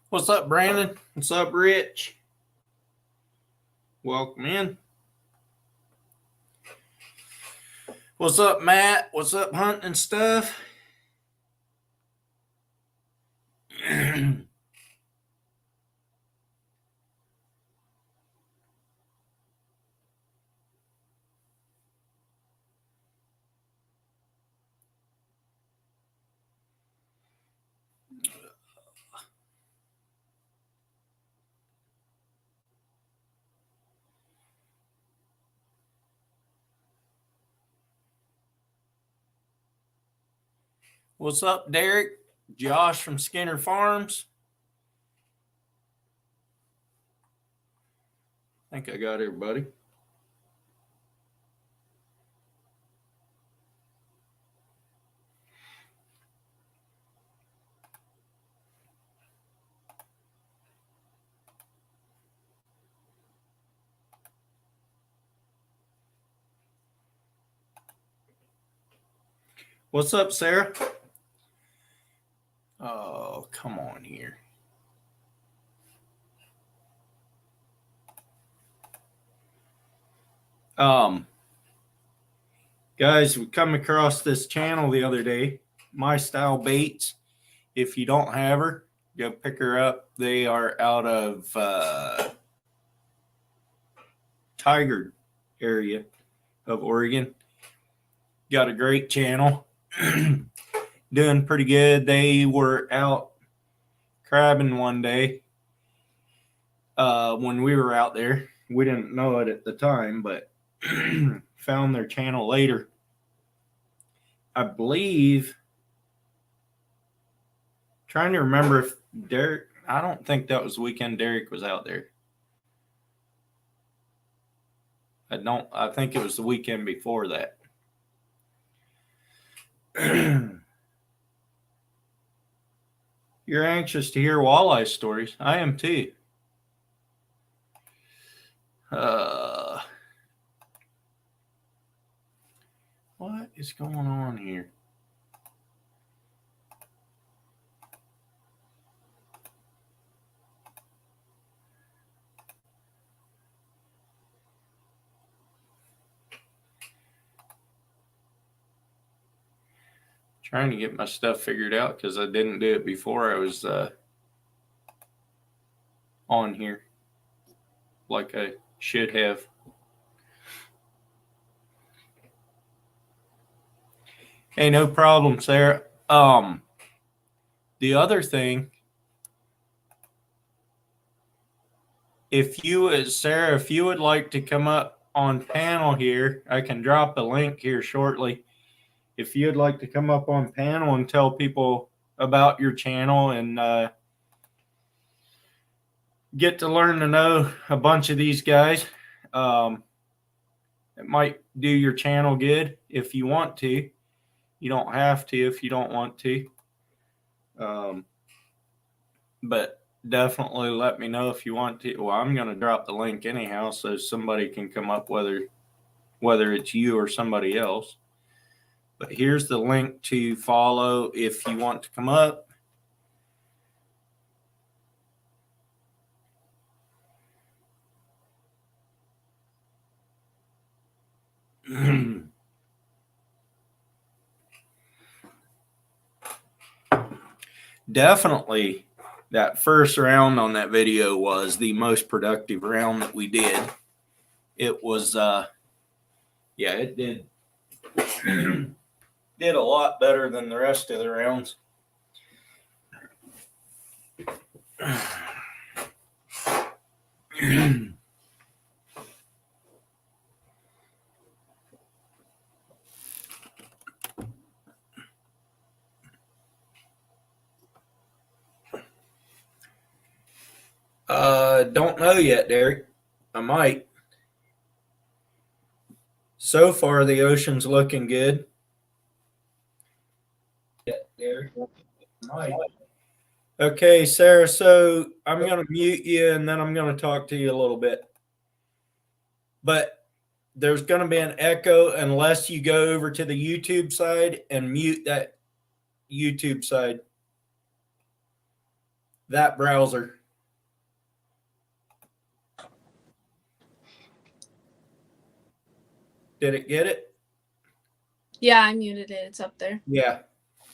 What's up, Brandon? What's up, Rich? Welcome in. What's up, Matt? What's up, hunting and stuff? What's up, Derek? Josh from Skinner Farms. I think I got everybody. What's up, Sarah? Oh, come on here. Guys, we come across this channel the other day, My Style Baits. If you don't have her, go pick her up. They are out of Tigard area of Oregon. Got a great channel. Doing pretty good. They were out crabbing one day when we were out there. We didn't know it at the time, but found their channel later. I believe, trying to remember if Derek, I don't think that was the weekend Derek was out there. I think it was the weekend before that. You're anxious to hear walleye stories. I am too. What is going on here? Trying to get my stuff figured out because I didn't do it before I was on here like I should have. Hey, no problem, Sarah. The other thing, Sarah, if you would like to come up on panel here, I can drop a link here shortly. If you'd like to come up on panel and tell people about your channel and get to learn to know a bunch of these guys, it might do your channel good if you want to. You don't have to if you don't want to. But definitely let me know if you want to. Well, I'm going to drop the link anyhow so somebody can come up, whether it's you or somebody else. But here's the link to follow if you want to come up. Definitely that first round on that video was the most productive round that we did. It was it did did a lot better than the rest of the rounds. Don't know yet, Derek. I might. So far, the ocean's looking good. Yeah, Derek. Might. Okay, Sarah. So I'm going to mute you, and then I'm going to talk to you a little bit. But there's going to be an echo unless you go over to the YouTube side and mute that YouTube side. that browser. Did it get it? Yeah, I muted it. It's up there. Yeah,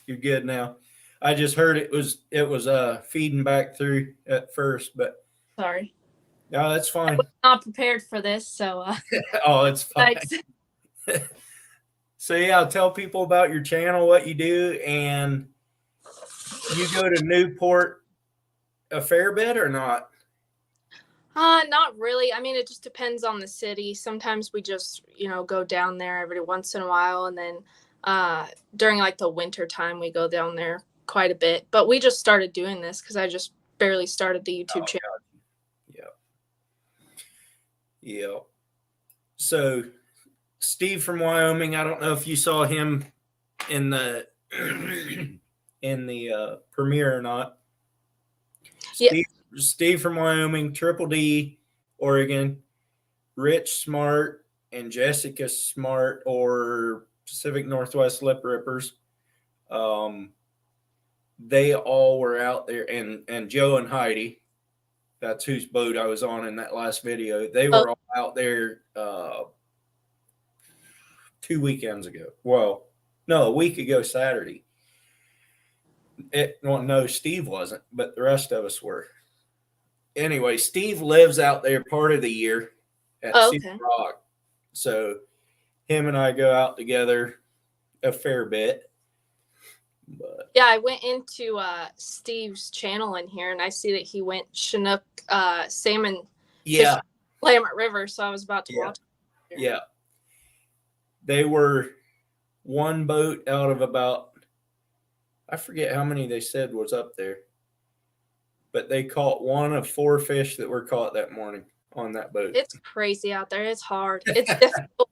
you're good now. I just heard it was feeding back through at first, but Sorry. no, that's fine. Not prepared for this, so Oh, it's fine. thanks. So yeah, tell people about your channel, what you do, and you go to Newport a fair bit or not? Not really. I mean, it just depends on the city. Sometimes we just, go down there every once in a while, and then during like the winter time, we go down there quite a bit. But we just started doing this because I just barely started the YouTube channel. Yeah. Yeah. So Steve from Wyoming, I don't know if you saw him in the in the premiere or not. Steve from Wyoming, Triple D, Oregon, Rich Smart, and Jessica Smart, or Pacific Northwest Lip Rippers. They all were out there, and Joe and Heidi, that's whose boat I was on in that last video. They were all out there 2 weekends ago. Well, no, a week ago Saturday. No, Steve wasn't, but the rest of us were. Anyway, Steve lives out there part of the year at Cedar Rock. So him and I go out together a fair bit. But yeah, I went into Steve's channel in here, and I see that he went Chinook salmon fishing Willamette River, so I was about to watch it. Yeah. They were one boat out of about, I forget how many they said was up there, but they caught one of 4 fish that were caught that morning on that boat. It's crazy out there. It's hard. It's difficult.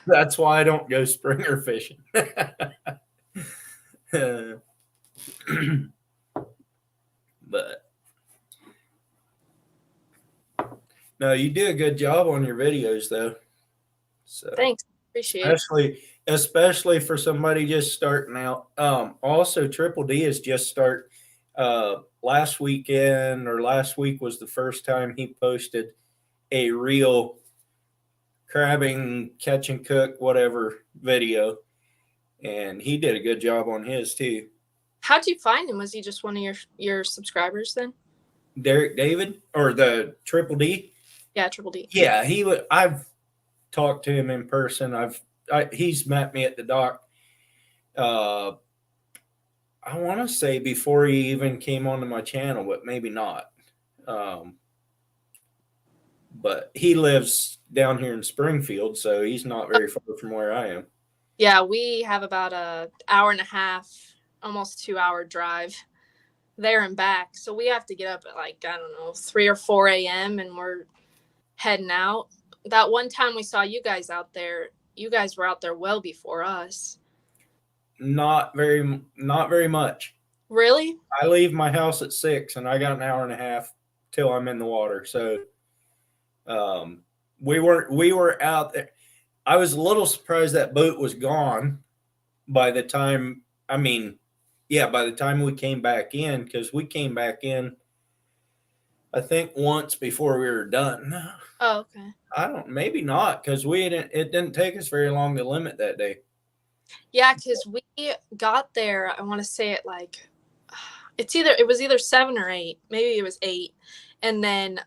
That's why I don't go springer fishing. But no, you do a good job on your videos though. So thanks. Appreciate it. Especially for somebody just starting out. Also Triple D is just last weekend or last week was the first time he posted a real crabbing, catch and cook, whatever video. And he did a good job on his too. How'd you find him? Was he just one of your subscribers then? Derek David or the Triple D? Yeah, Triple D. Yeah, he would. I've talked to him in person. He's met me at the dock. I want to say before he even came onto my channel, but maybe not. But he lives down here in Springfield, so he's not very far from where I am. Yeah, we have about an hour and a half, almost 2-hour drive there and back. So we have to get up at 3 or 4 a.m. and we're heading out. That one time we saw you guys out there, you guys were out there well before us. Not very much. Really? I leave my house at 6 and I got an hour and a half till I'm in the water. So we were out there. I was a little surprised that boat was gone by the time, by the time we came back in, because we came back in, I think once before we were done. Oh, okay. Maybe not, because it didn't take us very long to limit that day. Yeah, because we got there, I want to say it it was either 7 or 8, maybe it was 8. And then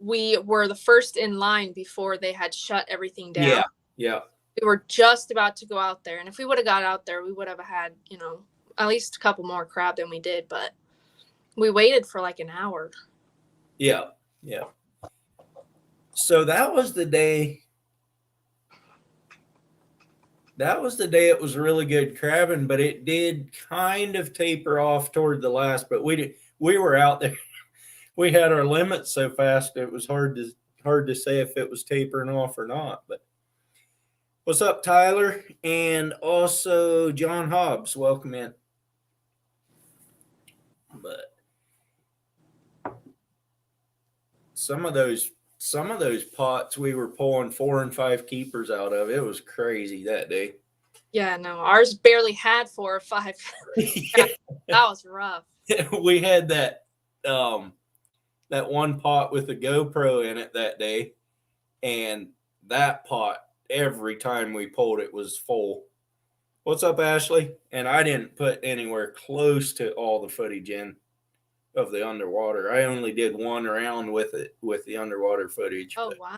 we were the first in line before they had shut everything down. Yeah. We were just about to go out there. And if we would have got out there, we would have had, at least a couple more crab than we did. But we waited for an hour. Yeah. So that was the day. That was the day it was really good crabbing, but it did kind of taper off toward the last. But we were out there. We had our limits so fast it was hard to say if it was tapering off or not. But what's up, Tyler? And also John Hobbs, welcome in. But some of those pots we were pulling 4 and 5 keepers out of, it was crazy that day. Yeah, no, ours barely had 4 or 5. That was rough. We had that that one pot with a GoPro in it that day, and that pot every time we pulled it was full. What's up, Ashley? And I didn't put anywhere close to all the footage in of the underwater. I only did one round with it with the underwater footage. Oh, wow.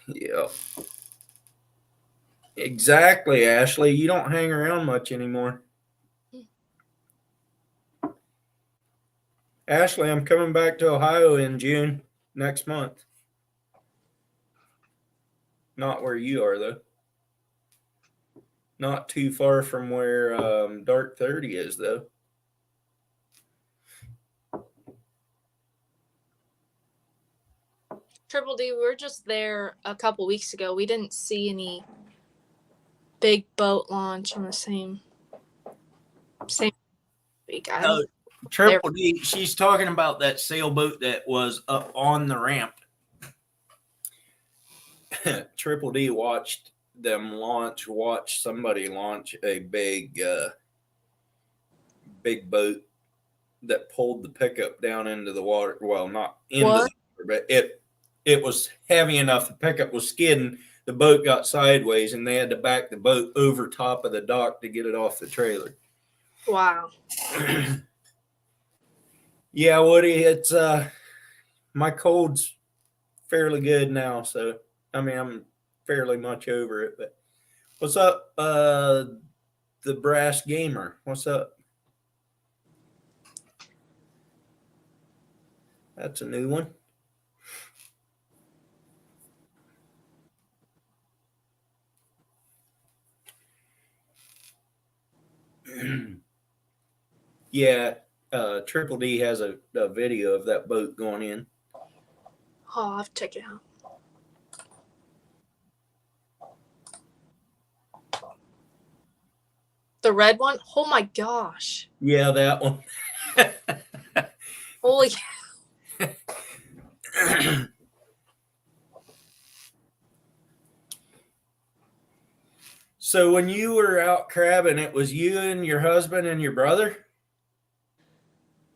Yeah. Exactly, Ashley. You don't hang around much anymore. Ashley, I'm coming back to Ohio in June next month. Not where you are, though. Not too far from where Dark 30 is, though. Triple D, we were just there a couple weeks ago. We didn't see any big boat launch on the same week. I don't. Triple D, she's talking about that sailboat that was up on the ramp. Triple D watched somebody launch a big boat that pulled the pickup down into the water. Well, not into the water, but it was heavy enough. The pickup was skidding. The boat got sideways, and they had to back the boat over top of the dock to get it off the trailer. Wow. Yeah, Woody, it's my cold's fairly good now, so I mean I'm fairly much over it. But what's up, the Brass Gamer? What's up? That's a new one. Yeah, Triple D has a video of that boat going in. Oh, I'll have to check it out. The red one? Oh my gosh. Yeah, that one. Holy. So when you were out crabbing, it was you and your husband and your brother?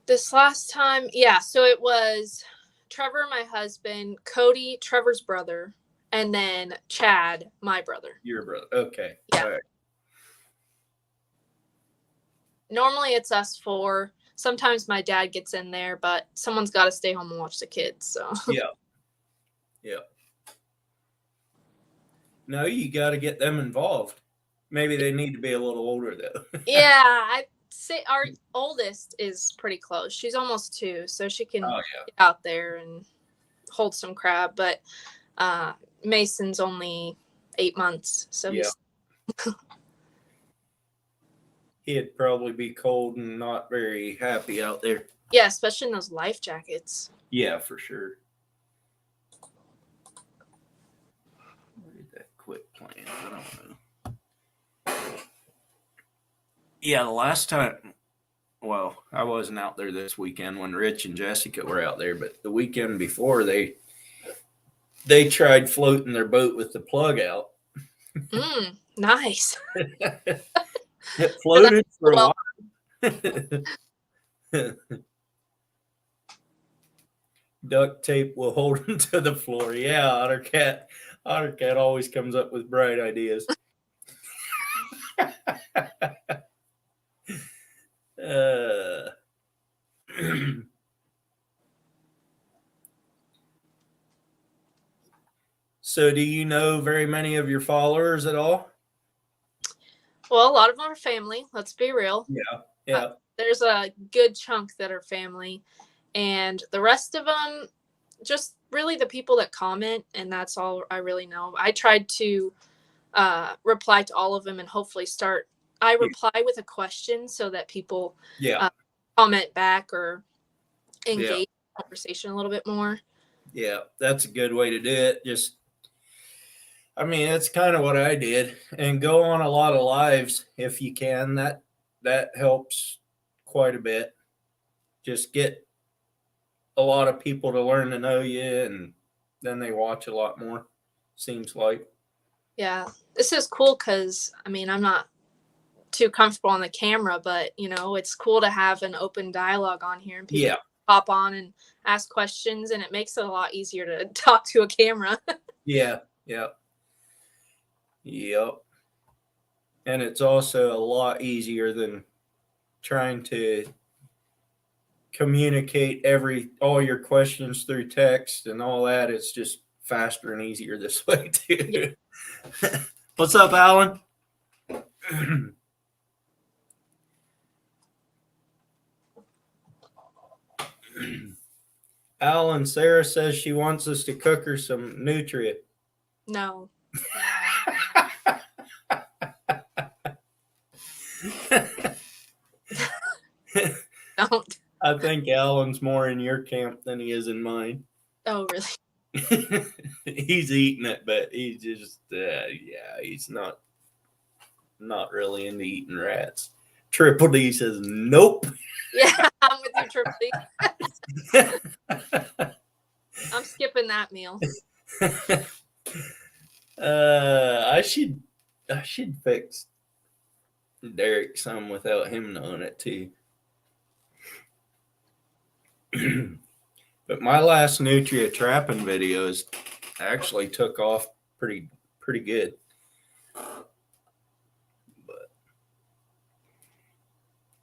This last time, yeah, so it was Trevor, my husband, Cody, Trevor's brother, and then Chad, my brother. Your brother. Okay. Yeah. All right. Normally it's us 4. Sometimes my dad gets in there, but someone's got to stay home and watch the kids. So Yeah. Yeah. No, you got to get them involved. Maybe they need to be a little older though. yeah, I say our oldest is pretty close. She's almost 2, so she can get out there and hold some crab. But Mason's only 8 months, so he'd probably be cold and not very happy out there. Yeah, especially in those life jackets. Yeah, for sure. Where did that quit playing? I don't know. Yeah, the last time, well, I wasn't out there this weekend when Rich and Jessica were out there, but the weekend before they tried floating their boat with the plug out. Nice. It floated for a while. Duct tape will hold them to the floor. Yeah, Ottercat always comes up with bright ideas. So do you know very many of your followers at all? Well, a lot of them are family. Let's be real. Yeah. There's a good chunk that are family, and the rest of them, just really the people that comment, and that's all I really know. I tried to reply to all of them and hopefully I reply with a question so that people comment back or engage in the conversation a little bit more. Yeah, that's a good way to do it. That's kind of what I did, and go on a lot of lives if you can. That helps quite a bit. Just get a lot of people to learn to know you, and then they watch a lot more, seems like. Yeah, this is cool because I mean I'm not too comfortable on the camera, but it's cool to have an open dialogue on here and people Yeah. pop on and ask questions, and it makes it a lot easier to talk to a camera. Yeah. Yep. Yep. And it's also a lot easier than trying to communicate all your questions through text and all that. It's just faster and easier this way too. Yeah. What's up, Alan? Alan, Sarah says she wants us to cook her some nutria. No. Don't. I think Alan's more in your camp than he is in mine. Oh, really? He's eating it, but he's just, he's not really into eating rats. Triple D says, nope. Yeah, I'm with you, Triple D. I'm skipping that meal. I should fix Derek some without him knowing it too. But my last nutria trapping videos actually took off pretty good. But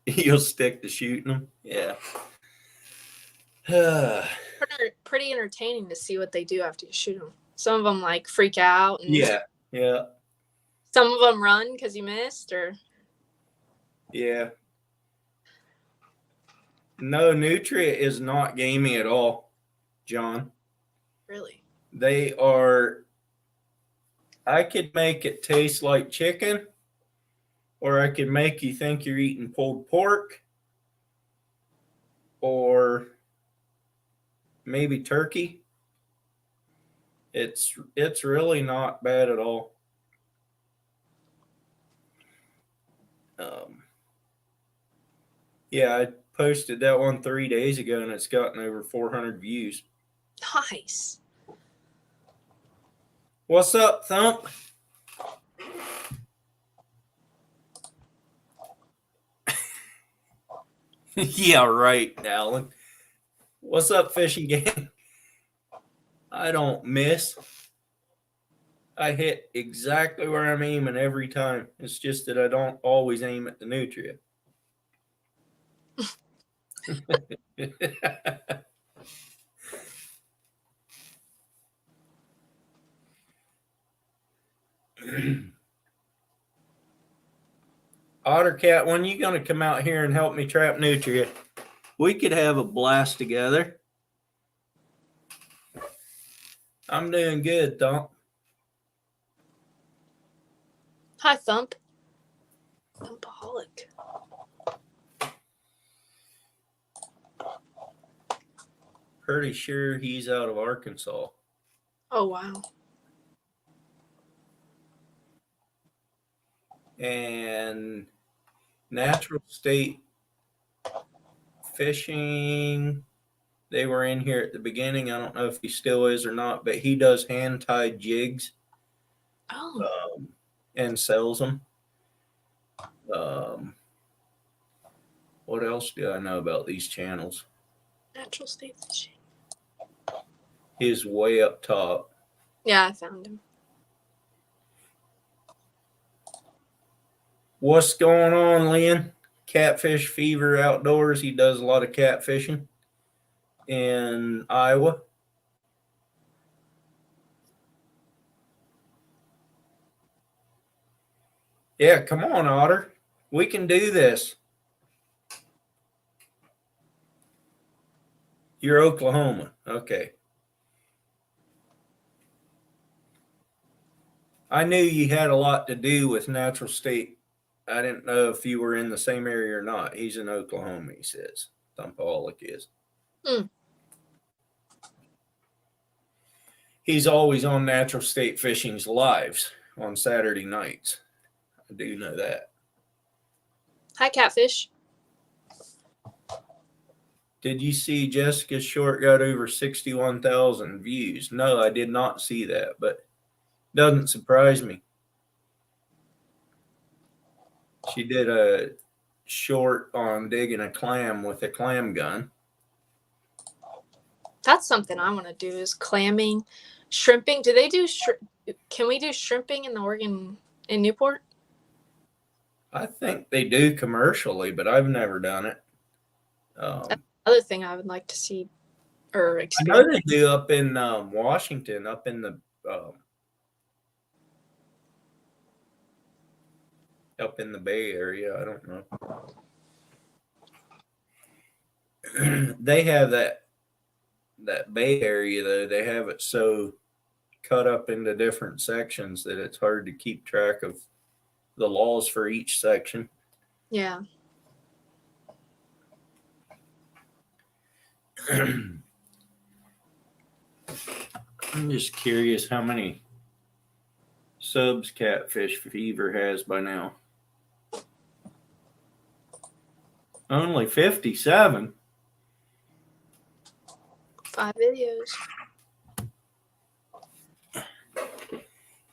you'll stick to shooting them, yeah. Pretty entertaining to see what they do after you shoot them. Some of them like freak out. And yeah. Some of them run because you missed, or. Yeah. No, nutria is not gamey at all, John. Really? They are. I could make it taste like chicken, or I could make you think you're eating pulled pork, or maybe turkey. It's really not bad at all. Yeah, I posted that one 3 days ago, and it's gotten over 400 views. Nice. What's up, Thump? Yeah, right, Alan. What's up, fishing gang? I don't miss. I hit exactly where I'm aiming every time. It's just that I don't always aim at the nutria. Ottercat, when you going to come out here and help me trap nutria? We could have a blast together. I'm doing good, Thump. Hi, Thump. Thumpaholic. Pretty sure he's out of Arkansas. Oh, wow. And Natural State Fishing, they were in here at the beginning. I don't know if he still is or not, but he does hand-tied jigs. Oh. And sells them. What else do I know about these channels? Natural State Fishing. He's way up top. Yeah, I found him. What's going on, Lynn? Catfish Fever Outdoors. He does a lot of catfishing in Iowa. Yeah, come on, Otter. We can do this. You're Oklahoma. Okay. I knew you had a lot to do with Natural State. I didn't know if you were in the same area or not. He's in Oklahoma, he says. Thumpaholic is. He's always on Natural State Fishing's lives on Saturday nights. I do know that. Hi, Catfish. Did you see Jessica Short got over 61,000 views? No, I did not see that, but doesn't surprise me. She did a short on digging a clam with a clam gun. That's something I want to do is clamming, shrimping. Do they do can we do shrimping in in Newport? I think they do commercially, but I've never done it. Other thing I would like to see or I experience. know they do up in Washington, up in the Bay Area. I don't know. They have that Bay Area though. They have it so cut up into different sections that it's hard to keep track of the laws for each section. Yeah. I'm just curious how many subs Catfish Fever has by now. Only 57. 5 videos.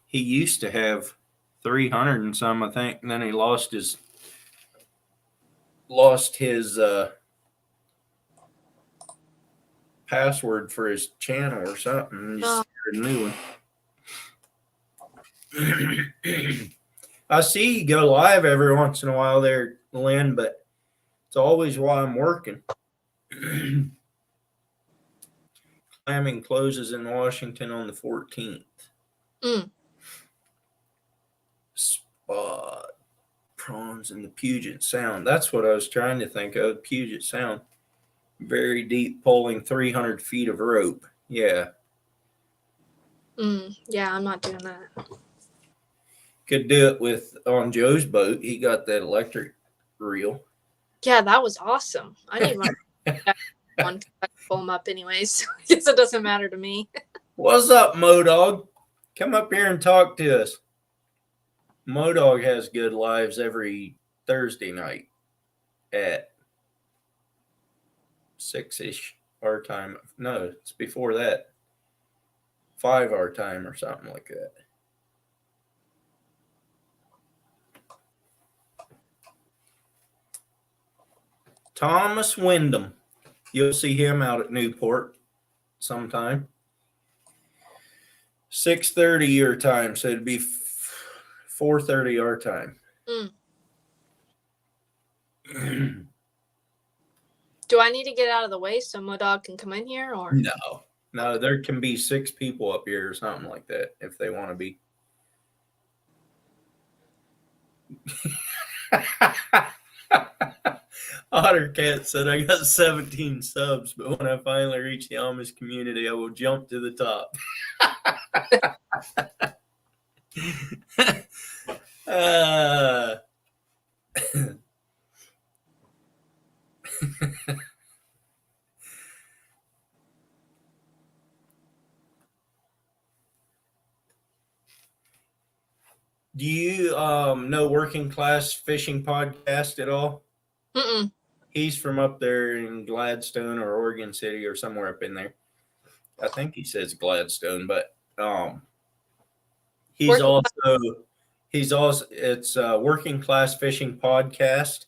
He used to have 300 and some, I think, and then he lost his password for his channel or something. And he started a new one. I see you go live every once in a while there, Lynn, but it's always while I'm working. Clamming closes in Washington on the 14th. Spot prawns in the Puget Sound. That's what I was trying to think of. Puget Sound. Very deep, pulling 300 feet of rope. Yeah. Yeah, I'm not doing that. Could do it on Joe's boat. He got that electric reel. Yeah, that was awesome. I need one to pull them up anyways. I guess it doesn't matter to me. What's up, Modog? Come up here and talk to us. Modog has good lives every Thursday night at 6-ish our time. No, it's before that. 5 our time or something like that. Thomas Wyndham. You'll see him out at Newport sometime. 6:30 your time, so it'd be 4:30 our time. Do I need to get out of the way so Modog can come in here, or No, there can be 6 people up here or something like that if they want to be. Ottercat said, I got 17 subs, but when I finally reach the Amish community, I will jump to the top. Do you know Working Class Fishing Podcast at all? Mm-mm. He's from up there in Gladstone or Oregon City or somewhere up in there. I think he says Gladstone, but it's Working Class Fishing Podcast.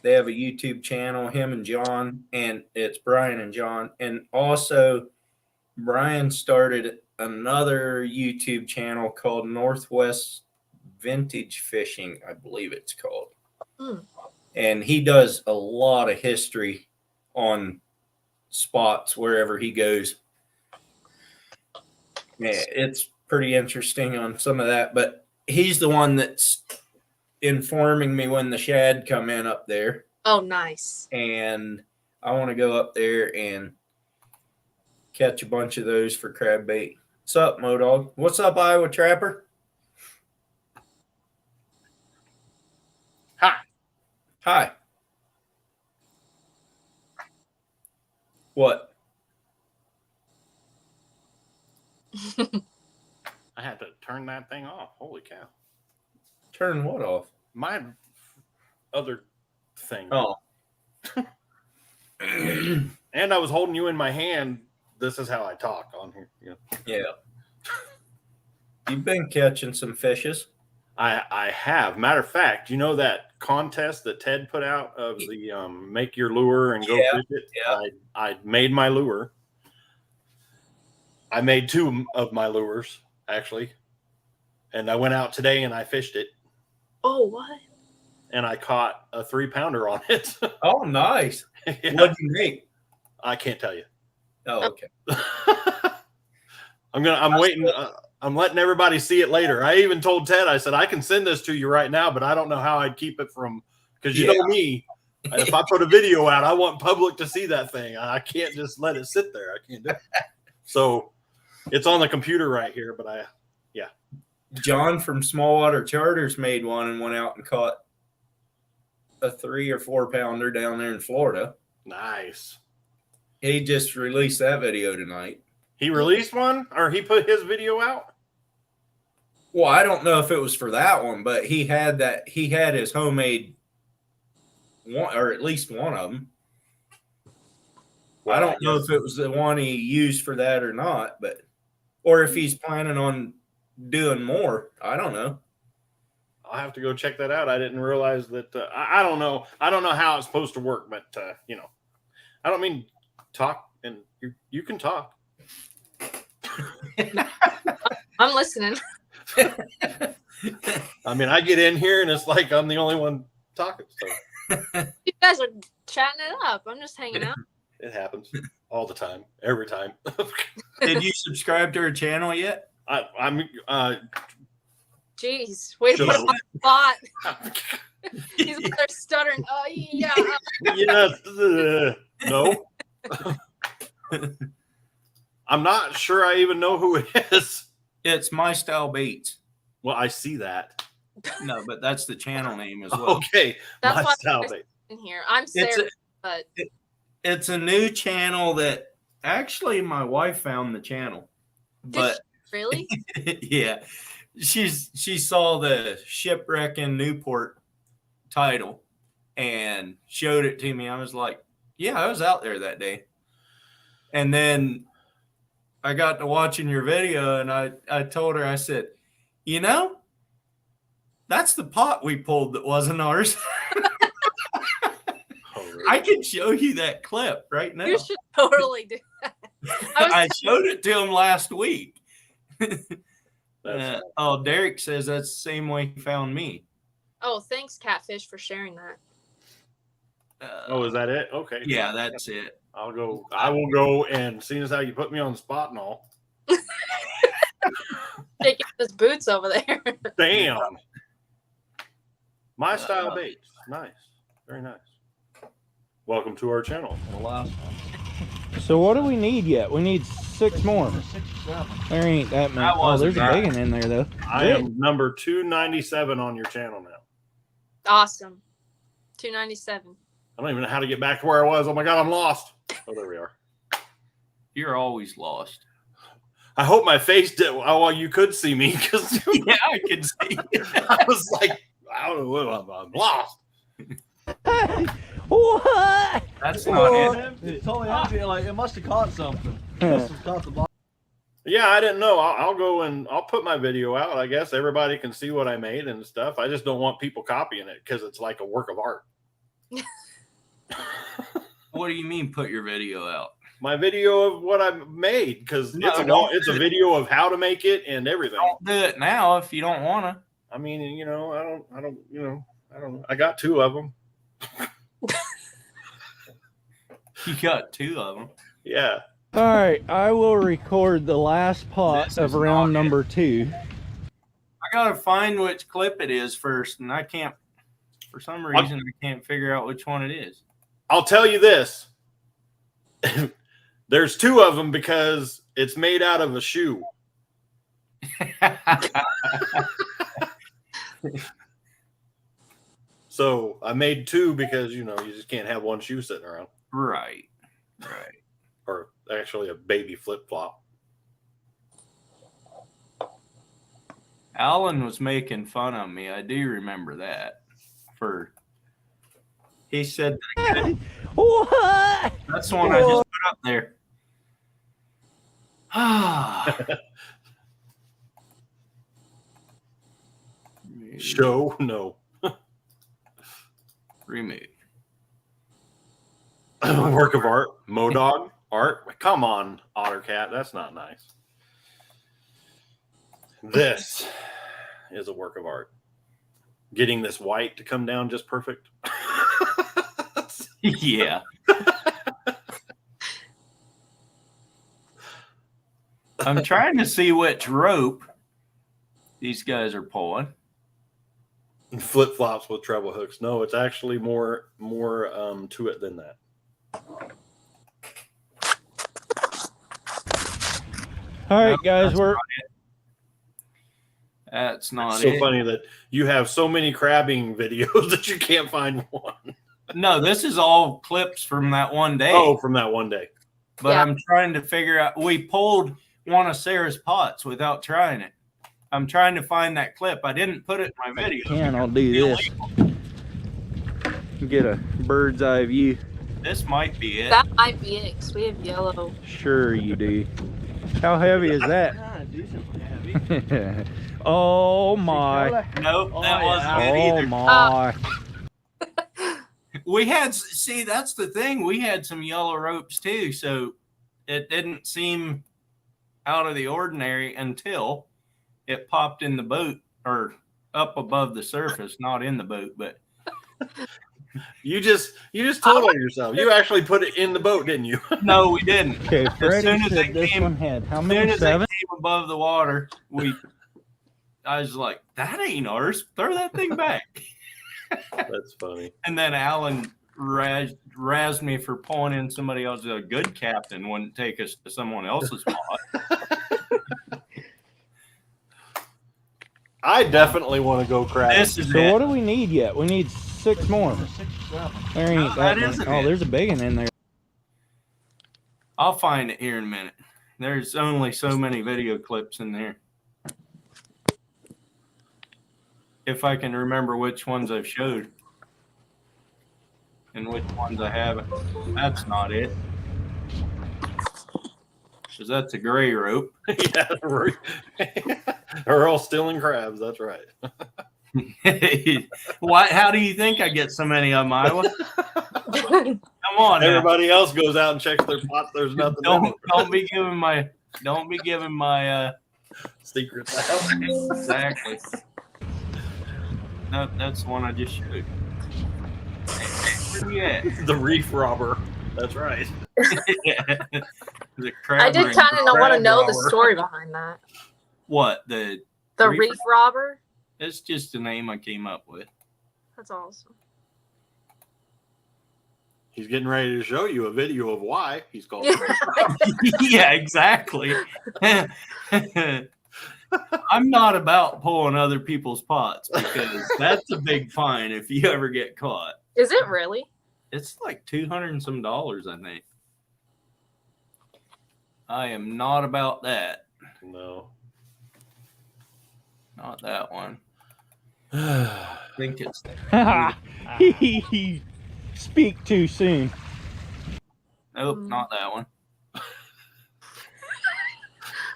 They have a YouTube channel, him and John, and it's Brian and John. And also Brian started another YouTube channel called Northwest Vintage Fishing, I believe it's called. And he does a lot of history on spots wherever he goes. Yeah, it's pretty interesting on some of that, but he's the one that's informing me when the shad come in up there. Oh, nice. And I want to go up there and catch a bunch of those for crab bait. What's up, Modog? What's up, Iowa Trapper? Hi. What? I had to turn that thing off. Holy cow. Turn what off? My other thing. Oh. And I was holding you in my hand. This is how I talk on here. Yeah. You've been catching some fishes. I have. Matter of fact, you know that contest that Ted put out of the make your lure and go fish it? Yeah. I made my lure. I made 2 of my lures, actually. And I went out today and I fished it. Oh, what? And I caught a 3-pounder on it. Oh, nice. Yeah. What'd you make? I can't tell you. Oh, okay. I'm waiting. I'm letting everybody see it later. I even told Ted, I said, I can send this to you right now, but I don't know how I'd keep it from, because you know me, if I put a video out, I want public to see that thing. I can't just let it sit there. I can't do it. So it's on the computer right here, but John from Smallwater Charters made one and went out and caught a 3 or 4 pounder down there in Florida. nice. He just released that video tonight. He released one, or he put his video out? Well, I don't know if it was for that one, but he had his homemade one, or at least one of them. Well, I don't know if it was the one he used for that or not, but or if he's planning on doing more. I don't know. I'll have to go check that out. I didn't realize that. I don't know. I don't know how it's supposed to work, but you know, I don't mean talk, and you can talk. I'm listening. I mean, I get in here and it's like I'm the only one talking. So You guys are chatting it up. I'm just hanging out. it happens all the time, every time. Did you subscribe to her channel yet? I'm Jeez, way to Sure. put him on the spot. He's up there stuttering. Oh yeah. yes, no. I'm not sure I even know who it is. It's My Style Baits. Well, I see that. No, but that's the channel name as well. Okay, That's my why style I'm bait. in here. I'm Sarah, but It's a new channel that actually my wife found the channel. But really? yeah, she saw the Shipwreck in Newport title and showed it to me. I was like, yeah, I was out there that day. And then I got to watching your video and I told her, I said, you know, that's the pot we pulled that wasn't ours. Oh, really? I can show you that clip right now. You should totally do that. I showed it to him last week. That's- Oh, Derek says that's the same way he found me. Oh, thanks, Catfish, for sharing that. oh, is that it? Okay. Yeah, that's it. I'll go. I will go, and seeing as how you put me on the spot and all. Taking his boots over there. Damn. My style baits. Nice. Very nice. Welcome to our channel. The last one. So what do we need yet? We need 6 more. 6 or 7. There ain't that many. That Oh, wasn't there's a bad. big one in there though. I am number 297 on your channel now. Awesome. 297. I don't even know how to get back to where I was. Oh my god, I'm lost. Oh, there we are. You're always lost. I hope my face did. Oh, well, you could see me because Yeah, I can see. I was like, I don't know, I'm lost. What? That's not it. It's totally empty. Like it must have caught something. Must have caught the bottom. Yeah, I didn't know. I'll go and I'll put my video out. I guess everybody can see what I made and stuff. I just don't want people copying it because it's like a work of art. What do you mean put your video out? My video of what I made because No, it's a video of how to make it and everything. Don't do it now if you don't want to. I mean, you know, I don't know. I got 2 of them. You got 2 of them. Yeah. All right, I will record the last pot This of is round not it. number 2. I gotta find which clip it is first, and I can't. For some reason, I can't figure out which one it is. I'll tell you this. There's 2 of them because it's made out of a shoe. So I made 2 because, you know, you just can't have one shoe sitting around. Right. Or actually a baby flip-flop. Alan was making fun of me. I do remember that. He said What? that's the one I just put up there. Show no. Remove. Work of art. Modog art. Come on, Ottercat. That's not nice. This is a work of art. Getting this white to come down just perfect. Yeah. I'm trying to see which rope these guys are pulling. Flip flops with treble hooks. No, it's actually more to it than that. All right, guys, That's not It's so it. funny that you have so many crabbing videos that you can't find one. No, this is all clips from that one day. Oh, from that one day. But Yeah. I'm trying to figure out. We pulled one of Sarah's pots without trying it. I'm trying to find that clip. I didn't put it in my video. can I'll do this. Get a bird's eye view. This might be it. That might be it, 'cause we have yellow. Sure you do. How heavy is that? Kind of decently heavy. Oh my. Nope, Oh, that yeah. wasn't it Oh either. my. We had, see, that's the thing. We had some yellow ropes too, so it didn't seem out of the ordinary until it popped in the boat or up above the surface, not in the boat, but You just told on yourself. You actually put it in the boat, didn't you? no, we didn't. Okay, Freddie soon as said it this came- one had how As soon many? as it 7? came above the water, I was like, that ain't ours. Throw that thing back. That's funny. And then Alan razzed me for pulling in somebody else. A good captain wouldn't take us to someone else's spot. I definitely want to go crabbing. This is So it. what do we need yet? We need 6 more. There ain't that that isn't many. Oh, it. there's a big one in there. I'll find it here in a minute. There's only so many video clips in there. If I can remember which ones I've showed and which ones I haven't. That's not it. Because that's a gray rope. Yeah, right. Earl stealing crabs. That's right. Why? How do you think I get so many of them, Iowa? Come on, now. Everybody else goes out and checks their pots. There's nothing. in it. Don't be giving my Secrets out. exactly. No, that's the one I just showed. Where you at? The reef robber. That's right. The crab I did ring kind of want to crab know the robber. story behind that. What the? The Reef- reef robber? It's just a name I came up with. That's awesome. He's getting ready to show you a video of why he's called. Yeah, exactly. I'm not about pulling other people's pots because that's a big fine if you ever get caught. Is it really? It's like $200 and some, I think. I am not about that. No. Not that one. I think it's Speak too soon. nope, not that one.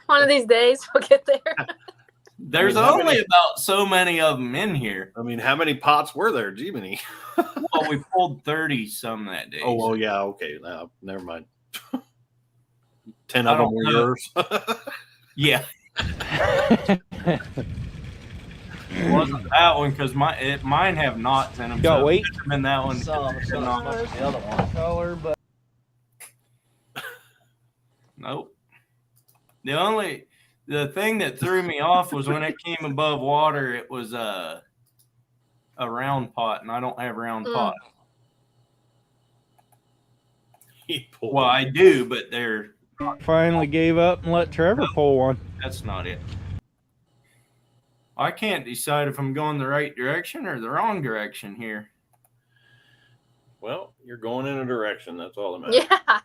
One of these days we'll get there. There's I mean, how only many- about so many of them in here. I mean, how many pots were there, Jiminy? Well, we pulled 30 some that day. Oh, well, yeah, okay. Now, never mind. 10 I of them don't were know. yours. Yeah, it wasn't that one because mine have knots in them. Got so weight? it could've been that one. Some Knots. the other one. Color, but Nope. The thing that threw me off was when it came above water, it was a round pot, and I don't have round Mm. pot. He pulled Well, I do, but finally gave up and let Trevor pull one. that's not it. I can't decide if I'm going the right direction or the wrong direction here. Well, you're going in a direction. That's all that matters. Yeah.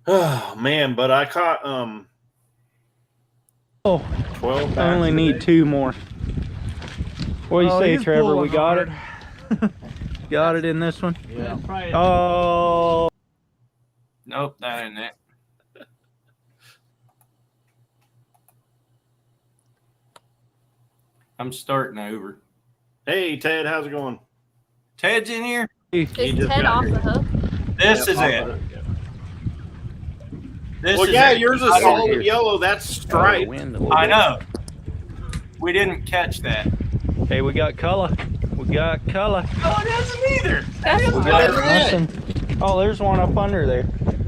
Oh, man, but I caught Oh, 12 I bass only today. need 2 more. What do you Oh, say, he's Trevor? We pulling got it. hard. Got it in this one. Yeah. Oh, Nope, that ain't it. I'm starting over. Hey, Ted, how's it going? Ted's in here. Is just Ted got off here. the hook? This Yep, is off it. of it, yeah. This Well, is yeah, it. yours is I don't- solid yellow. That's striped. I know. We didn't catch that. Hey, we got color. We got color. No, it doesn't either. We got nothing. Oh, there's one up under there.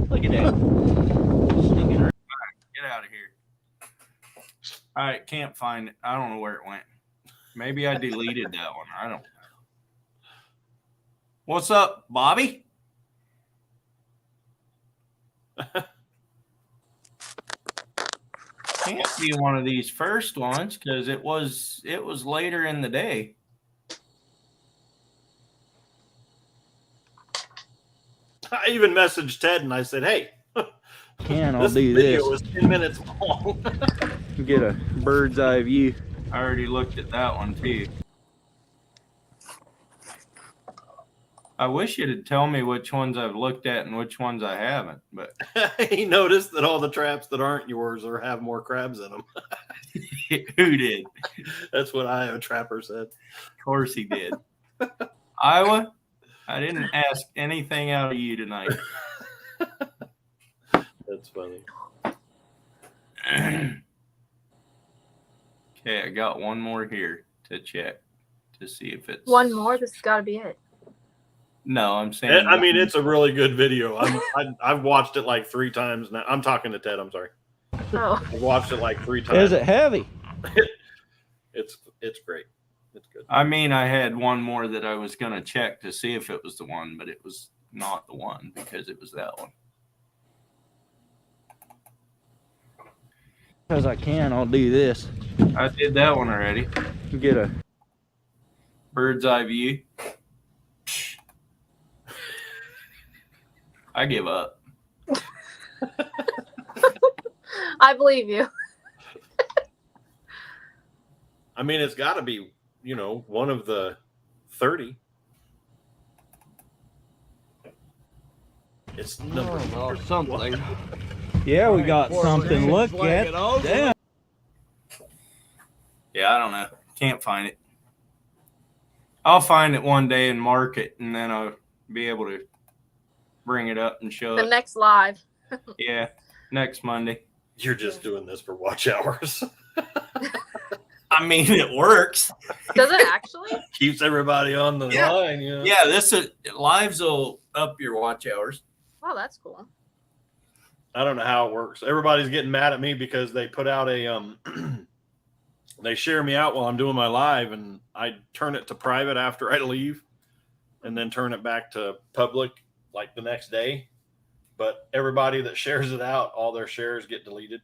Look at that. Sneaking around. Get out of here. All right, can't find it. I don't know where it went. Maybe I deleted that one. I don't know. What's up, Bobby? Can't be one of these first ones because it was later in the day. I even messaged Ted and I said, "Hey, Can I'll this do video this. is 10 minutes long." Get a bird's eye view. I already looked at that one too. I wish you'd tell me which ones I've looked at and which ones I haven't, but He noticed that all the traps that aren't yours or have more crabs in them. who did? That's what Iowa Trapper said. Of course he did. Iowa, I didn't ask anything out of you tonight. That's funny. Okay, I got one more here to check to see if it's One more? This has got to be it. No, I'm saying. I mean, it's a really good video. I've watched it like 3 times now. I'm talking to Ted. I'm sorry. Oh. I've watched it like 3 times. Is it heavy? It's great. It's good. I mean, I had one more that I was gonna check to see if it was the one, but it was not the one because it was that one. Because I can, I'll do this. I did that one already. Get a Bird's eye view. I give up. I believe you. I mean, it's got to be, one of the 30. It's number or something. Yeah, we got something to look Flag at. it over. Damn. Yeah, I don't know. Can't find it. I'll find it one day and mark it, and then I'll be able to bring it up and show The it. next live. Yeah, next Monday. You're just doing this for watch hours. I mean, it works. Does it actually? Keeps everybody on the Yeah. line. Yeah, this is lives will up your watch hours. Oh, that's cool. I don't know how it works. Everybody's getting mad at me because they put out a they share me out while I'm doing my live, and I turn it to private after I leave, and then turn it back to public like the next day. But everybody that shares it out, all their shares get deleted.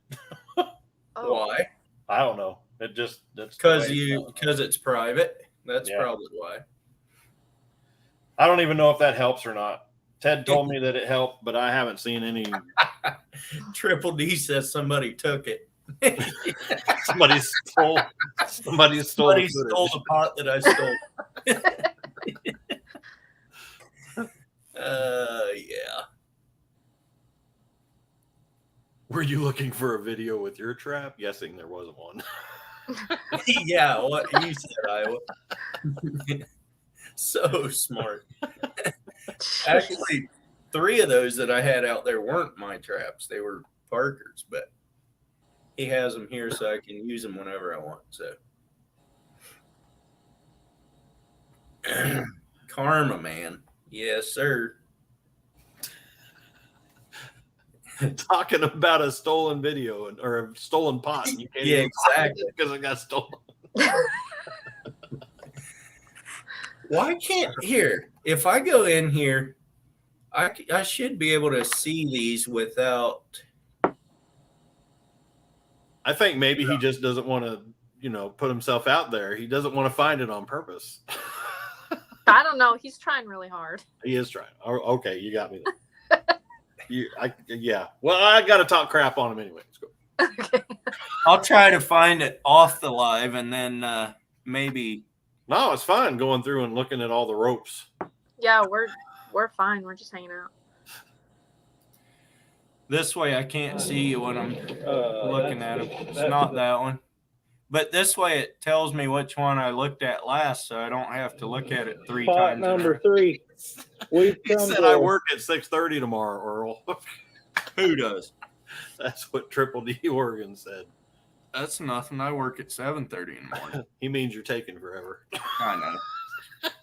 Oh. Why? I don't know. That's Because the way because it's private. That's Yeah. probably why. I don't even know if that helps or not. Ted told me that it helped, but I haven't seen any. Triple D says somebody took it. Somebody stole. Somebody stole. Somebody the footage. stole the pot that I stole. Yeah. Were you looking for a video with your trap? Guessing there wasn't one. Yeah, what you said, Iowa. So smart. Actually, 3 of those that I had out there weren't my traps. They were Parker's, but he has them here so I can use them whenever I want. So Karma, man. Yes, sir. Talking about a stolen video or a stolen pot. And you can't Yeah, even find exactly. it because it got stolen. Why can't here? If I go in here, I should be able to see these without. I think maybe he just doesn't want to, put himself out there. He doesn't want to find it on purpose. I don't know. He's trying really hard. He is trying. Oh, okay, you got me there. Yeah. Well, I got to talk crap on him anyway. Let's go. Okay. I'll try to find it off the live, and then maybe. No, it's fine going through and looking at all the ropes. Yeah, we're fine. We're just hanging out. This way I can't see you when I'm looking at them. It's not that one. But this way it tells me which one I looked at last, so I don't have to look at it 3 Pot times. in a number row. 3. We've He come said to I work at 6:30 tomorrow, Earl. Who does? That's what Triple D Oregon said. That's nothing. I work at 7:30 in the morning. He means you're taking forever. I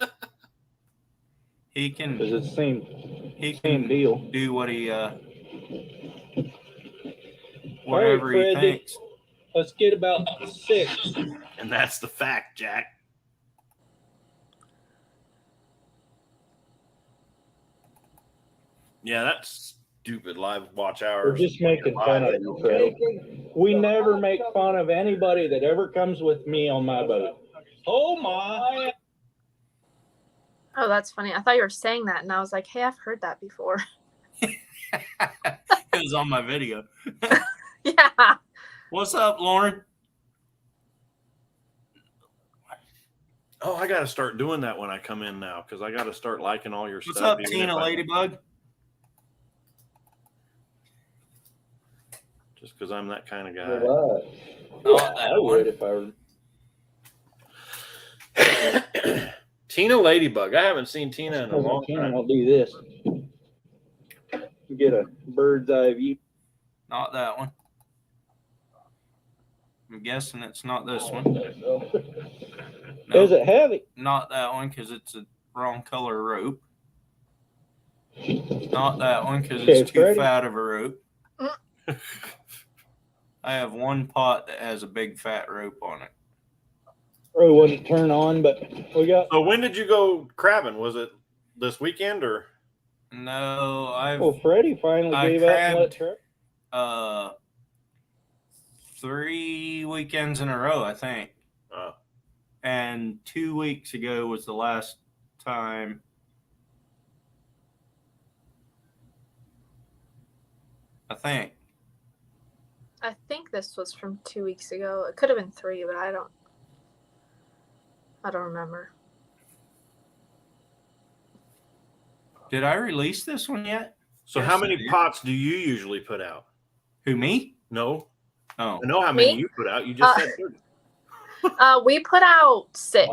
know. He because can. it's the same He same can deal. do what he whatever he Fred, thinks. Let's get about 6. And that's the fact, Jack. Yeah, that's stupid live watch We're hours. just making fun of you, Fred. We never make fun of anybody that ever comes with me on my boat. Oh my! Oh, that's funny. I thought you were saying that, and I was like, hey, I've heard that before. It was on my video. Yeah. What's up, Lauren? Oh, I got to start doing that when I come in now because I got to start liking all your What's stuff. up, even Tina if I- Ladybug? Just because I'm that kind of guy. Relax. Not I that would one. if I were. Tina Ladybug. I haven't seen Tina in a long time. I'll do this. Get a bird's eye view. Not that one. I'm guessing it's not this one. Is No, it heavy? not that one because it's a wrong color rope. Not that one because Okay, it's too Freddie. fat of a rope. I have one pot that has a big fat rope on it. Probably wouldn't turn on, but we got. So when did you go crabbing? Was it this weekend or? No, I've Well, Freddie finally I gave up and let crabbed. Trey. 3 weekends in a row, I think. And 2 weeks ago was the last time. I think. I think this was from 2 weeks ago. It could have been 3, but I don't remember. Did I release this one yet? So Yes, how I many did. pots do you usually put out? Who, me? No, Oh, I know how many Me? you put out. You just said 30. We put out 6.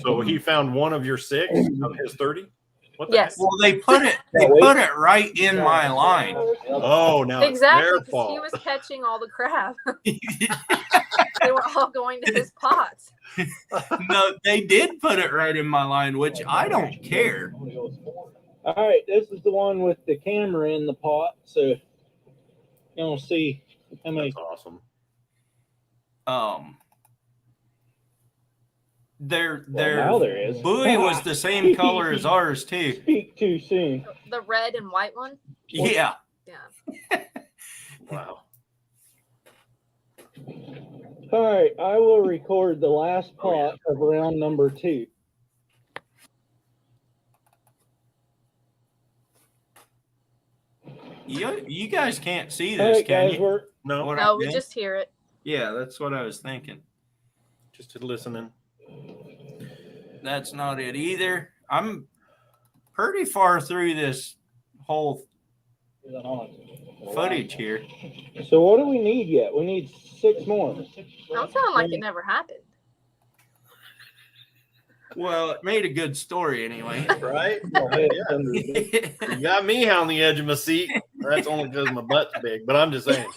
So he found one of your 6 of his 30. What the Yes. well, they put it right in my line. heck? Oh, now Exactly, it's their because he fault. was catching all the crab. They were all going to his pots. No, they did put it right in my line, which I don't care. All right, this is the one with the camera in the pot, so you'll see how many. That's awesome. Their Now there is. buoy was the same color as ours too. Speak too soon. The red and white one. Yeah. Yeah. Wow. All right, I will record the last pot of round number 2. You guys can't see All this, right, can guys, you? we're No, What No, I'm we doing? just hear it. Yeah, that's what I was thinking. just listening. That's not it either. I'm pretty far through this whole footage here. So what do we need yet? We need 6 more. I'm feeling like it never happened. Well, it made a good story anyway. Right? Yeah. You got me on the edge of my seat. That's only because my butt's big, but I'm just saying.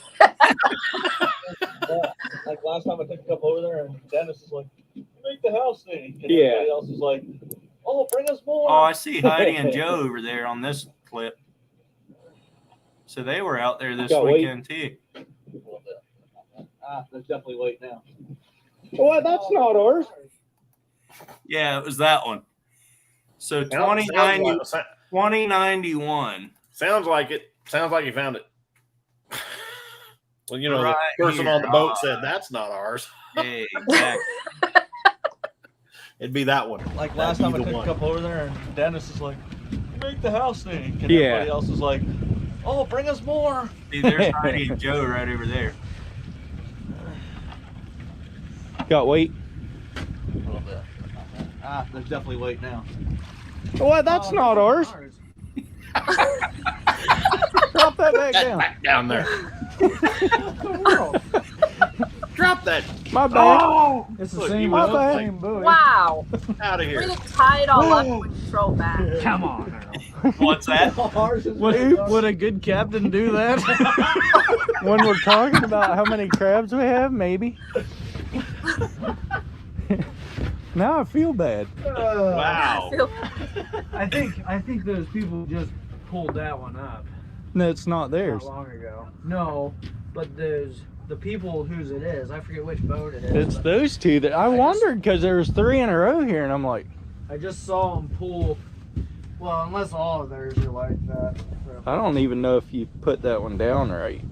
Like last time I took a couple over there, and Dennis is like, "Make the house thing." And Yeah. everybody else is like, "Oh, bring us more." Oh, I see Heidi and Joe over there on this clip. So they were out there this Got weight. weekend too. There's definitely weight now. Well, that's not ours. Yeah, it was that one. So Sounds 2091. sounds like it. Sounds like you found it. Well, you know, Right the person here. on the boat said that's not ours. Hey, exactly. It'd be that one. Like That'd last be time I the took one. a couple over there, and Dennis is like, "Make the house thing." And Yeah. everybody else is like, "Oh, bring us more." See, there's Heidi and Joe right over there. Got weight. A little bit. There's definitely weight now. Well, that's not ours. Drop that back down. Back down there. drop that My bad. Oh, It's the Look, same you boat, went like- same buoy. Wow. out of We here. can tie it all up when you throw it back. Come on now. What's that? ours is Would a good captain do that? When we're talking about how many crabs we have, maybe. Now I feel bad. Wow. I think those people just pulled that one up No, it's not theirs. not long ago. No, but the people whose it is, I forget which boat it is. It's but those two that I wondered because there was 3 in a row here, and I'm like, I just saw them pull. Well, unless all of theirs are like that. So. I don't even know if you put that one down right.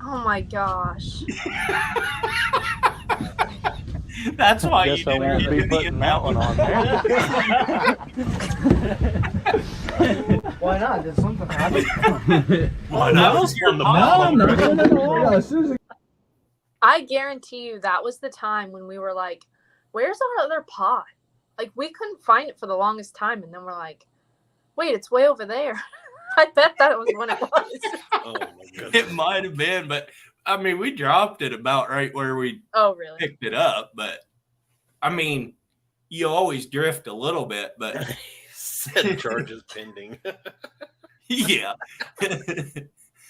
Oh my gosh. That's why you Guess I didn't won't get be any putting that one on there. Why not? Did something happen? Well, that was on the bottom. I guarantee you that was the time when we were like, where's our other pot? Like, we couldn't find it for the longest time. And then we're like, wait, it's way over there. I bet that was when it was. Oh my goodness. It might have been, but I mean, we dropped it about right where we Oh, really? picked it up. But I mean, you always drift a little bit, but Said charges pending. yeah.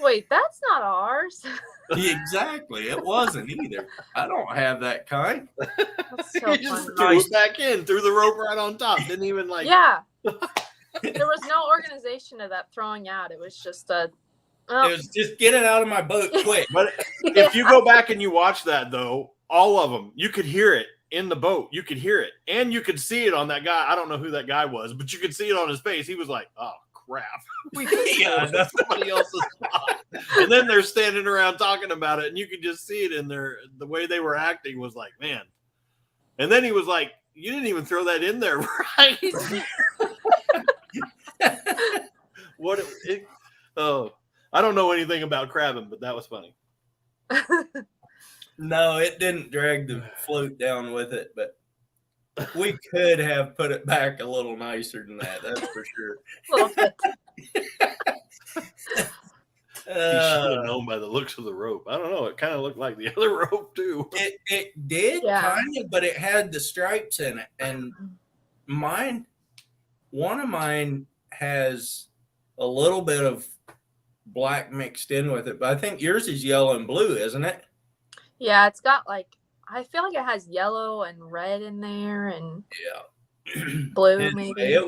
Wait, that's not ours. Exactly. It wasn't either. I don't have that kind. That's so You just funny. threw it back in, threw the rope right on top. Didn't even like. Yeah. There was no organization to that throwing out. It was just a. It was just get it out of my boat quick. But if you go back and you watch that, though, all of them, you could hear it in the boat. You could hear it, and you could see it on that guy. I don't know who that guy was, but you could see it on his face. He was like, "Oh crap." Yeah, that's Somebody else's spot. And then they're standing around talking about it, and you could just see it in their the way they were acting was like, man. And then he was like, "You didn't even throw that in there, right?" What? Oh, I don't know anything about crabbing, but that was funny. No, it didn't drag the float down with it, but we could have put it back a little nicer than that. That's for sure. Little bit. He should have known by the looks of the rope. I don't know. It kind of looked like the other rope too. It did Yeah. kind of, but it had the stripes in it. And one of mine has a little bit of black mixed in with it, but I think yours is yellow and blue, isn't it? Yeah, it's got like, I feel like it has yellow and red in there and Yeah. blue Anyway, maybe. it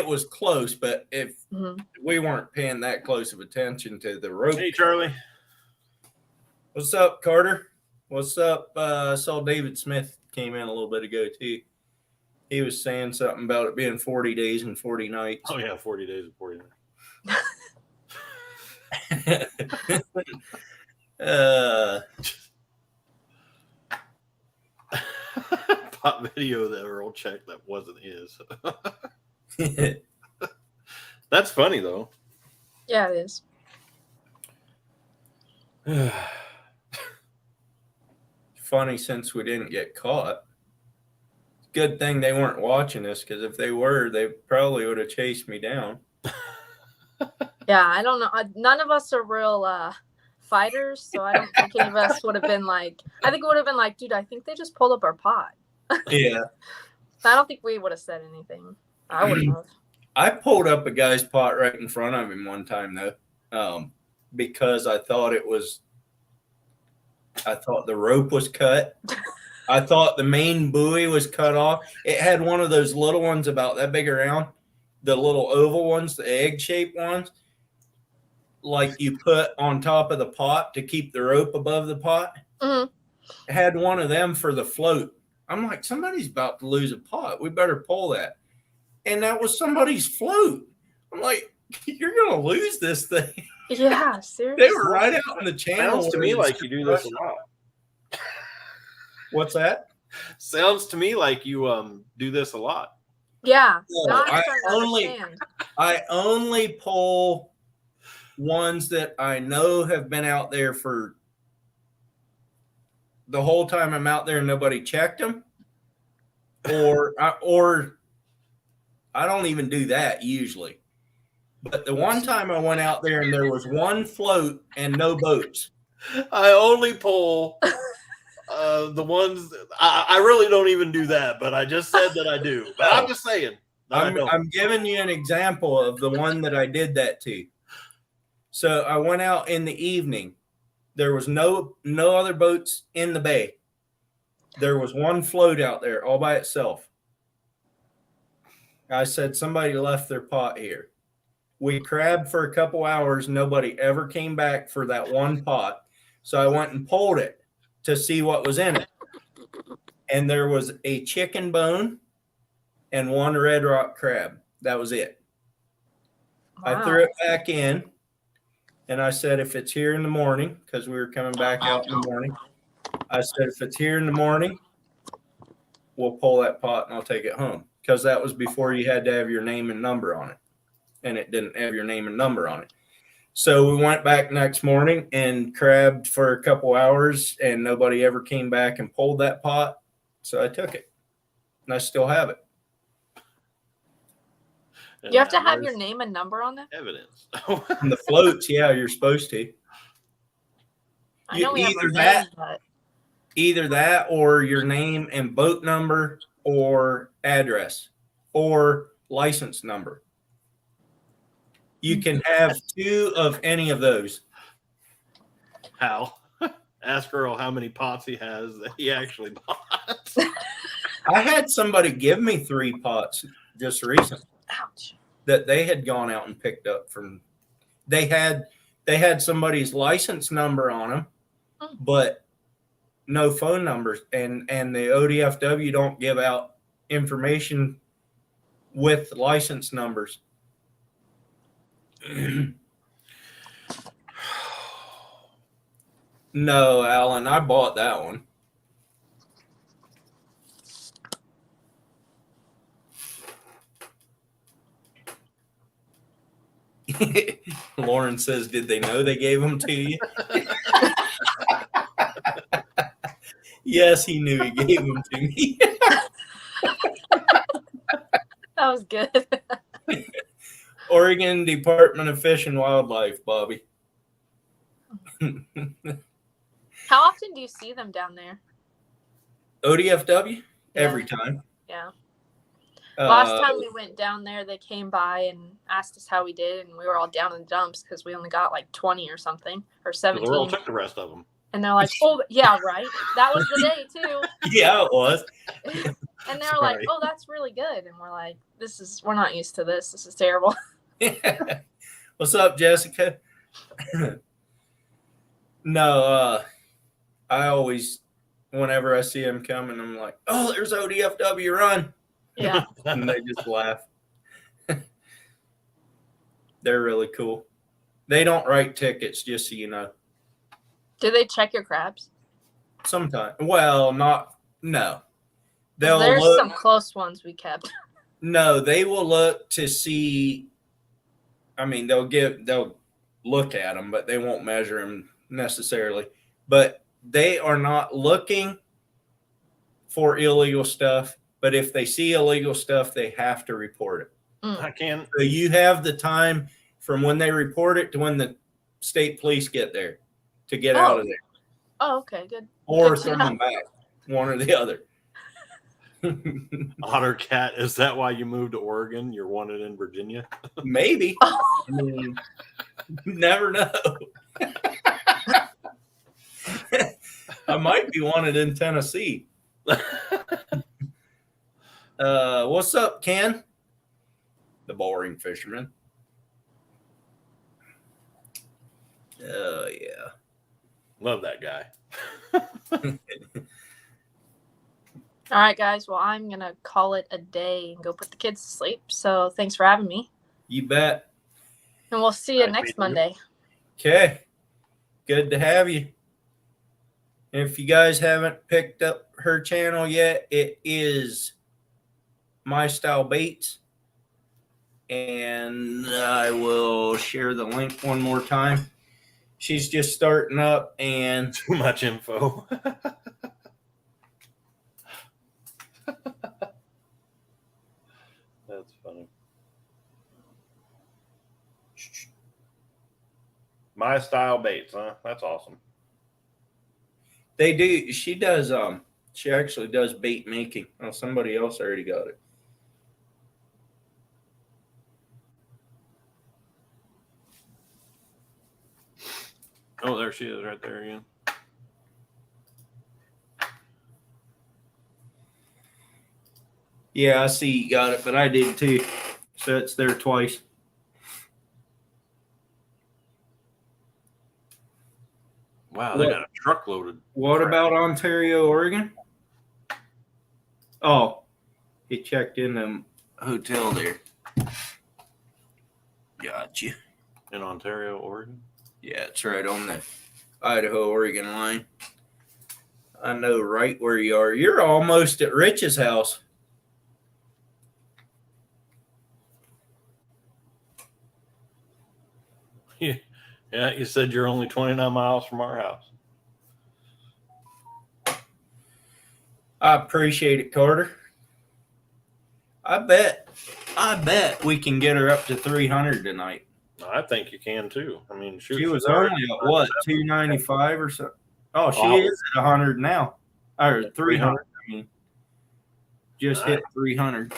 was close, but if Mhm. we weren't paying that close of attention to the rope. Hey, Charlie. What's up, Carter? What's up? I saw David Smith came in a little bit ago too. He was saying something about it being 40 days and 40 nights. Oh yeah, 40 days and 40 nights. Pop video that Earl checked that wasn't his. That's funny though. Yeah, it is. Funny since we didn't get caught. Good thing they weren't watching us, because if they were, they probably would have chased me down. Yeah, I don't know. None of us are real fighters, so I don't think any of us would have been like, I think it would have been like, dude, I think they just pulled up our pot. Yeah. I don't think we would have said anything. I wouldn't have. I pulled up a guy's pot right in front of him one time though, because I thought the rope was cut. I thought the main buoy was cut off. It had one of those little ones about that big around, the little oval ones, the egg-shaped ones, like you put on top of the pot to keep the rope above the pot. Mhm. It had one of them for the float. I'm like, somebody's about to lose a pot. We better pull that. And that was somebody's float. I'm like, you're going to lose this thing. Yeah, seriously. They were right out in the channel. Sounds to me like you do this a lot. What's that? Sounds to me like you do this a lot. Yeah. No, Now I'm I starting to only- understand. I only pull ones that I know have been out there for the whole time I'm out there and nobody checked them. Or I don't even do that usually. But the one time I went out there and there was one float and no boats. I only pull The ones I really don't even do that, but I just said that I do. But I'm just saying. that I don't. I'm giving you an example of the one that I did that to. So I went out in the evening. There was no other boats in the bay. There was one float out there all by itself. I said, somebody left their pot here. We crabbed for a couple hours. Nobody ever came back for that one pot. So I went and pulled it to see what was in it. And there was a chicken bone and one red rock crab. That was it. I Wow. threw it back in and I said, if it's here in the morning, because we were coming back out in the morning, I said, if it's here in the morning, we'll pull that pot and I'll take it home. Because that was before you had to have your name and number on it. And it didn't have your name and number on it. So we went back next morning and crabbed for a couple hours and nobody ever came back and pulled that pot. So I took it and I still have it. And You have to now have your there's name and number on them. evidence. And the floats, yeah, you're supposed to. I know we have Either our that- name, but Either that or your name and boat number or address or license number. You can have two of any of those. Hal, ask Earl how many pots he has that he actually bought. I had somebody give me 3 pots just recently ouch. that they had gone out and picked up from. They had somebody's license number on them, but no phone numbers, and the ODFW don't give out information with license numbers. No, Alan, I bought that one. Lauren says, did they know they gave them to you? Yes, he knew he gave them to me. That was good. Oregon Department of Fish and Wildlife, Bobby. How often do you see them down there? ODFW? Yeah. Every time. Yeah. Last Uh, time we went down there, they came by and asked us how we did, and we were all down in the dumps because we only got like 20 or something, or 17. Earl took the rest of them. And they're like, oh, yeah, right. That was the day, too. yeah, it was. And they're like, Sorry. oh, that's really good. And we're like, we're not used to this. This is terrible. What's up, Jessica? No, I always, whenever I see them coming, I'm like, oh, there's ODFW, run. Yeah. And they just laugh. They're really cool. They don't write tickets, just so you know. Do they check your crabs? Sometimes. Well, no. There's look. some close ones we kept. No, they will look to see. I mean, they'll look at them, but they won't measure them necessarily. But they are not looking for illegal stuff. But if they see illegal stuff, they have to report it. I can. So you have the time from when they report it to when the state police get there to get out of there, Oh, okay, good. or Good to send know. them back, one or the other. Otter Cat, is that why you moved to Oregon? You're wanted in Virginia? Maybe. I mean, you never know. I might be wanted in Tennessee. What's up, Ken? The boring fisherman. Oh, yeah. Love that guy. All right, guys. Well, I'm going to call it a day and go put the kids to sleep. So thanks for having me. You bet. And we'll see you Nice next meeting you. Monday. Okay. Good to have you. And if you guys haven't picked up her channel yet, it is My Style Baits. And I will share the link one more time. She's just starting up, and Too much info. That's funny. My Style Baits, huh? That's awesome. They do. She does. She actually does bait making. Oh, somebody else already got it. Oh, there she is, right there again. Yeah, I see you got it, but I did too. So it's there twice. Wow, they What? got a truck loaded. What about Ontario, Oregon? Oh, he checked in the hotel there. Gotcha. In Ontario, Oregon? Yeah, it's right on the Idaho-Oregon line. I know right where you are. You're almost at Rich's house. Yeah, you said you're only 29 miles from our house. I appreciate it, Carter. I bet we can get her up to 300 tonight. I think you can too. I mean, shoot, She was she's already- only at what, 295 or so? Oh, she Wow. is at 100 now. Or 300. I mean, just hit Nice. 300.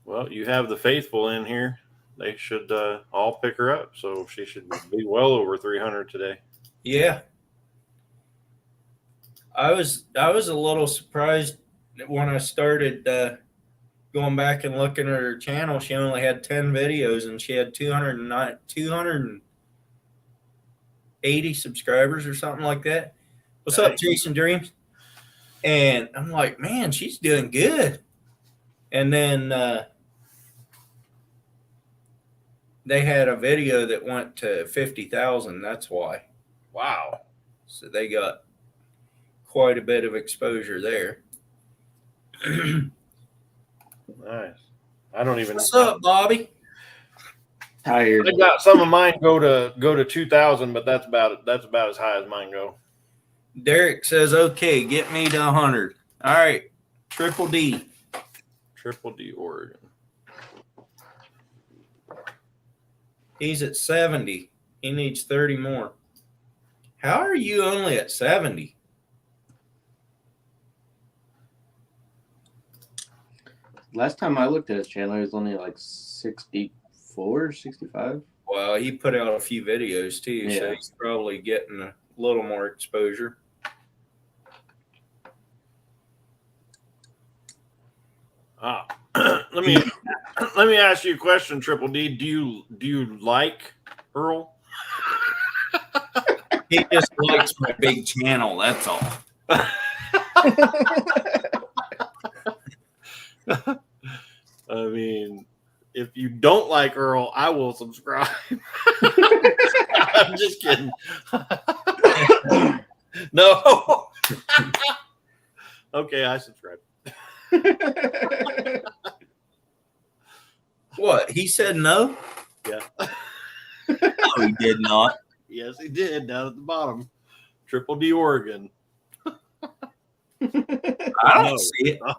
Well, you have the faithful in here. They should all pick her up. So she should be well over 300 today. Yeah. I was a little surprised when I started going back and looking at her channel. She only had 10 videos and she had 280 subscribers or something like that. What's up, Nice. Chasing Dreams? And I'm like, man, she's doing good. And then they had a video that went to 50,000. That's why. Wow. So they got quite a bit of exposure there. Nice. I don't even. What's up, Bobby? Tired. I got some of mine go to 2,000, but that's about as high as mine go. Derek says, okay, get me to 100. All right. Triple D. Triple D Oregon. He's at 70. He needs 30 more. How are you only at 70? Last time I looked at his channel, he was only like 64, 65. Well, he put out a few videos too, so Yeah. he's probably getting a little more exposure. Let me ask you a question, Triple D. Do you like Earl? He just likes my big channel, that's all. I mean, if you don't like Earl, I will subscribe. I'm just kidding. No. Okay, I subscribe. What? He said no? Yeah. No, he did not. Yes, he did down at the bottom. Triple D Oregon. I don't No. see it. Ha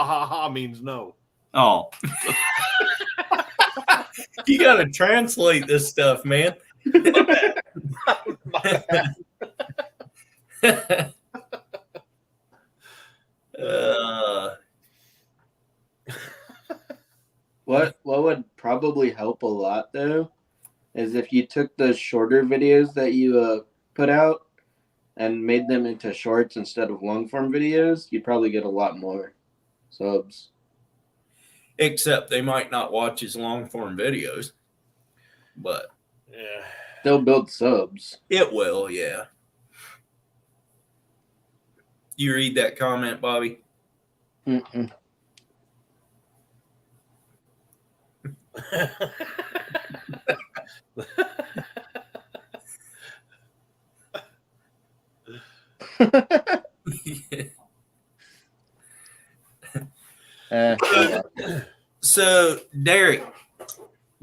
ha ha means no. Oh. You got to translate this stuff, man. What would probably help a lot though is if you took the shorter videos that you put out and made them into shorts instead of long form videos, you'd probably get a lot more subs. Except they might not watch his long form videos. But Yeah. They'll build subs. it will, yeah. You read that comment, Bobby? Mm-mm. Yeah. So, Derek,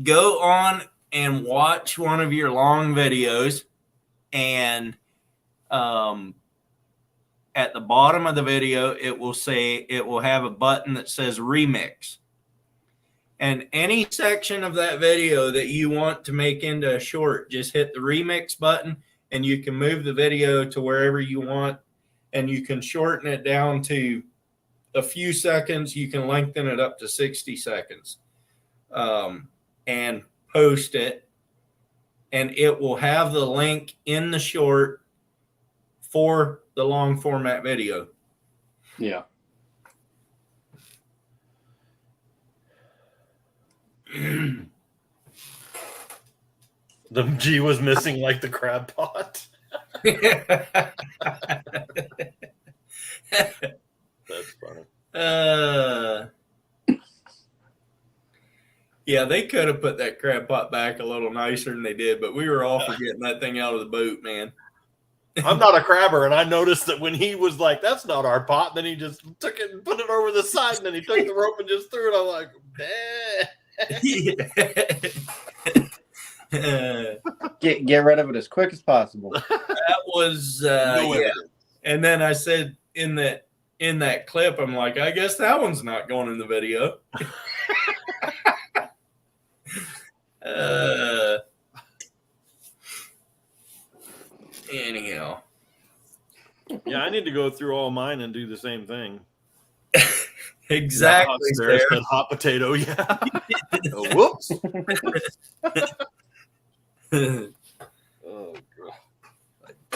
go on and watch one of your long videos, and at the bottom of the video, it will have a button that says remix. And any section of that video that you want to make into a short, just hit the remix button and you can move the video to wherever you want, and you can shorten it down to a few seconds. You can lengthen it up to 60 seconds, and post it, and it will have the link in the short for the long format video. Yeah. The G was missing like the crab pot. That's funny. Yeah, they could have put that crab pot back a little nicer than they did, but we were all for getting that thing out of the boat, man. I'm not a crabber, and I noticed that when he was like, "That's not our pot," then he just took it and put it over the side, and then he took the rope and just threw it. I'm like, Get rid of it as quick as possible. that was No yeah. evidence. And then I said in that clip, I'm like, I guess that one's not going in the video. Anyhow. Yeah, I need to go through all mine and do the same thing. Exactly. There's Sarah. that hot potato. Yeah. Oh, whoops. Oh, God.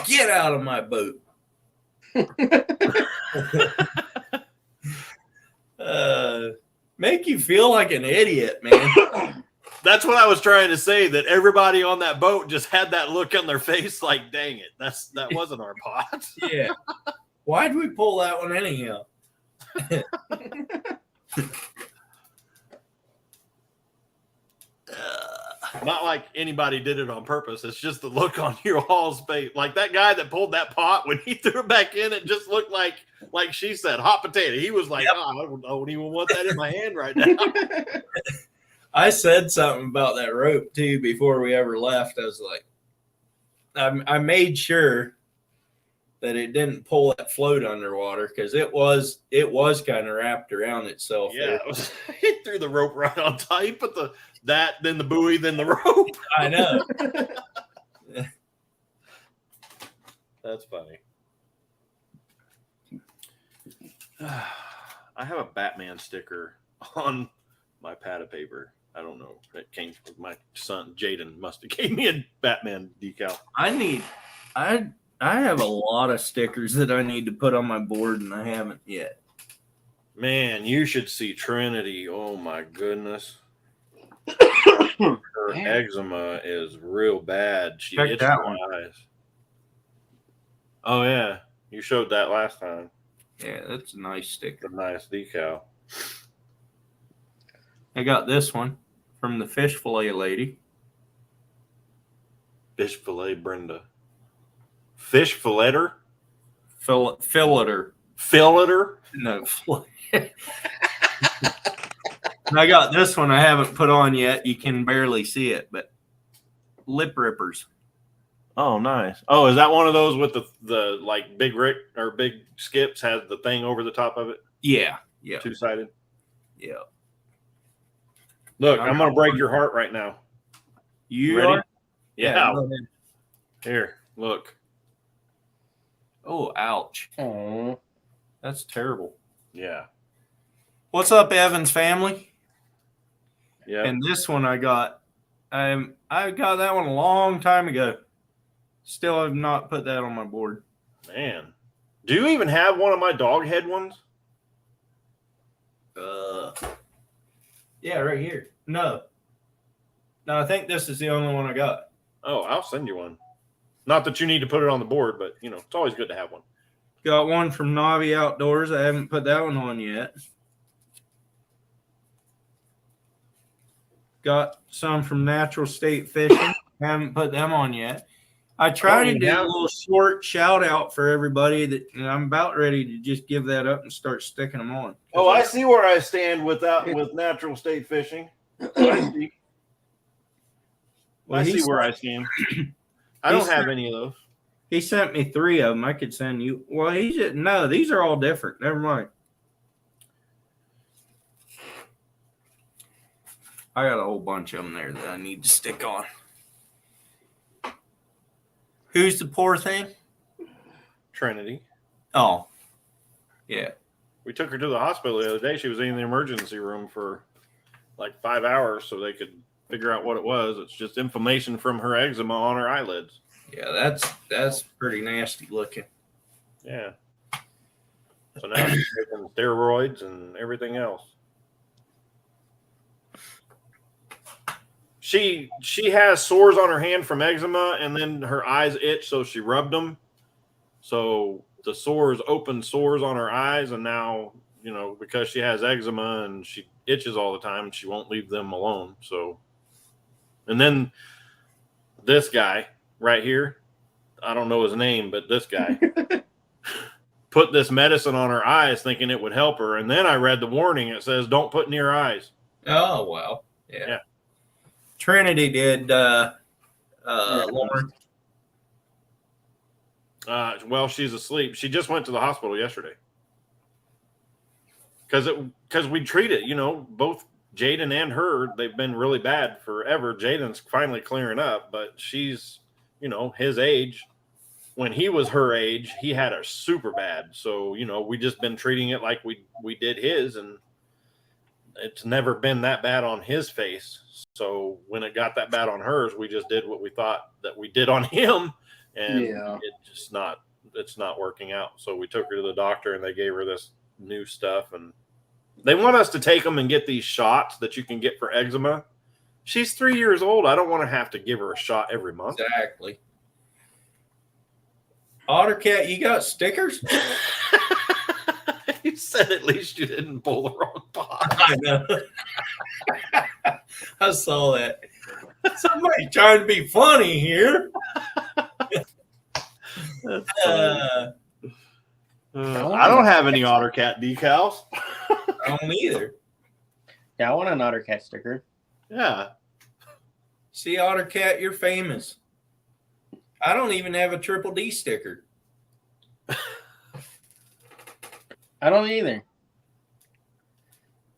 Get out of my boat. Make you feel like an idiot, man. That's what I was trying to say. That everybody on that boat just had that look on their face, like, "Dang it, that wasn't our pot." Yeah. Why'd we pull that one anyhow? Not like anybody did it on purpose. It's just the look on your all's face. Like that guy that pulled that pot, when he threw it back in, it just looked like she said, hot potato. He was like, Yep. "Oh, I don't even want that in my hand right now." I said something about that rope too before we ever left. I was like, I made sure that it didn't pull that float underwater, because it was kind of wrapped around itself. Yeah, there. it was, he threw the rope right on top. He put then the buoy, then the rope. I know. That's funny. I have a Batman sticker on my pad of paper. I don't know. It came from my son Jaden. Must have gave me a Batman decal. I have a lot of stickers that I need to put on my board, and I haven't yet. Man, you should see Trinity. Oh my goodness. Her eczema is real bad. She Check itches that her one. eyes. Oh yeah, you showed that last time. Yeah, that's a nice sticker. The nice decal. I got this one from the fish fillet lady. Fish fillet Brenda. Fish filleter? Filleter. Filleter? No, fillet. And I got this one I haven't put on yet. You can barely see it, but lip rippers. Oh, nice. Oh, is that one of those with the like big Rick or big skips has the thing over the top of it? Yeah. Yeah. Two-sided? Yeah. Look, I'm going to break your heart right now. You Ready? are? Yeah. go ahead. Here, look. Oh, ouch. Aw. That's terrible. Yeah. What's up, Evans family? Yeah. And this one I got. I got that one a long time ago. Still have not put that on my board. Man. Do you even have one of my dog head ones? Yeah, right here. No, I think this is the only one I got. Oh, I'll send you one. Not that you need to put it on the board, but you know, it's always good to have one. Got one from Navi Outdoors. I haven't put that one on yet. Got some from Natural State Fishing. Haven't put them on yet. I try to do a little short shout out for everybody that, and I'm about ready to just give that up and start sticking them on. Oh, I see where I stand with Natural State Fishing. I see. Well, I he see where sent- I stand. I don't have any of those. He sent me 3 of them. I could send you. Well, he just no. These are all different. Never mind. I got a whole bunch of them there that I need to stick on. Who's the poor thing? Trinity. Oh, yeah. We took her to the hospital the other day. She was in the emergency room for like 5 hours so they could figure out what it was. It's just inflammation from her eczema on her eyelids. Yeah, that's pretty nasty looking. Yeah. So now she's taking steroids and everything else. She has sores on her hand from eczema, and then her eyes itch, so she rubbed them. So the sores opened sores on her eyes, and now, you know, because she has eczema and she itches all the time, she won't leave them alone. So, and then this guy right here, I don't know his name, but this guy put this medicine on her eyes thinking it would help her. And then I read the warning. It says, don't put near eyes. Oh, well. Yeah. Yeah. Trinity did, Lauren. Well, she's asleep. She just went to the hospital yesterday. Because we treat it, you know, both Jaden and her, they've been really bad forever. Jaden's finally clearing up, but she's, you know, his age. When he was her age, he had her super bad. So, you know, we just been treating it like we did his, and it's never been that bad on his face. So when it got that bad on hers, we just did what we thought that we did on him, and it's not working out. So we took her to the doctor, and they gave her this new stuff, and they want us to take them and get these shots that you can get for eczema. She's 3 years old. I don't want to have to give her a shot every month. Exactly. Ottercat, you got stickers? You said at least you didn't pull the wrong pot. I know. I saw that. Somebody trying to be funny here. I don't have any Ottercat decals. I don't either. Yeah, I want an Ottercat sticker. Yeah. See, Ottercat, you're famous. I don't even have a Triple D sticker. I don't either.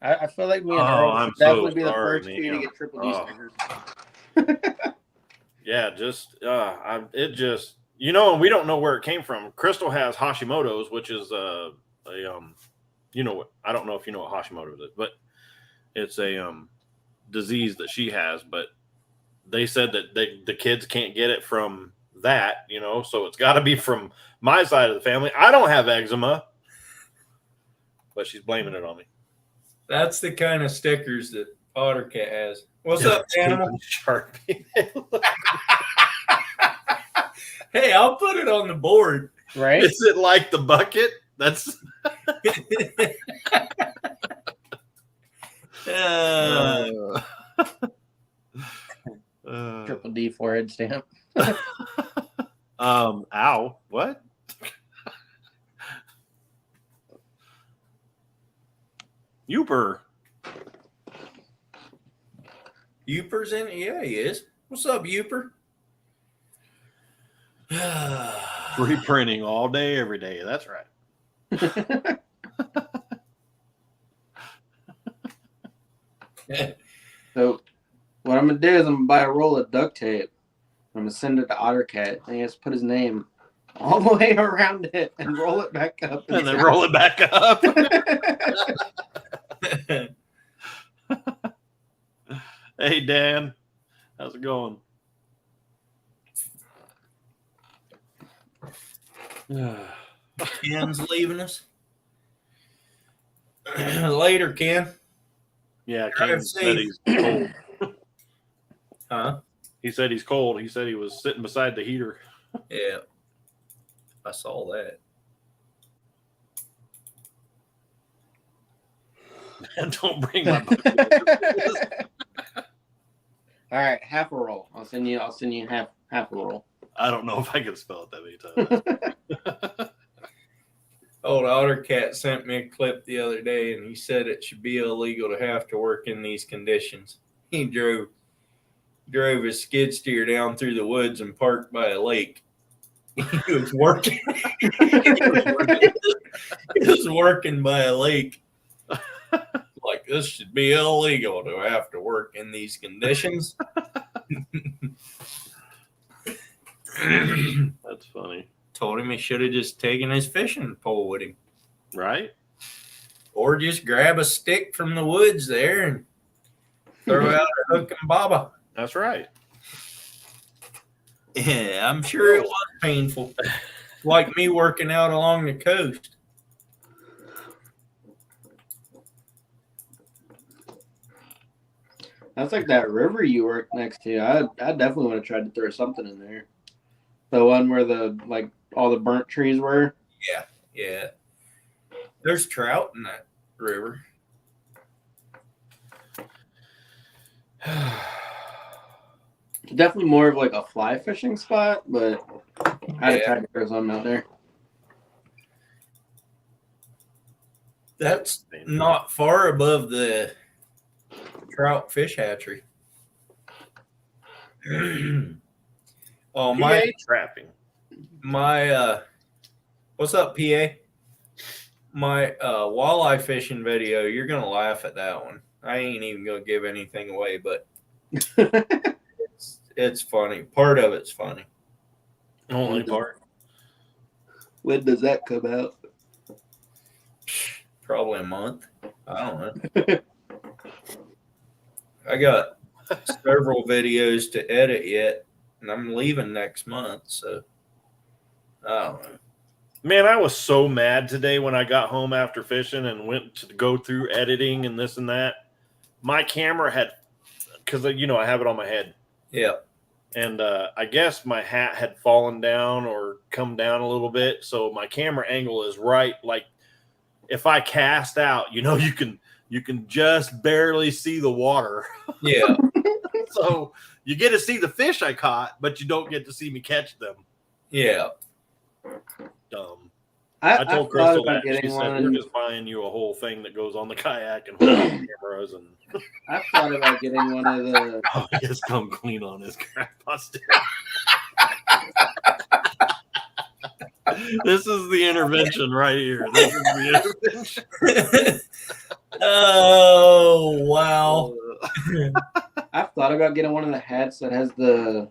I feel like me and Oh, Earl I'm would so definitely be the sorry, first two to Neil. get Triple D Oh. stickers. Yeah, it just, you know, and we don't know where it came from. Crystal has Hashimoto's, which is you know what, I don't know if you know what Hashimoto's is, but it's a disease that she has, but they said that the kids can't get it from that, you know, so it's got to be from my side of the family. I don't have eczema, but she's blaming it on me. That's the kind of stickers that Ottercat has. What's up, animal? Sharpie. Hey, I'll put it on the board. Right? Is it like the bucket? That's Triple D forehead stamp. Ow. What? Uper. Uper's in it? Yeah, he is. What's up, Uper? Free printing all day, every day. That's right. So what I'm gonna do is I'm gonna buy a roll of duct tape. I'm gonna send it to Ottercat, and he has to put his name all the way around it and roll it back up. And then roll it back up. Hey, Dan. How's it going? Ken's leaving us. Later, Ken. Yeah, Drive Ken said safe. he's cold. Huh? He said he's cold. He said he was sitting beside the heater. Yeah. I saw that. Don't bring my All right, half a roll. I'll send you half a roll. I don't know if I can spell it that many times. Old Ottercat sent me a clip the other day, and he said it should be illegal to have to work in these conditions. He drove his skid steer down through the woods and parked by a lake. He was working. He was working by a lake. Like, this should be illegal to have to work in these conditions. That's funny. Told him he should have just taken his fishing pole with him. Right? Or just grab a stick from the woods there and throw out a hook and bobber. That's right. Yeah, I'm sure it was painful. Like me working out along the coast. That's like that river you work next to. I definitely would have tried to throw something in there. The one where the like all the burnt trees were. Yeah. There's trout in that river. Definitely more of like a fly fishing spot, but I'd have Yeah. tried to throw something out there. That's not far above the trout fish hatchery. Oh, PA trapping. What's up, PA? My walleye fishing video, you're gonna laugh at that one. I ain't even gonna give anything away, but it's funny. Part of it's funny. Only part. When does that come out? Probably a month. I don't know. I got several videos to edit yet, and I'm leaving next month, so I don't know. Man, I was so mad today when I got home after fishing and went to go through editing and this and that. My camera had, because I have it on my head, Yeah. and I guess my hat had fallen down or come down a little bit, so my camera angle is right. Like if I cast out, you can just barely see the water. Yeah. So you get to see the fish I caught, but you don't get to see me catch them. Yeah. Dumb. I I told thought Crystal about that. She getting said, we're one. just buying you a whole thing that goes on the kayak and hold on cameras. And I thought about getting one of the. oh, he has come clean on his grandpa still. This is the intervention right here. This is the intervention. Oh, wow. I've thought about getting one of the hats that has the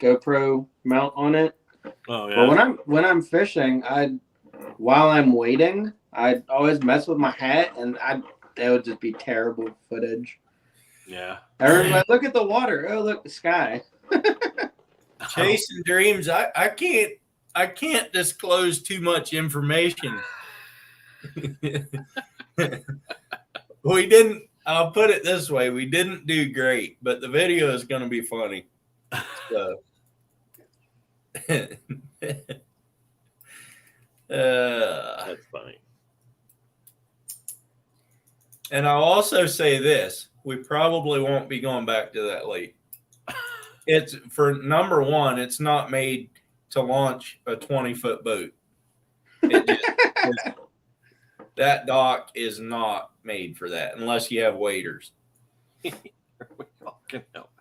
GoPro mount on it. Oh, But yeah. when I'm fishing, while I'm waiting, I always mess with my hat, and that would just be terrible footage. Yeah. Everyone's like, look at the water. Oh, look, the sky. Chasing dreams. I can't disclose too much information. We didn't. I'll put it this way: we didn't do great, but the video is going to be funny. So, That's funny. and I'll also say this: we probably won't be going back to that lake. It's for number one. It's not made to launch a 20-foot boat. That dock is not made for that unless you have waders. We all can help.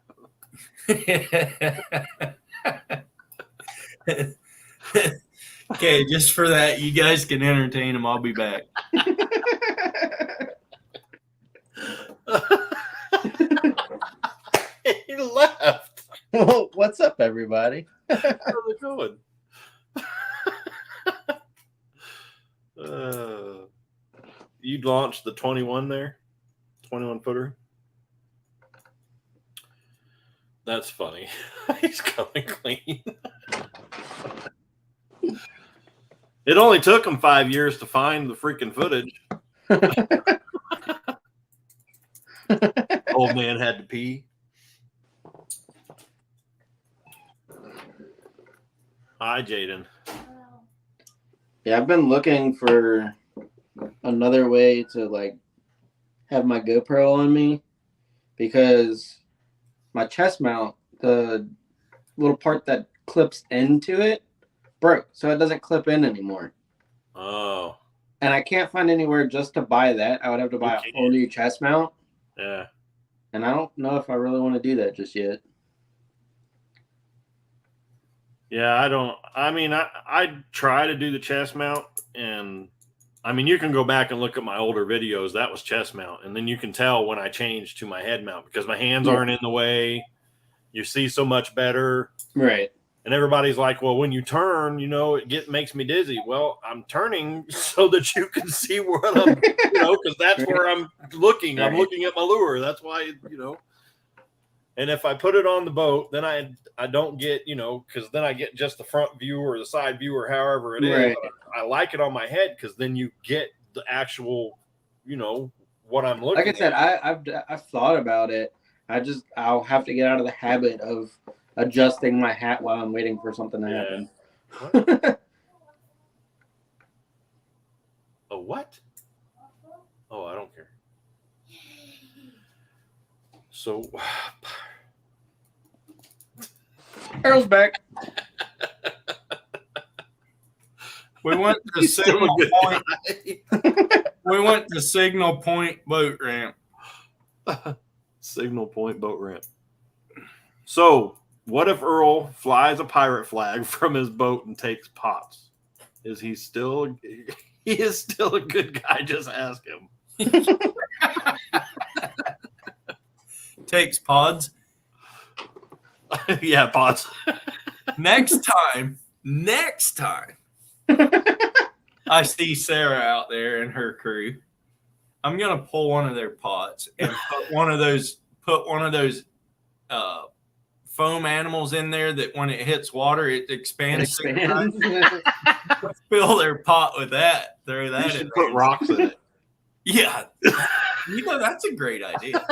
Okay, just for that, you guys can entertain him. I'll be back. He left. What's up, everybody? How's it going? You launched the 21 there? 21 footer? That's funny. He's coming clean. It only took him 5 years to find the freaking footage. Old man had to pee. Hi, Jaden. Yeah, I've been looking for another way to like have my GoPro on me because my chest mount, the little part that clips into it, broke, so it doesn't clip in anymore. Oh, And I can't find anywhere just to buy that. I would have to buy a whole new chest mount, yeah. and I don't know if I really want to do that just yet. Yeah, I try to do the chest mount, and I mean, you can go back and look at my older videos. That was chest mount, and then you can tell when I changed to my head mount because my hands aren't in the way. You see so much better. Right. And everybody's like, well, when you turn, it makes me dizzy. Well, I'm turning so that you can see what I'm, because that's where I'm looking. I'm looking at my lure. That's why, And if I put it on the boat, then I don't get, because then I get just the front view or the side view or however it is. Right. I like it on my head because then you get the actual, what I'm looking Like I said, at. I've thought about it. I'll have to get out of the habit of adjusting my hat while I'm waiting for something to happen. A what? Oh, I don't care. So, Earl's back. We went to He's still Signal a good Point. We went to Signal Point boat ramp. Signal Point boat ramp. So, what if Earl flies a pirate flag from his boat and takes pots? Is he still? He is still a good guy. Just ask him. Takes pods. Yeah, pots. Next time, I see Sarah out there and her crew, I'm gonna pull one of their pots and put one of those foam animals in there that when it hits water it expands. Fill their pot with that. Throw that You in should there. put rocks in it. Yeah. That's a great idea.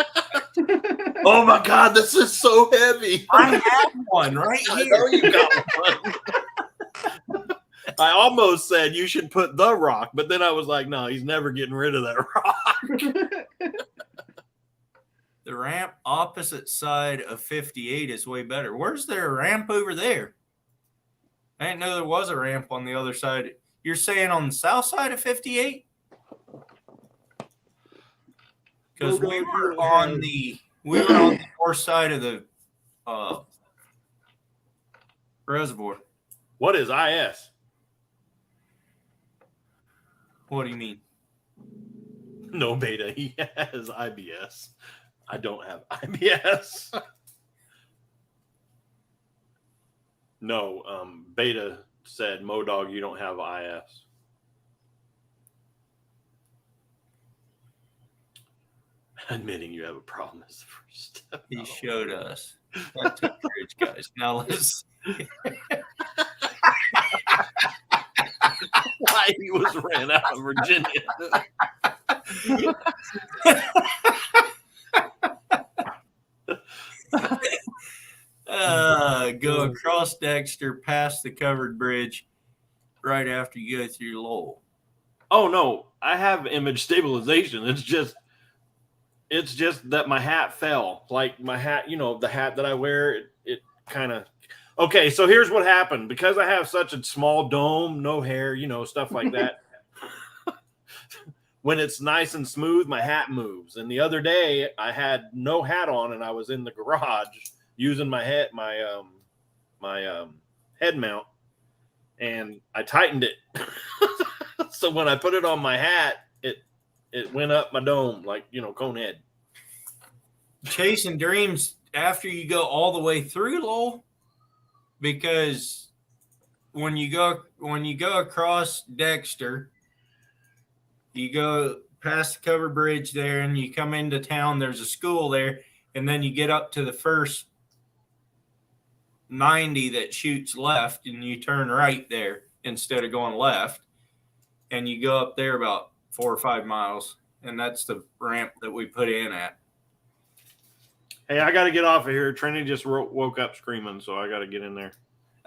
Oh my God, this is so heavy. I have one right I here. know you got one. I almost said you should put the rock, but then I was like, no, he's never getting rid of that rock. The ramp opposite side of 58 is way better. Where's there a ramp over there? I didn't know there was a ramp on the other side. You're saying on the south side of 58? Because we were on the north side of the reservoir. What is IS? What do you mean? No, Beta. He has IBS. I don't have IBS. No, Beta said, Modog, you don't have IS. Admitting you have a problem is the first step. He showed us. That's courage, guys. Now let's. Why he was ran out of Virginia. Go across Dexter, past the covered bridge, right after you go through Lowell. Oh no, I have image stabilization. It's just that my hat fell. Like my hat, the hat that I wear, it kind of. Okay, so here's what happened. Because I have such a small dome, no hair, stuff like that. When it's nice and smooth, my hat moves. And the other day, I had no hat on, and I was in the garage using my head mount, and I tightened it. So when I put it on my hat, it went up my dome like cone head. Chasing dreams after you go all the way through Lowell, because when you go across Dexter, you go past the covered bridge there, and you come into town. There's a school there, and then you get up to the first 90 that shoots left, and you turn right there instead of going left, and you go up there about 4 or 5 miles, and that's the ramp that we put in at. Hey, I got to get off of here. Trinity just woke up screaming, so I got to get in there.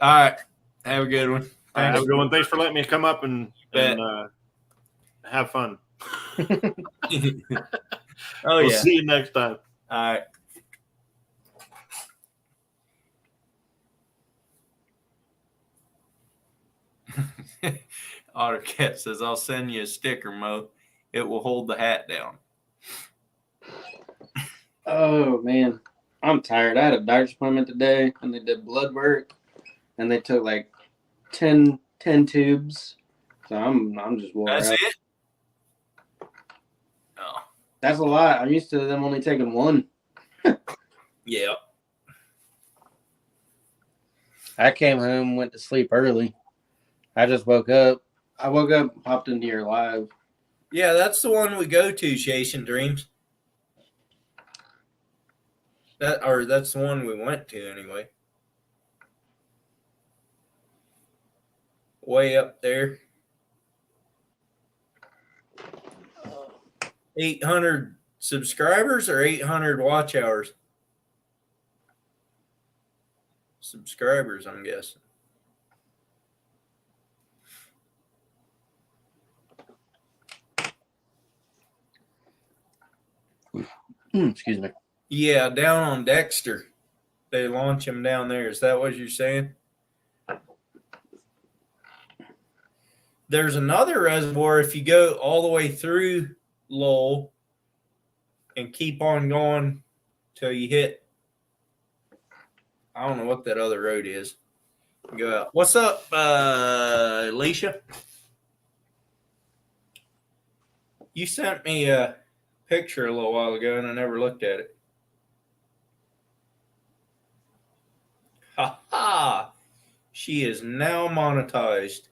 All right. Have a good one. All right, have a good one. Thanks for letting me come up and have fun. We'll see you next time. All right. AutoCat says, I'll send you a sticker, Mo. It will hold the hat down. Oh man, I'm tired. I had a doctor's appointment today, and they did blood work, and they took like 10 tubes. So I'm just wore That's out. it? Oh, That's a lot. I'm used to them only taking one. yeah. I came home, went to sleep early. I just woke up. I woke up, popped into your live. Yeah, that's the one we go to, Chasing Dreams. That's the one we went to anyway. Way up there. 800 subscribers or 800 watch hours? Subscribers, I'm guessing. Excuse me. Yeah, down on Dexter. They launch him down there. Is that what you're saying? There's another reservoir if you go all the way through Lowell and keep on going till you hit, I don't know what that other road is. Go out. What's up, Alicia? You sent me a picture a little while ago and I never looked at it. Ha ha! She is now monetized.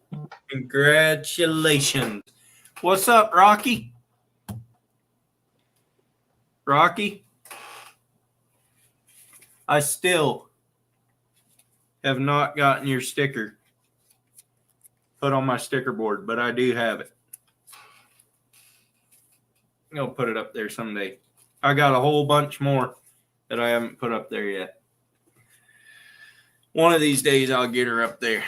Congratulations. What's up, Rocky? Rocky? I still have not gotten your sticker put on my sticker board, but I do have it. I'm going to put it up there someday. I got a whole bunch more that I haven't put up there yet. One of these days I'll get her up there.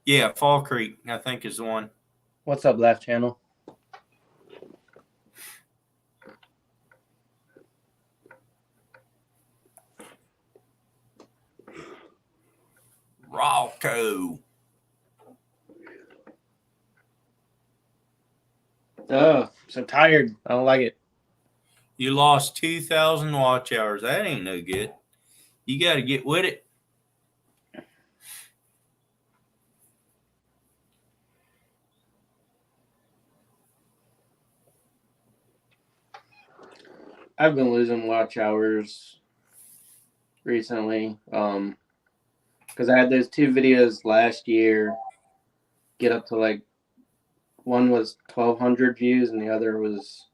Yeah, Fall Creek, I think, is the one. What's up, Laugh Channel? Rocco. Oh, so tired. I don't like it. You lost 2,000 watch hours. That ain't no good. You got to get with it. I've been losing watch hours recently. Because I had those 2 videos last year get up to like, one was 1,200 views and the other was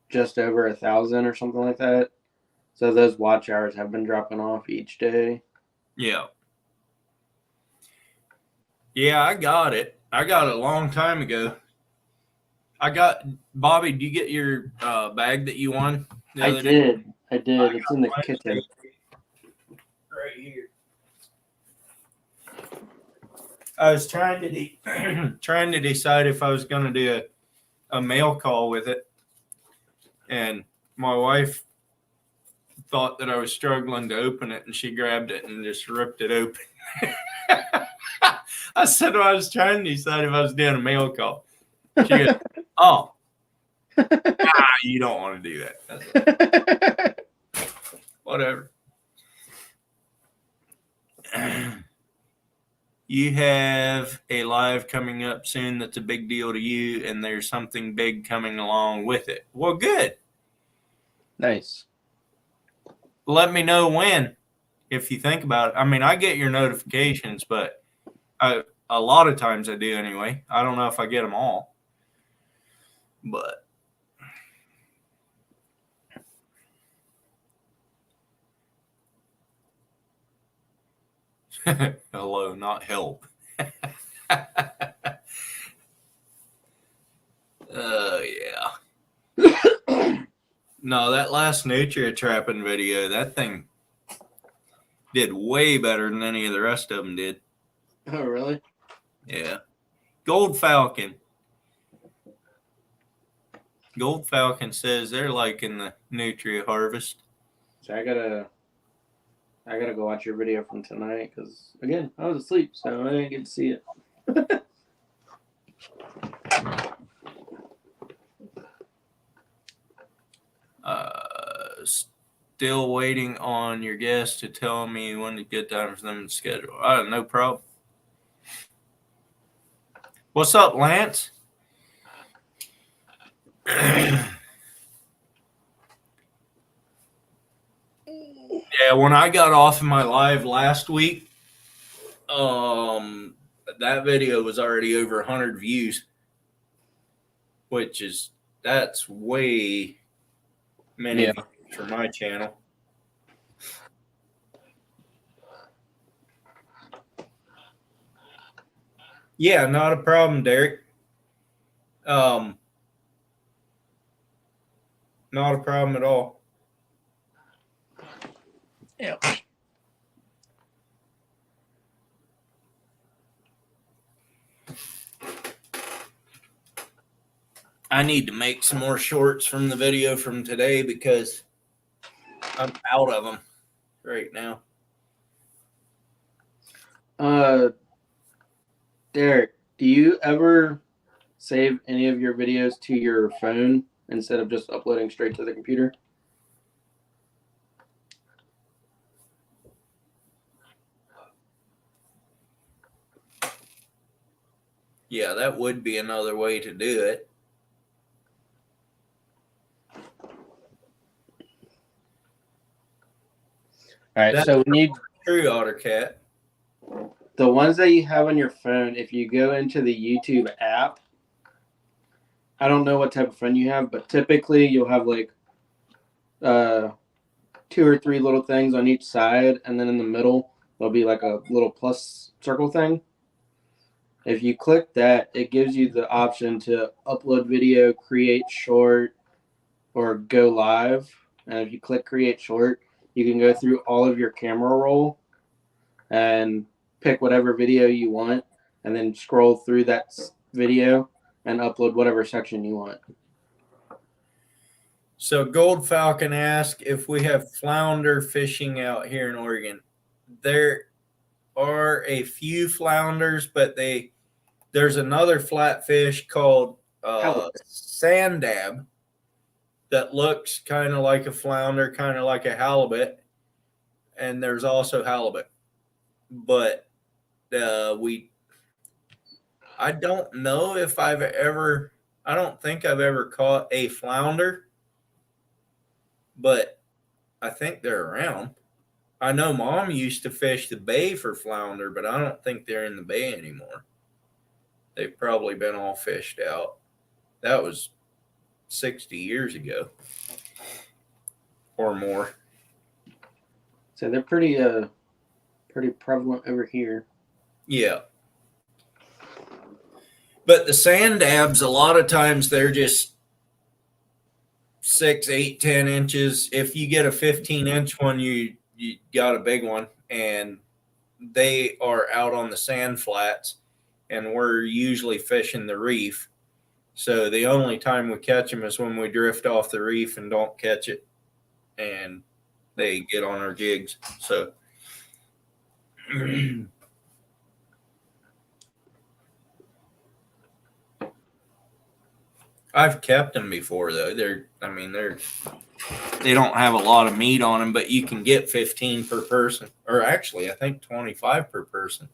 just over 1,000 or something like that. So those watch hours have been dropping off each day. Yeah. Yeah, I got it. I got it a long time ago. Bobby, did you get your bag that you won the other day? I did. It's in the kitchen. Right here. I was trying to decide if I was going to do a mail call with it, and my wife thought that I was struggling to open it, and she grabbed it and just ripped it open. I said, well, I was trying to decide if I was doing a mail call. She goes, oh, you don't want to do that. Whatever. You have a live coming up soon that's a big deal to you, and there's something big coming along with it. Well, good. Nice. Let me know when, if you think about it. I mean, I get your notifications, but a lot of times I do anyway. I don't know if I get them all, but hello, not help. Oh, yeah. No, that last nature trapping video, that thing did way better than any of the rest of them did. Oh, really? Yeah. Gold Falcon. Gold Falcon says they're liking the nutria harvest. So I gotta go watch your video from tonight because again I was asleep, so I didn't get to see it. Still waiting on your guest to tell me when to get time for them to schedule. No problem. What's up, Lance? Yeah, Yeah, when I got off of my live last week, that video was already over 100 views, that's way many Yeah. views for my channel. Yeah, not a problem, Derek. Not a problem at all. Yeah. I need to make some more shorts from the video from today because I'm out of them right now. Derek, do you ever save any of your videos to your phone instead of just uploading straight to the computer? Yeah, that would be another way to do it. All right, That's so when you true, OtterCat. the ones that you have on your phone, if you go into the YouTube app, I don't know what type of phone you have, but typically you'll have like 2 or 3 little things on each side, and then in the middle there'll be like a little plus circle thing. If you click that, it gives you the option to upload video, create short, or go live. And if you click create short, you can go through all of your camera roll and pick whatever video you want, and then scroll through that video and upload whatever section you want. So Gold Falcon asked if we have flounder fishing out here in Oregon. There are a few flounders, but there's another flatfish called sand dab that looks kind of like a flounder, kind of like a halibut, and there's also halibut. But I don't know if I don't think I've ever caught a flounder, but I think they're around. I know Mom used to fish the bay for flounder, but I don't think they're in the bay anymore. They've probably been all fished out. That was 60 years ago or more. So they're pretty prevalent over here. Yeah. But the sand dabs, a lot of times they're just 6, 8, 10 inches. If you get a 15-inch one, you got a big one, and they are out on the sand flats, and we're usually fishing the reef. So the only time we catch them is when we drift off the reef and don't catch it, and they get on our jigs. So I've kept them before, though. They don't have a lot of meat on them, but you can get 15 per person, or actually I think 25 per person.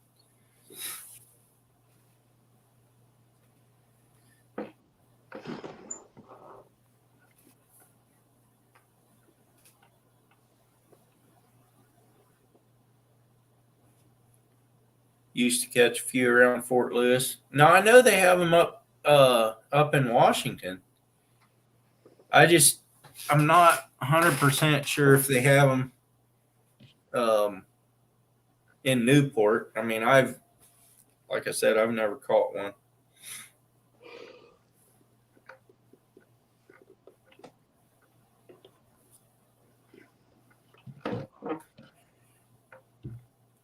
Used to catch a few around Fort Lewis. Now I know they have them up in Washington. I'm not 100% sure if they have them in Newport. I mean, like I said, I've never caught one.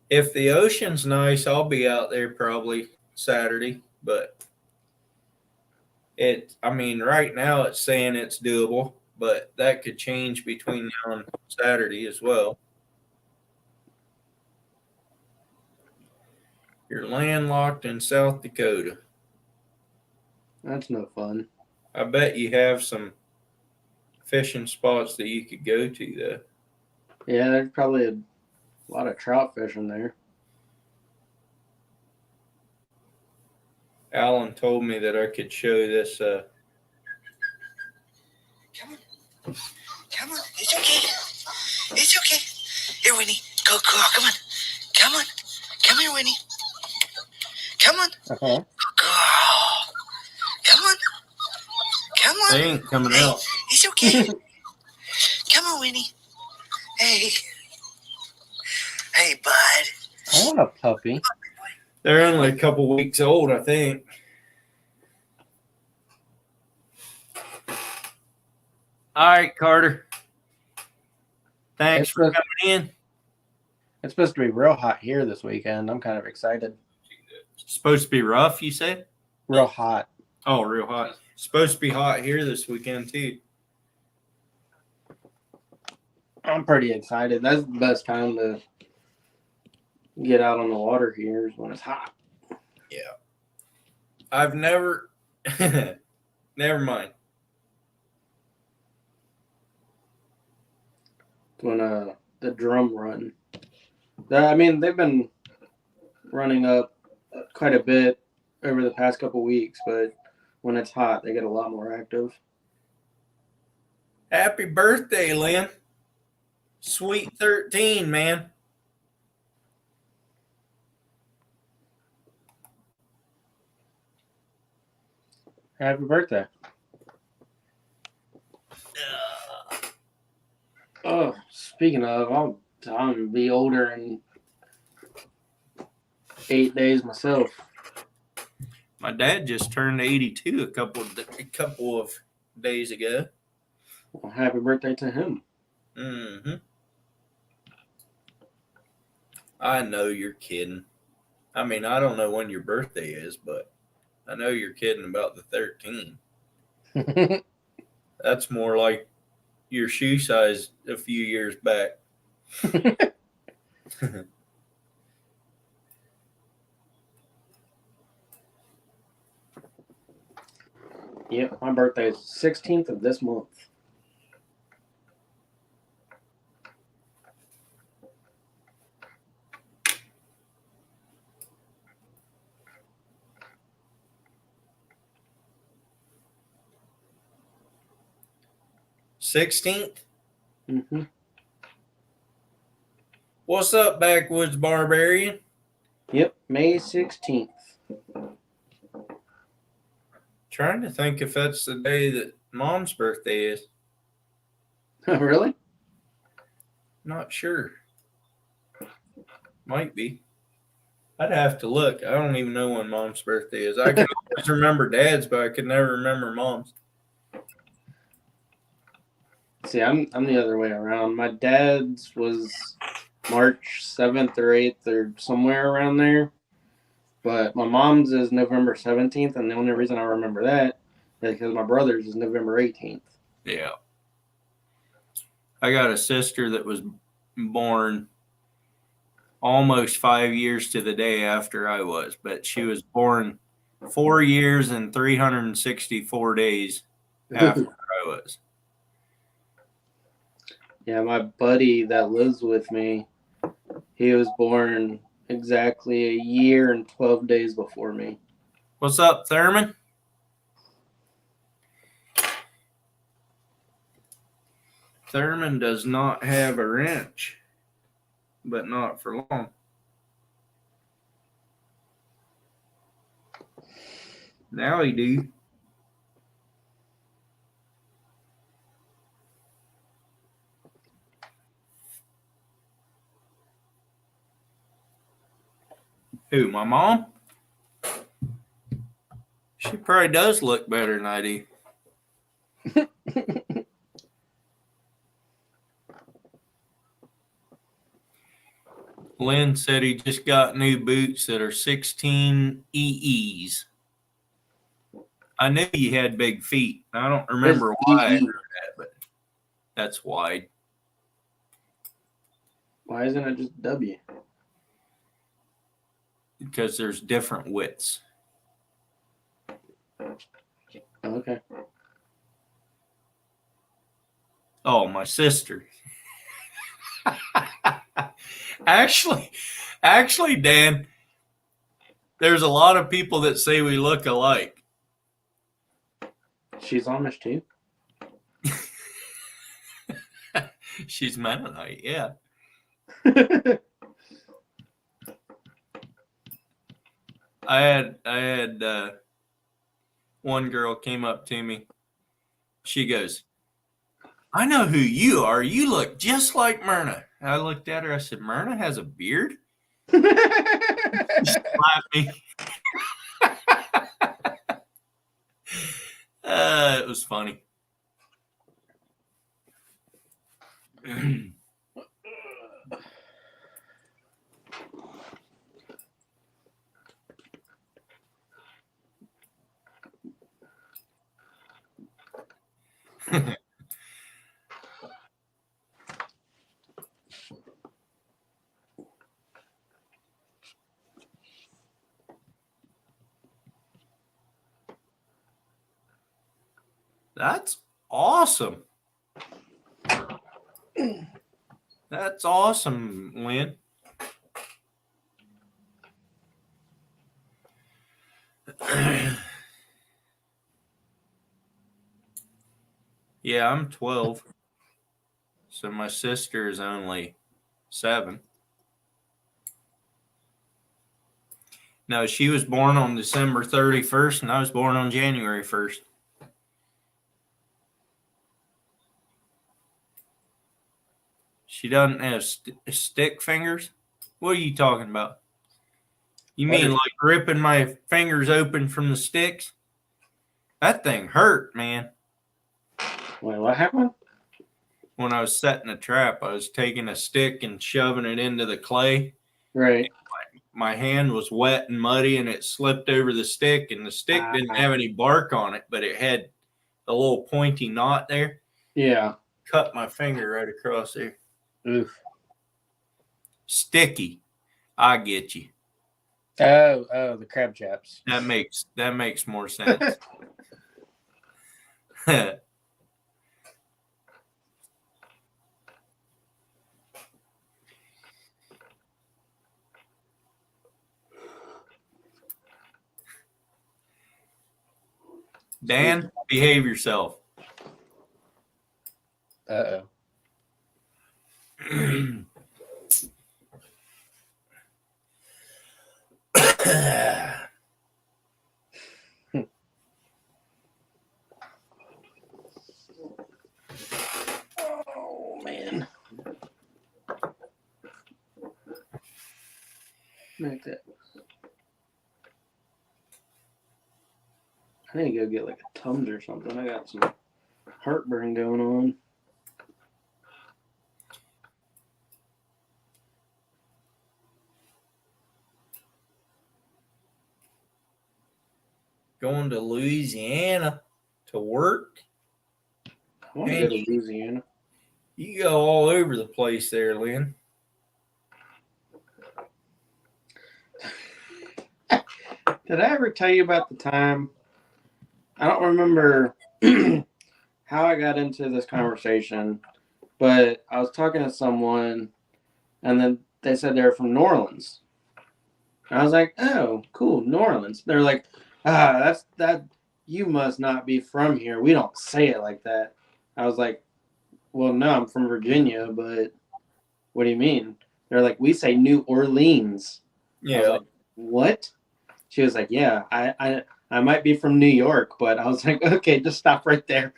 If the ocean's nice, I'll be out there probably Saturday, but right now it's saying it's doable, but that could change between now and Saturday as well. You're landlocked in South Dakota. That's no fun. I bet you have some fishing spots that you could go to, though. Yeah, there's probably a lot of trout fishing there. Alan told me that I could show this. Come on, it's okay. It's okay. Here, Winnie. Go, come on. Come on. Come here, Winnie. Come on. Uh-huh. Girl. Come on. Come on. They ain't coming Hey, out. it's okay. Come on, Winnie. Hey. Hey, bud. I want a puppy. They're only a couple weeks old, I think. All right, Carter. Thanks It's for the- coming in. It's supposed to be real hot here this weekend. I'm kind of excited. It's supposed to be rough, you said? Real hot. Oh, real hot. It's supposed to be hot here this weekend, too. I'm pretty excited. That's the best time to get out on the water here is when it's hot. I've never. Never mind. When the drum run. I mean, they've been running up quite a bit over the past couple weeks, but when it's hot, they get a lot more active. Happy birthday, Lynn. Sweet 13, man. Happy birthday. Oh, speaking of, I'm gonna be older in 8 days myself. My dad just turned 82 a couple of days ago. Well, happy birthday to him. Mm-hmm. I know you're kidding. I mean, I don't know when your birthday is, but I know you're kidding about the 13. That's more like your shoe size a few years back. Yep, my birthday is 16th of this month. $16th? Mm-hmm. What's up, Backwoods Barbarian? Yep, May 16th. Trying to think if that's the day that Mom's birthday is. Really? Not sure. Might be. I'd have to look. I don't even know when Mom's birthday is. I can always remember Dad's, but I could never remember Mom's. See, I'm the other way around. My dad's was March 7th or 8th or somewhere around there. But my mom's is November 17th, and the only reason I remember that is because my brother's is November 18th. Yeah. I got a sister that was born almost 5 years to the day after I was, but she was born 4 years and 364 days after I was. Yeah, my buddy that lives with me, he was born exactly a year and 12 days before me. What's up, Thurman? Thurman does not have a wrench, but not for long. Now he do. Who, my mom? She probably does look better than I do. Lynn said he just got new boots that are 16 EEs. I knew you had big feet. I don't remember why I heard that, but that's wide. Why isn't it just W? Because there's different widths. Okay. Oh, my sister. Actually, Dan, there's a lot of people that say we look alike. She's Amish too? She's Mennonite, yeah. I had one girl came up to me. She goes, "I know who you are. You look just like Myrna." I looked at her. I said, "Myrna has a beard?" She slapped me. It was funny. That's awesome. That's awesome, Lynn. Yeah, I'm 12. So my sister is only 7. No, she was born on December 31st, and I was born on January 1st. She doesn't have stick fingers? What are you talking about? You mean like ripping my fingers open from the sticks? That thing hurt, man. Wait, what happened? When I was setting a trap, I was taking a stick and shoving it into the clay. Right. My hand was wet and muddy, and it slipped over the stick, and the stick didn't have any bark on it, but it had a little pointy knot there. Yeah. Cut my finger right across there. Oof. Sticky. I get you. Oh, the crab chaps. That makes more sense. Dan, behave yourself. Uh-oh. Oh, man. Like that. I need to go get like a Tums or something. I got some heartburn going on. Going to Louisiana to work. I want to go to Louisiana. You go all over the place there, Lynn. Did I ever tell you about the time? I don't remember how I got into this conversation, but I was talking to someone, and then they said they're from New Orleans. And I was like, "Oh, cool, New Orleans." They're like, "That's that. You must not be from here. We don't say it like that." I was like, "Well, no, I'm from Virginia, but what do you mean?" They're like, "We say New Orleans." I was like, "What?" She was like, "Yeah, I might be from New York," but I was like, "Okay, just stop right there."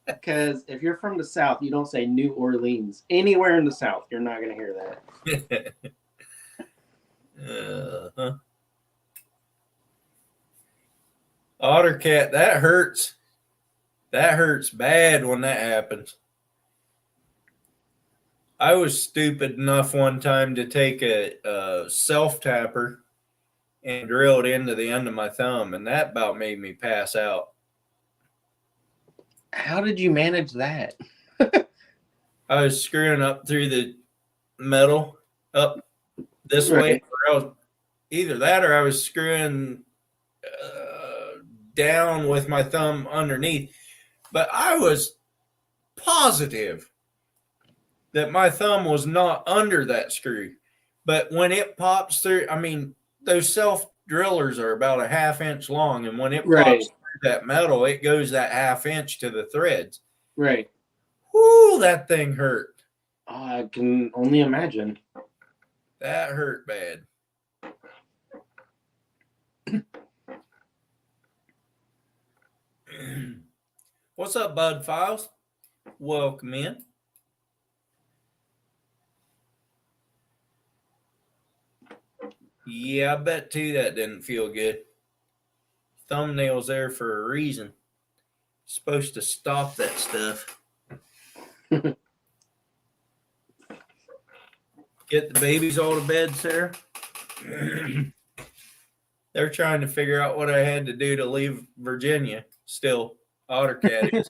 Because if you're from the South, you don't say New Orleans. Anywhere in the South, you're not going to hear that. Ottercat, that hurts. That hurts bad when that happens. I was stupid enough one time to take a self-tapper and drill it into the end of my thumb, and that about made me pass out. How did you manage that? I was screwing up through the metal up this way. Either that or I was screwing down with my thumb underneath. But I was positive that my thumb was not under that screw. But when it pops through, I mean, those self-drillers are about a half-inch long, and when it pops through that metal, it goes that half inch to the threads. Right. Whoo, that thing hurt. Oh, I can only imagine. That hurt bad. What's up, Bud Files? Welcome in. Yeah, I bet too that didn't feel good. Thumbnail's there for a reason. Supposed to stop that stuff. Get the babies all to bed, Sarah. They're trying to figure out what I had to do to leave Virginia. Still, OtterCat is.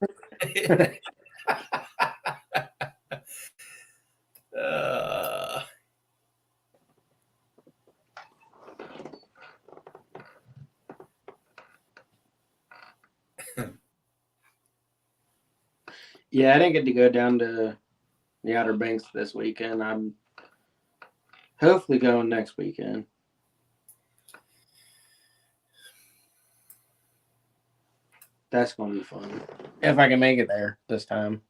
Yeah, I didn't get to go down to the Outer Banks this weekend. I'm hopefully going next weekend. That's going to be fun. If I can make it there this time.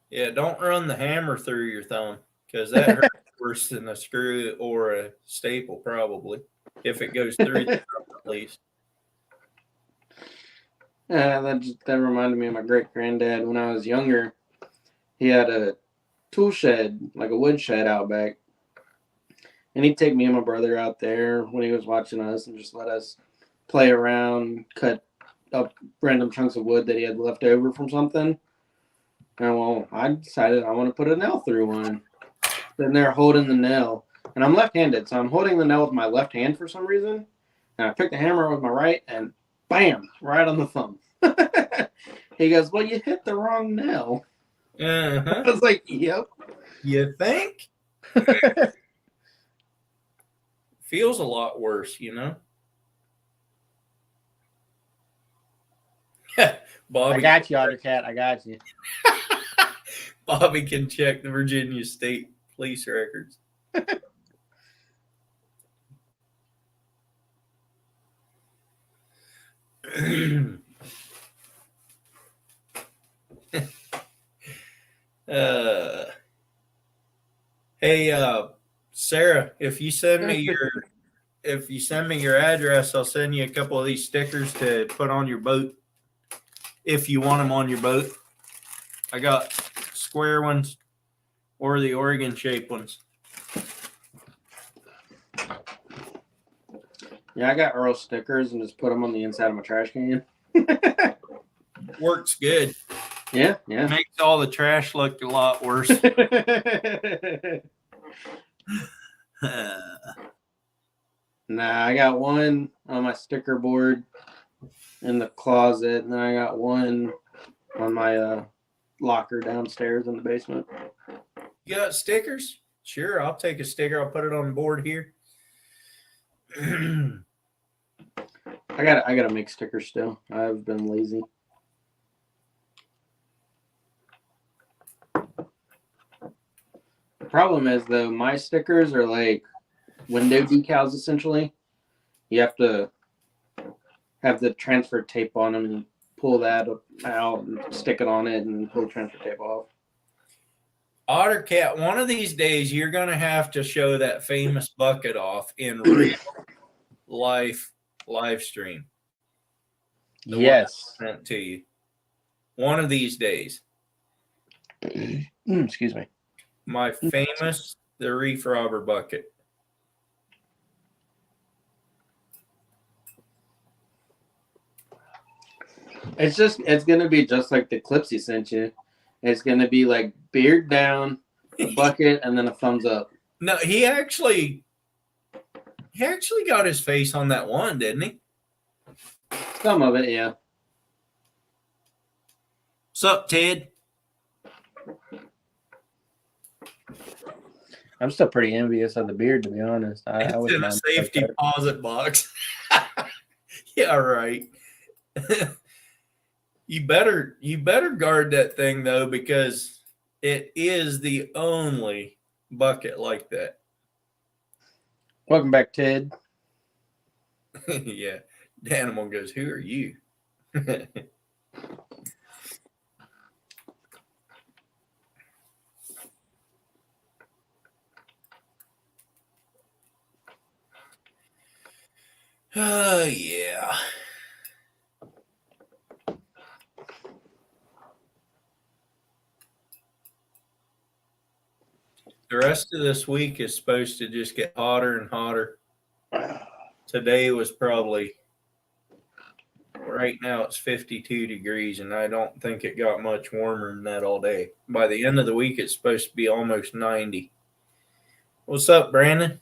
Yeah, don't run the hammer through your thumb because that hurts worse than a screw or a staple, probably, if it goes through the thumb at least. That reminded me of my great granddad when I was younger. He had a tool shed, like a wood shed out back. And he'd take me and my brother out there when he was watching us and just let us play around, cut up random chunks of wood that he had left over from something. And well, I decided I want to put a nail through one. Sitting there holding the nail. And I'm left-handed, so I'm holding the nail with my left hand for some reason. And I pick the hammer with my right and bam, right on the thumb. He goes, well, you hit the wrong nail. Uh-huh. I was like, yep. You think? Feels a lot worse, you know? Bobby, I got you, OtterCat. I got you. Bobby can check the Virginia State Police records. Hey, Sarah, if you send me your address, I'll send you a couple of these stickers to put on your boat. If you want them on your boat, I got square ones or the Oregon shaped ones. Yeah, I got Earl stickers and just put them on the inside of my trash can. Works good. Yeah, yeah. Makes all the trash look a lot worse. Nah, I got one on my sticker board in the closet, and then I got one on my locker downstairs in the basement. You got stickers? Sure, I'll take a sticker. I'll put it on the board here. I gotta make stickers still. I've been lazy. The problem is though, my stickers are like window decals essentially. You have to have the transfer tape on them and pull that out and stick it on it and pull the transfer tape off. OtterCat, one of these days you're gonna have to show that famous bucket off in real life live stream. Yes. Sent to you. One of these days. Excuse me. My famous the reef robber bucket. It's gonna be just like the clips he sent you. It's gonna be like beard down, a bucket, and then a thumbs up. No, he actually got his face on that one, didn't he? Some of it, yeah. What's up, Ted? I'm still pretty envious of the beard, to be honest. I It's wouldn't in a mind safety that. deposit box. Yeah, right. You better guard that thing though, because it is the only bucket like that. Welcome back, Ted. Yeah. Danimon goes, who are you? Oh, yeah. The rest of this week is supposed to just get hotter and hotter. Today was probably, right now it's 52 degrees, and I don't think it got much warmer than that all day. By the end of the week, it's supposed to be almost 90. What's up, Brandon?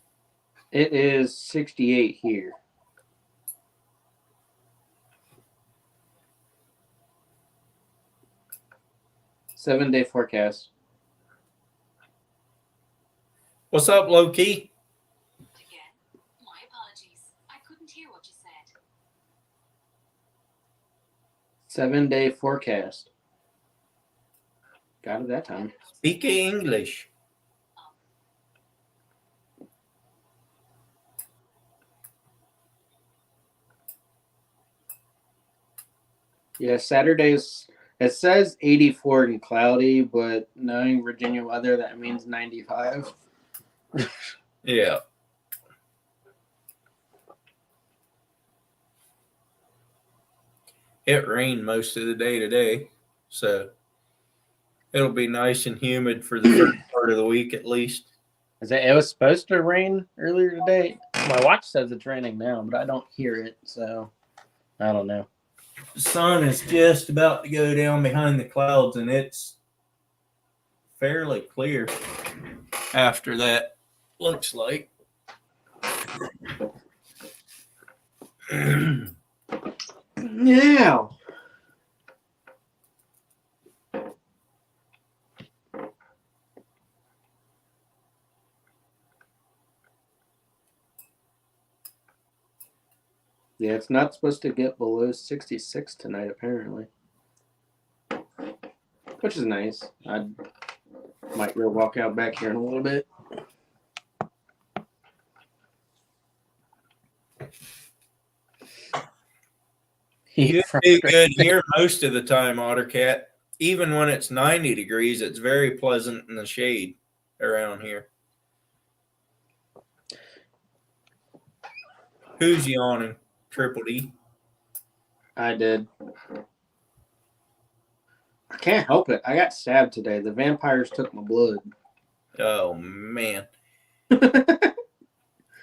It is 68 here. Seven-day forecast. What's up, low key? Again, my apologies. I couldn't hear what you said. 7-day forecast. Got it that time. Speak English. Yeah, Saturday's, it says 84 and cloudy, but knowing Virginia weather, that means 95. Yeah. It rained most of the day today, so it'll be nice and humid for the first part of the week at least. It was supposed to rain earlier today. My watch says it's raining now, but I don't hear it, so I don't know. The sun is just about to go down behind the clouds, and it's fairly clear after that, looks like. Yeah. Yeah, it's not supposed to get below 66 tonight, apparently. Which is nice. I might go walk out back here in a little bit. You do good here most of the time, Ottercat. Even when it's 90 degrees, it's very pleasant in the shade around here. Who's yawning? Triple D. I did. I can't help it. I got stabbed today. The vampires took my blood. Oh, man.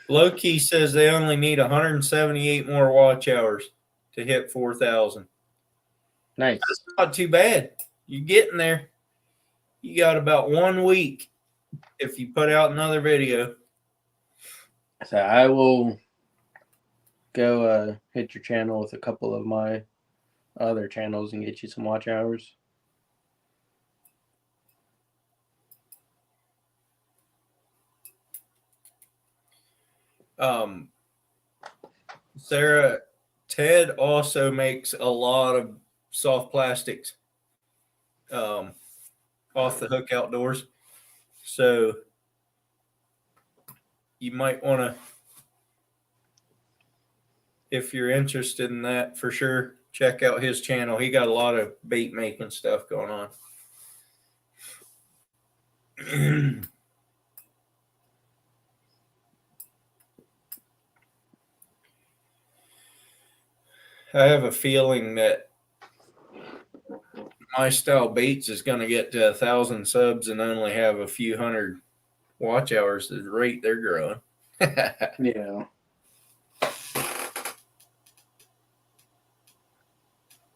Loki says they only need 178 more watch hours to hit 4,000. Nice. That's not too bad. You're getting there. You got about 1 week if you put out another video. So I will go hit your channel with a couple of my other channels and get you some watch hours. Sarah, Ted also makes a lot of soft plastics off the hook outdoors. So you might want to, if you're interested in that, for sure, check out his channel. He got a lot of bait making stuff going on. I have a feeling that my style baits is going to get to 1,000 subs and only have a few hundred watch hours at the rate they're growing. Yeah.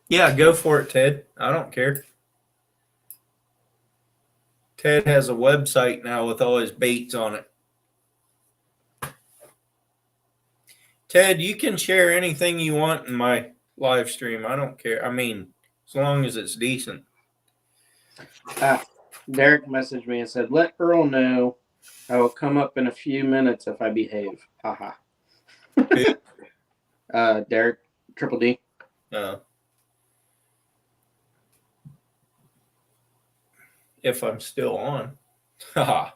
Yeah, go for it, Ted. I don't care. Ted has a website now with all his baits on it. Ted, you can share anything you want in my live stream. I don't care. I mean, as long as it's decent. Derek messaged me and said, "Let Earl know I will come up in a few minutes if I behave." Haha. Derek, Triple D. If I'm still on. Haha.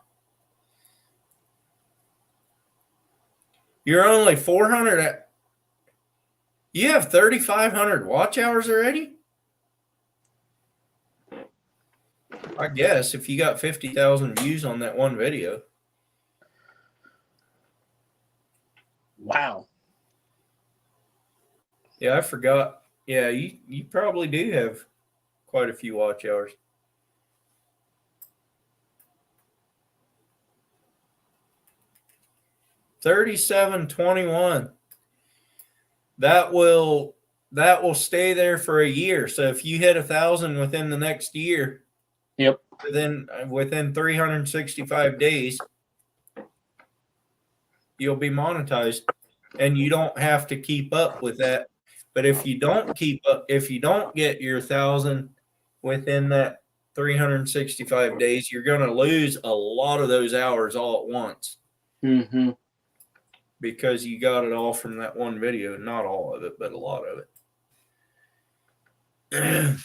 You're only 400. You have 3,500 watch hours already? I guess if you got 50,000 views on that one video. Wow. Yeah, I forgot. Yeah, you probably do have quite a few watch hours. $37.21. That will stay there for a year. So if you hit 1,000 within the next year, Yep. within 365 days, you'll be monetized, and you don't have to keep up with that. But if you don't get your 1,000 within that 365 days, you're going to lose a lot of those hours all at once. Mm-hmm. Because you got it all from that one video. Not all of it, but a lot of it.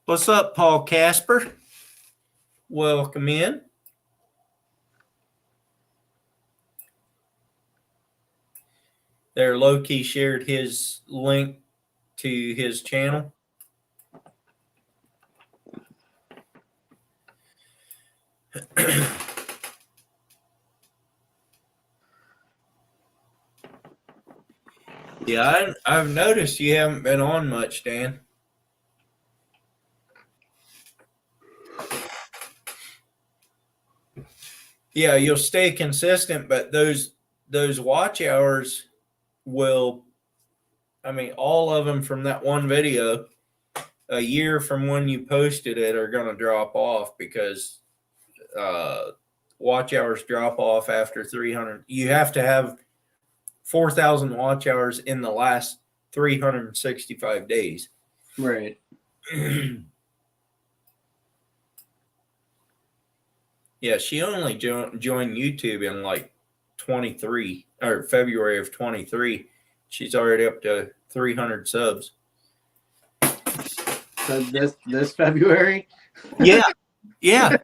What's up, Paul Casper? Welcome in. There, Loki shared his link to his channel. Yeah, I've noticed you haven't been on much, Dan. Yeah, you'll stay consistent, but those watch hours will, I mean, all of them from that one video, a year from when you posted it, are going to drop off because watch hours drop off after 300. You have to have 4,000 watch hours in the last 365 days. Right. Yeah, she only joined YouTube in like 23 or February of 23. She's already up to 300 subs. So this February? Yeah. Yeah.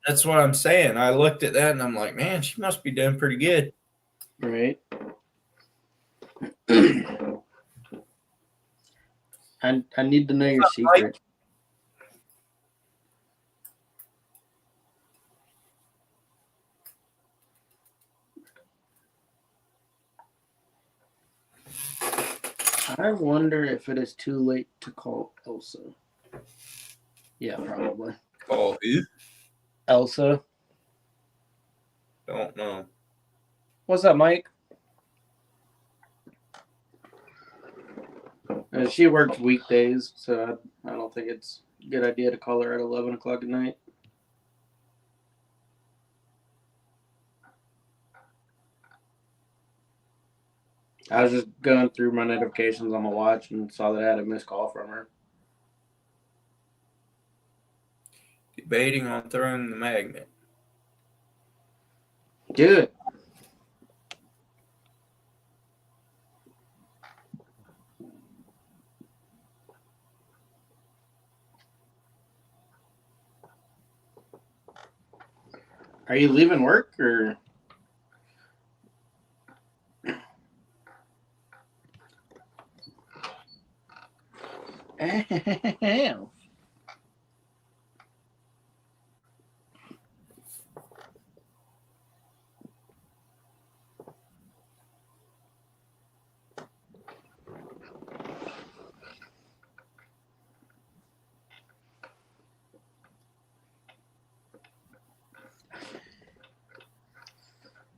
That's what I'm saying. I looked at that and I'm like, man, she must be doing pretty good. Right. I need to know your secret. I wonder if it is too late to call Elsa. Yeah, probably. Call who? Elsa. Don't know. What's up, Mike? She works weekdays, so I don't think it's a good idea to call her at 11 o'clock at night. I was just going through my notifications on my watch and saw that I had a missed call from her. Debating on throwing the magnet. Do it. Are you leaving work or?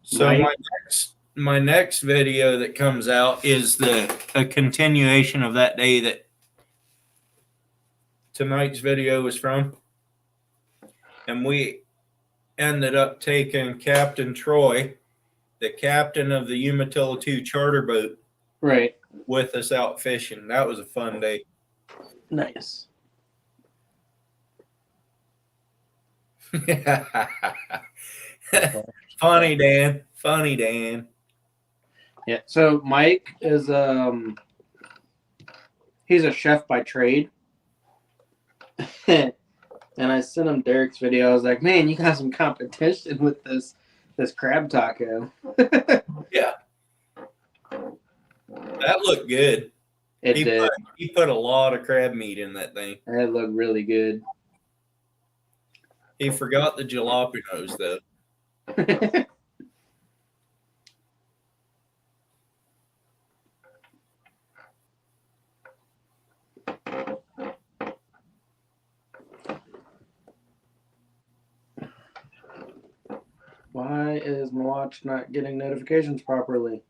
So my next video that comes out is a continuation of that day that tonight's video was from. And we ended up taking Captain Troy, the captain of the Umatilla 2 charter boat, Right. with us out fishing. That was a fun day. Nice. Funny, Dan. Funny, Dan. Yeah. So Mike is he's a chef by trade. And I sent him Derek's video. I was like, man, you got some competition with this crab taco. Yeah. That looked good. It did. He put a lot of crab meat in that thing. It looked really good. He forgot the jalapenos though. Why is my watch not getting notifications properly?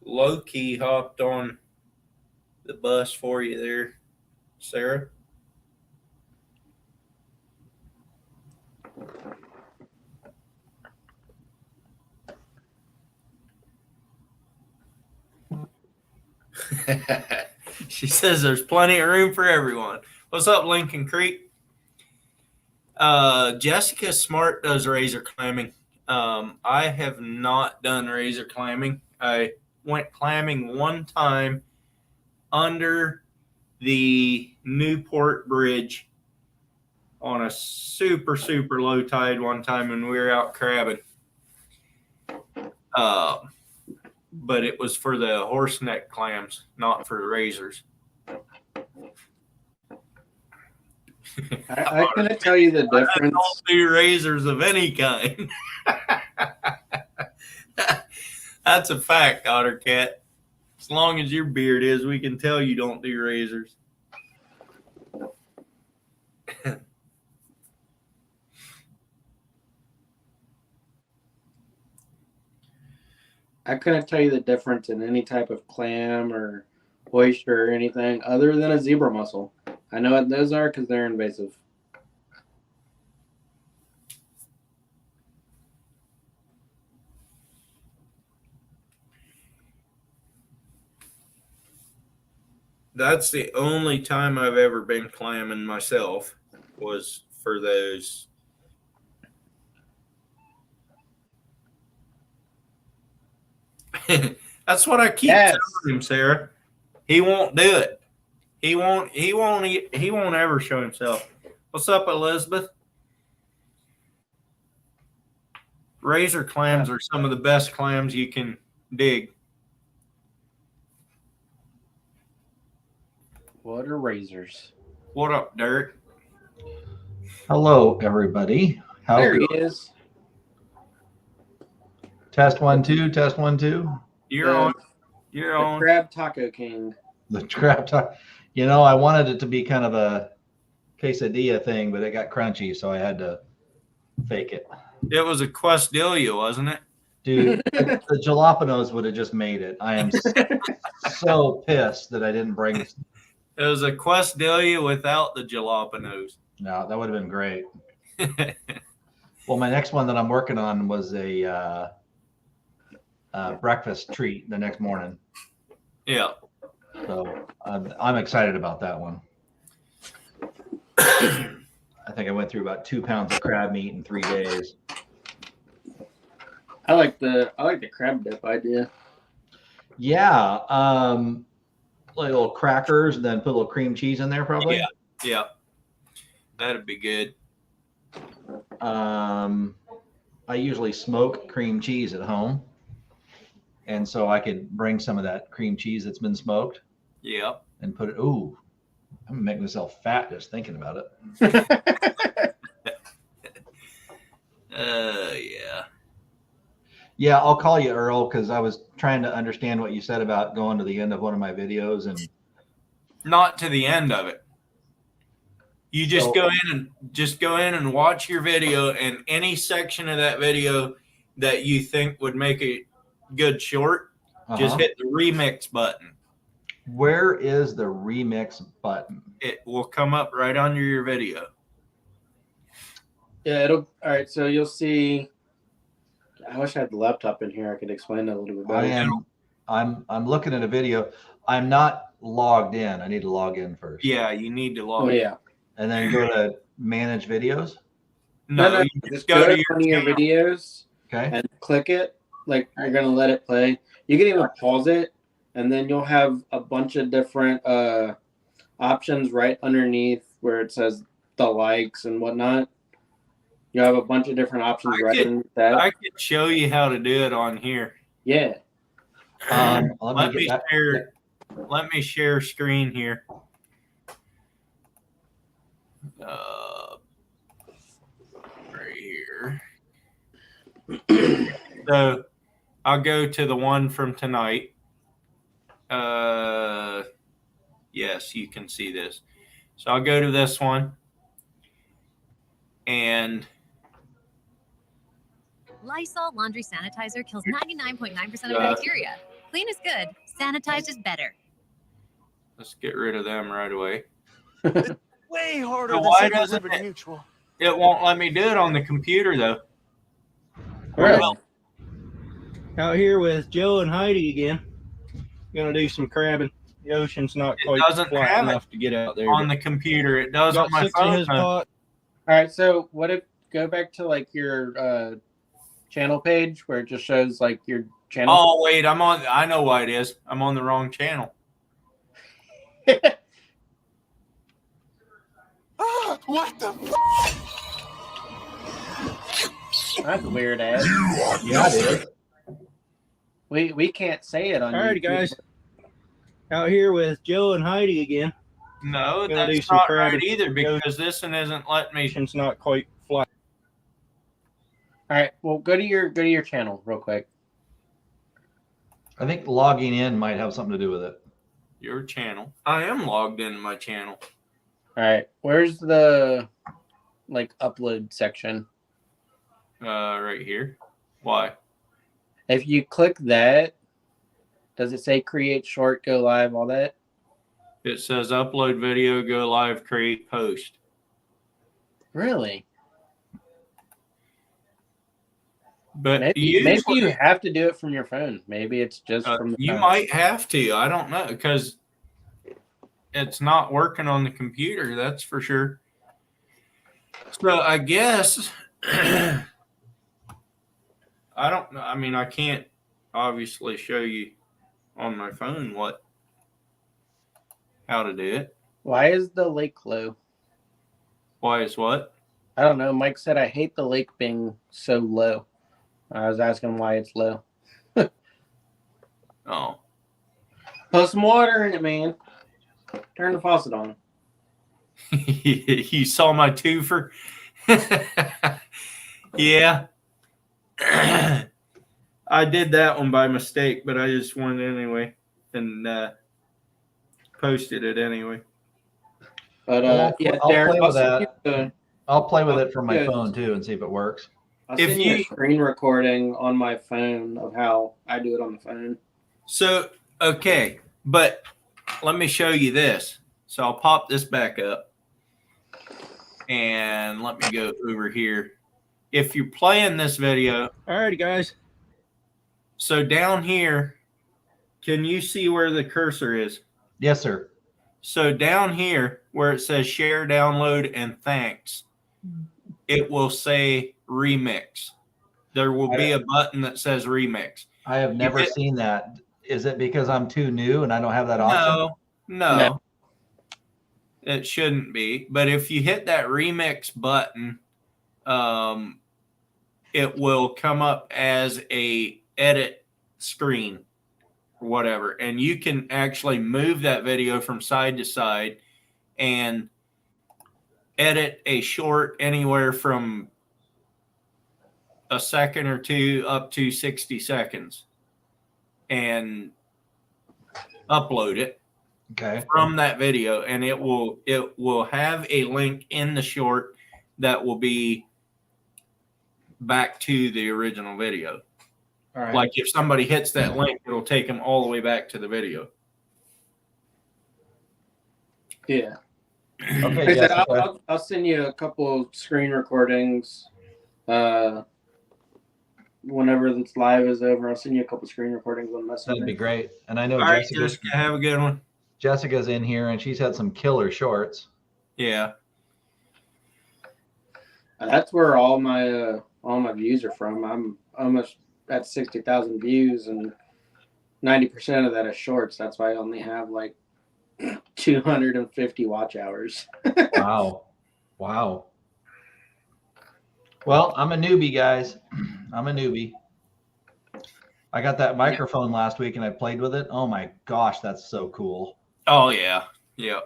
Low-key hopped on the bus for you there, Sarah. She says there's plenty of room for everyone. What's up, Lincoln Creek? Jessica Smart does razor clamming. I have not done razor clamming. I went clamming one time under the Newport Bridge on a super, super low tide one time when we were out crabbing. But it was for the horse neck clams, not for the razors. I couldn't tell you the I difference. don't do razors of any kind. That's a fact, Otter Cat. As long as your beard is, we can tell you don't do razors. I couldn't tell you the difference in any type of clam or oyster or anything other than a zebra mussel. I know what those are because they're invasive. That's the only time I've ever been clamming myself was for those. That's what I keep telling him, Sarah. He won't do it. He won't ever show himself. What's up, Elizabeth? Razor clams are some of the best clams you can dig. What are razors? What up, Derek? Hello, everybody. How There he is. Test 1 2. Test 1 2. You're on. You're The on. Crab Taco King. The crab talk. You know, I wanted it to be kind of a quesadilla thing, but it got crunchy, so I had to fake it. It was a Quesadilla, wasn't it? Dude, the jalapenos would have just made it. I am so pissed that I didn't bring it. It was a Quesadilla without the jalapenos. No, that would have been great. Well, my next one that I'm working on was a breakfast treat the next morning. Yeah. So I'm excited about that one. I think I went through about 2 pounds of crab meat in 3 days. I like the crab dip idea. Yeah. Like little crackers and then put a little cream cheese in there probably. Yeah. Yeah. That'd be good. I usually smoke cream cheese at home. And so I could bring some of that cream cheese that's been smoked. Yeah. And put it, ooh, I'm gonna make myself fat just thinking about it. Yeah. Yeah, I'll call you, Earl, because I was trying to understand what you said about going to the end of one of my videos and Not to the end of it. You just So- go in and watch your video, and any section of that video that you think would make a good short, just hit the remix button. Where is the remix button? It will come up right under your video. Yeah, all right. So you'll see. I wish I had the laptop in here. I could explain that a little bit better. I'm looking at a video. I'm not logged in. I need to log in first. Yeah, you need to log Oh in. yeah. And then go to manage videos. No, you Just go to your one of your channel. videos Okay. and click it. Like you're gonna let it play. You can even pause it, and then you'll have a bunch of different options right underneath where it says the likes and whatnot. You have a bunch of different options right underneath that. I could show you how to do it on here. Yeah. Let me share screen here. Right here. So I'll go to the one from tonight. Yes, you can see this. So I'll go to this one. And Lysol laundry sanitizer kills 99.9% of bacteria. Clean is good. Sanitized is better. let's get rid of them right away. Way harder So than why saying doesn't Liberty it- Mutual. It won't let me do it on the computer though. Right. Out here with Joe and Heidi again. Gonna do some crabbing. The ocean's not It quite doesn't flat have enough to get out there. On the computer, it does Got on my 6 in phone. his though. pot. All right. So what if go back to like your channel page where it just shows like your channel? Oh wait, I know why it is. I'm on the wrong channel. What the? That's weird, ass. Yeah, it is. We can't say it on. Alrighty, YouTube. guys. Out here with Joe and Heidi again. No, Gonna do that's some not right crabbing. either because this one isn't letting me. Ocean's not quite flat. All right. Well, go to your channel real quick. I think logging in might have something to do with it. Your channel. I am logged into my channel. All right. Where's the like upload section? Right here. Why? If you click that, does it say create short, go live, all that? It says upload video, go live, create post. Really? But Maybe usually, you have to do it from your phone. Maybe it's just from the you phone. might have to. I don't know because it's not working on the computer. That's for sure. So I guess I don't know. I mean, I can't obviously show you on my phone how to do it. Why is the lake low? Why is what? I don't know. Mike said I hate the lake being so low. I was asking why it's low. Oh, Put some water in it, man. Turn the faucet on. you saw my twofer? Yeah. I did that one by mistake, but I just went anyway and posted it anyway. But Well, yeah, I'll Darren, play with send that. you the- I'll play with it from my Yeah. phone too and see if it works. I'll If send you a you- screen recording on my phone of how I do it on the phone. So, okay, but let me show you this. So I'll pop this back up and let me go over here. If you're playing this video, Alrighty, guys. so down here, can you see where the cursor is? Yes, sir. So down here where it says share, download, and thanks, it will say remix. There will be a button that says remix. I have never hit- seen that. Is it because I'm too new and I don't have that option? No. It shouldn't be. But if you hit that remix button, it will come up as a edit screen or whatever. And you can actually move that video from side to side and edit a short anywhere from a second or two up to 60 seconds and upload it Okay. from that video, and it will have a link in the short that will be back to the original video. All right. Like if somebody hits that link, it'll take them all the way back to the video. Yeah. Okay, Like I said, Jessica. I'll send you a couple screen recordings whenever this live is over, I'll send you a couple screen recordings on Messenger. That'd be great. And I know All right, Jessica's, Jessica, have a good one. Jessica's in here, and she's had some killer shorts. Yeah. That's where all my views are from. I'm almost at 60,000 views, and 90% of that is shorts. That's why I only have like 250 watch hours. Wow. Wow. Well, I'm a newbie, guys. I'm a newbie. I got that microphone last week and I played with it. Oh my gosh, that's so cool. Oh yeah. Yeah.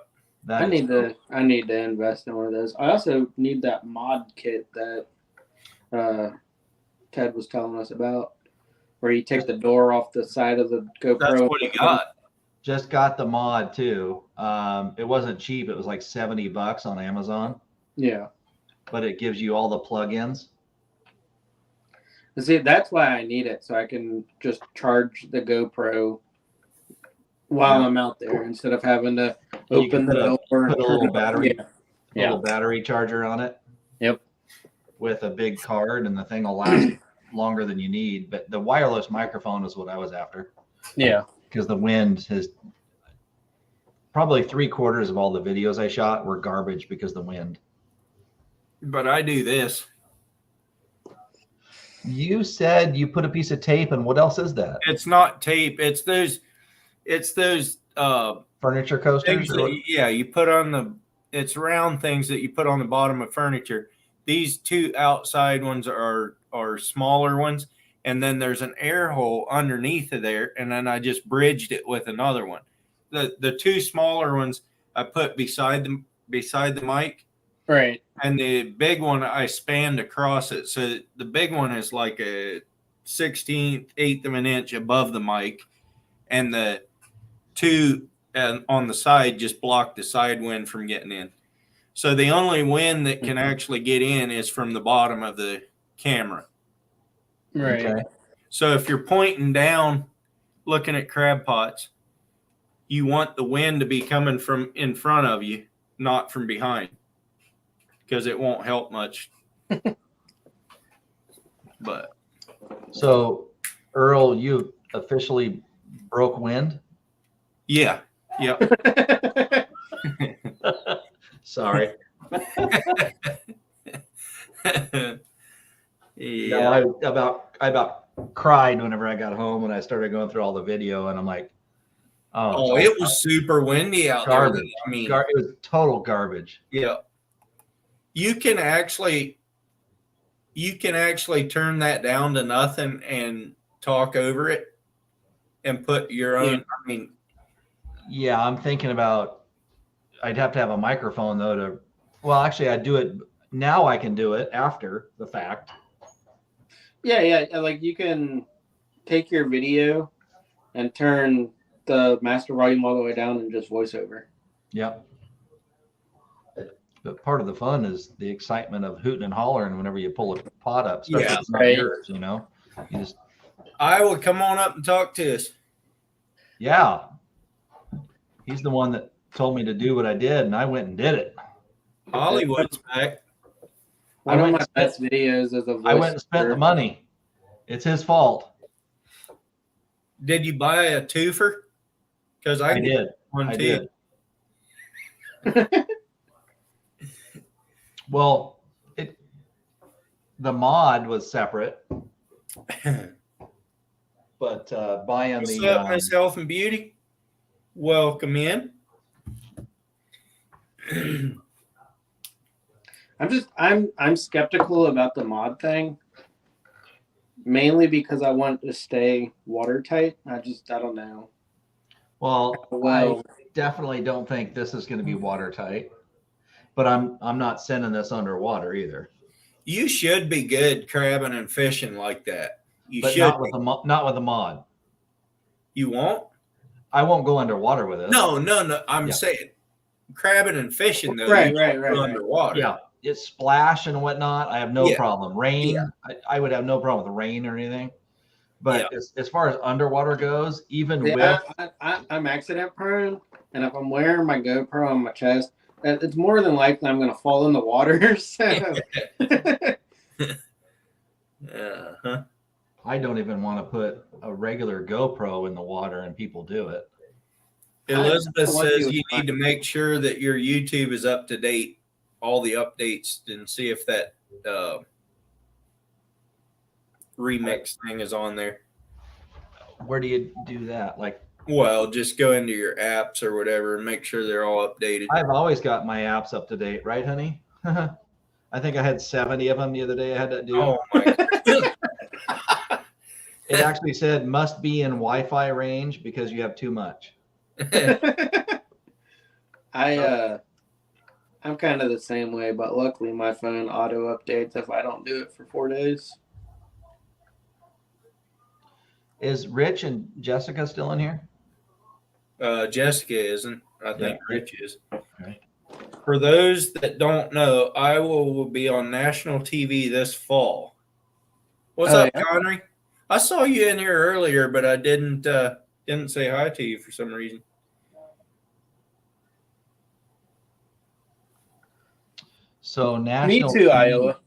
That I is need cool. to invest in one of those. I also need that mod kit that Ted was telling us about, where you take the door off the side of the GoPro. That's what he got. Just got the mod too. It wasn't cheap. It was like $70 on Amazon, Yeah. but it gives you all the plugins. See, that's why I need it, so I can just charge the GoPro while I'm out there instead of having to You can open the door. put a little battery, Yeah. little battery charger on it. Yep. With a big card, and the thing will last longer than you need. But the wireless microphone is what I was after. Yeah. Because the wind has probably 3/4 of all the videos I shot were garbage because of the wind. But I do this. You said you put a piece of tape, and what else is that? It's not tape. It's those Furniture coasters? things that, yeah, you put on the, it's round things that you put on the bottom of furniture. These two outside ones are smaller ones, and then there's an air hole underneath of there, and then I just bridged it with another one. The two smaller ones I put beside the mic, Right. and the big one I spanned across it. So the big one is like a 1/16 of an inch above the mic, and the two on the side just block the side wind from getting in. So the only wind that can actually get in is from the bottom of the camera. Right. Okay. So if you're pointing down, looking at crab pots, you want the wind to be coming from in front of you, not from behind, because it won't help much. But So, Earl, you officially broke wind? yeah, yeah. Sorry. Yeah. No, I about cried whenever I got home and I started going through all the video, and I'm like, Oh, it was super windy out there. garbage. I mean, It was total garbage. yeah. You can actually turn that down to nothing and talk over it and put your own. I mean, Yeah, I'm thinking about. I'd have to have a microphone though to. Well, actually, I do it now. I can do it after the fact. Yeah. Like you can take your video and turn the master volume all the way down and just voice over. Yep. But part of the fun is the excitement of hooting and hollering whenever you pull a pot up. Especially if it's not right. yours, you know. You just Iowa, come on up and talk to us. yeah. He's the one that told me to do what I did, and I went and did it. Hollywood's back. One of went my and best videos is a voice. I went and spent the money. It's his fault. Did you buy a twofer? Because I did. one I too. did. Well, the mod was separate, but buying What's the up, Miss Health and Beauty? Welcome in. I'm skeptical about the mod thing, mainly because I want to stay watertight. I don't know. well, Well, I definitely don't think this is going to be watertight, but I'm not sending this underwater either. You should be good crabbing and fishing like that. You But should. not with not with the mod. You won't? I won't go underwater with it. No. I'm Yeah. saying crabbing and fishing though. Right, you right, should right, go right. underwater. Yeah, it's splash and whatnot. I have no Yeah. problem. Rain, Yeah. I would have no problem with rain or anything. But Yeah. as far as underwater goes, even see, with I'm accident prone, and if I'm wearing my GoPro on my chest, it's more than likely I'm going to fall in the water. So. Uh-huh. I don't even want to put a regular GoPro in the water and people do it. Elizabeth I says you need to make sure that your YouTube is up to date, all the updates, and see if that remix thing is on there. Where do you do that? Like, well, just go into your apps or whatever and make sure they're all updated. I've always got my apps up to date, right, honey? I think I had 70 of them the other day. I had to do. Oh my God. It actually said must be in Wi-Fi range because you have too much. I'm kind of the same way, but luckily my phone auto updates if I don't do it for 4 days. Is Rich and Jessica still in here? Jessica isn't. I think Yeah. Rich is. Okay. For those that don't know, Iowa will be on national TV this fall. What's Oh, up, yeah? Connery? I saw you in here earlier, but I didn't say hi to you for some reason. So national. Me too, TV, Iowa.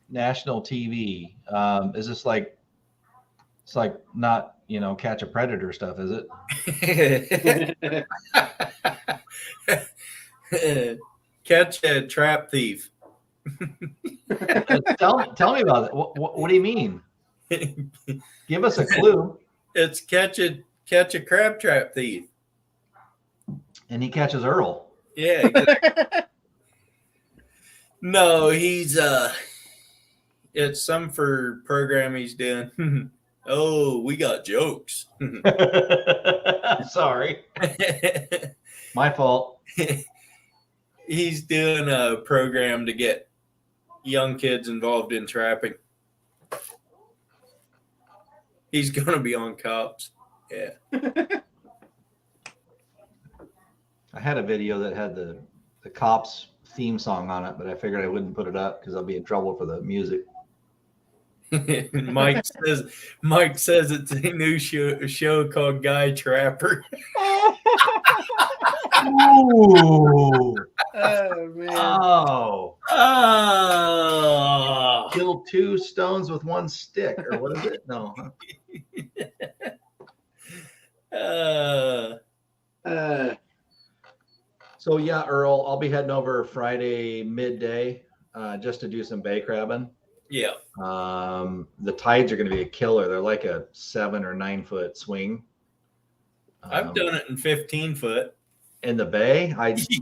National TV. Is this like? It's like not Catch a Predator stuff, is it? Catch a trap thief. Tell me about it. What do you mean? Give us a clue. It's catch a crab trap thief. And he catches Earl. Yeah. No, he's it's some for program he's doing. Oh, we got jokes. Sorry. My fault. He's doing a program to get young kids involved in trapping. He's going to be on Cops. Yeah. I had a video that had the Cops theme song on it, but I figured I wouldn't put it up because I'll be in trouble for the music. Mike says it's a new show called Guy Trapper. Ooh. Oh man. Oh. Kill 2 stones with 1 stick, or what is it? No. So yeah, Earl, I'll be heading over Friday midday just to do some bay crabbing. Yeah. The tides are going to be a killer. They're like a 7 or 9 foot swing. I've done it in 15 foot. In the bay?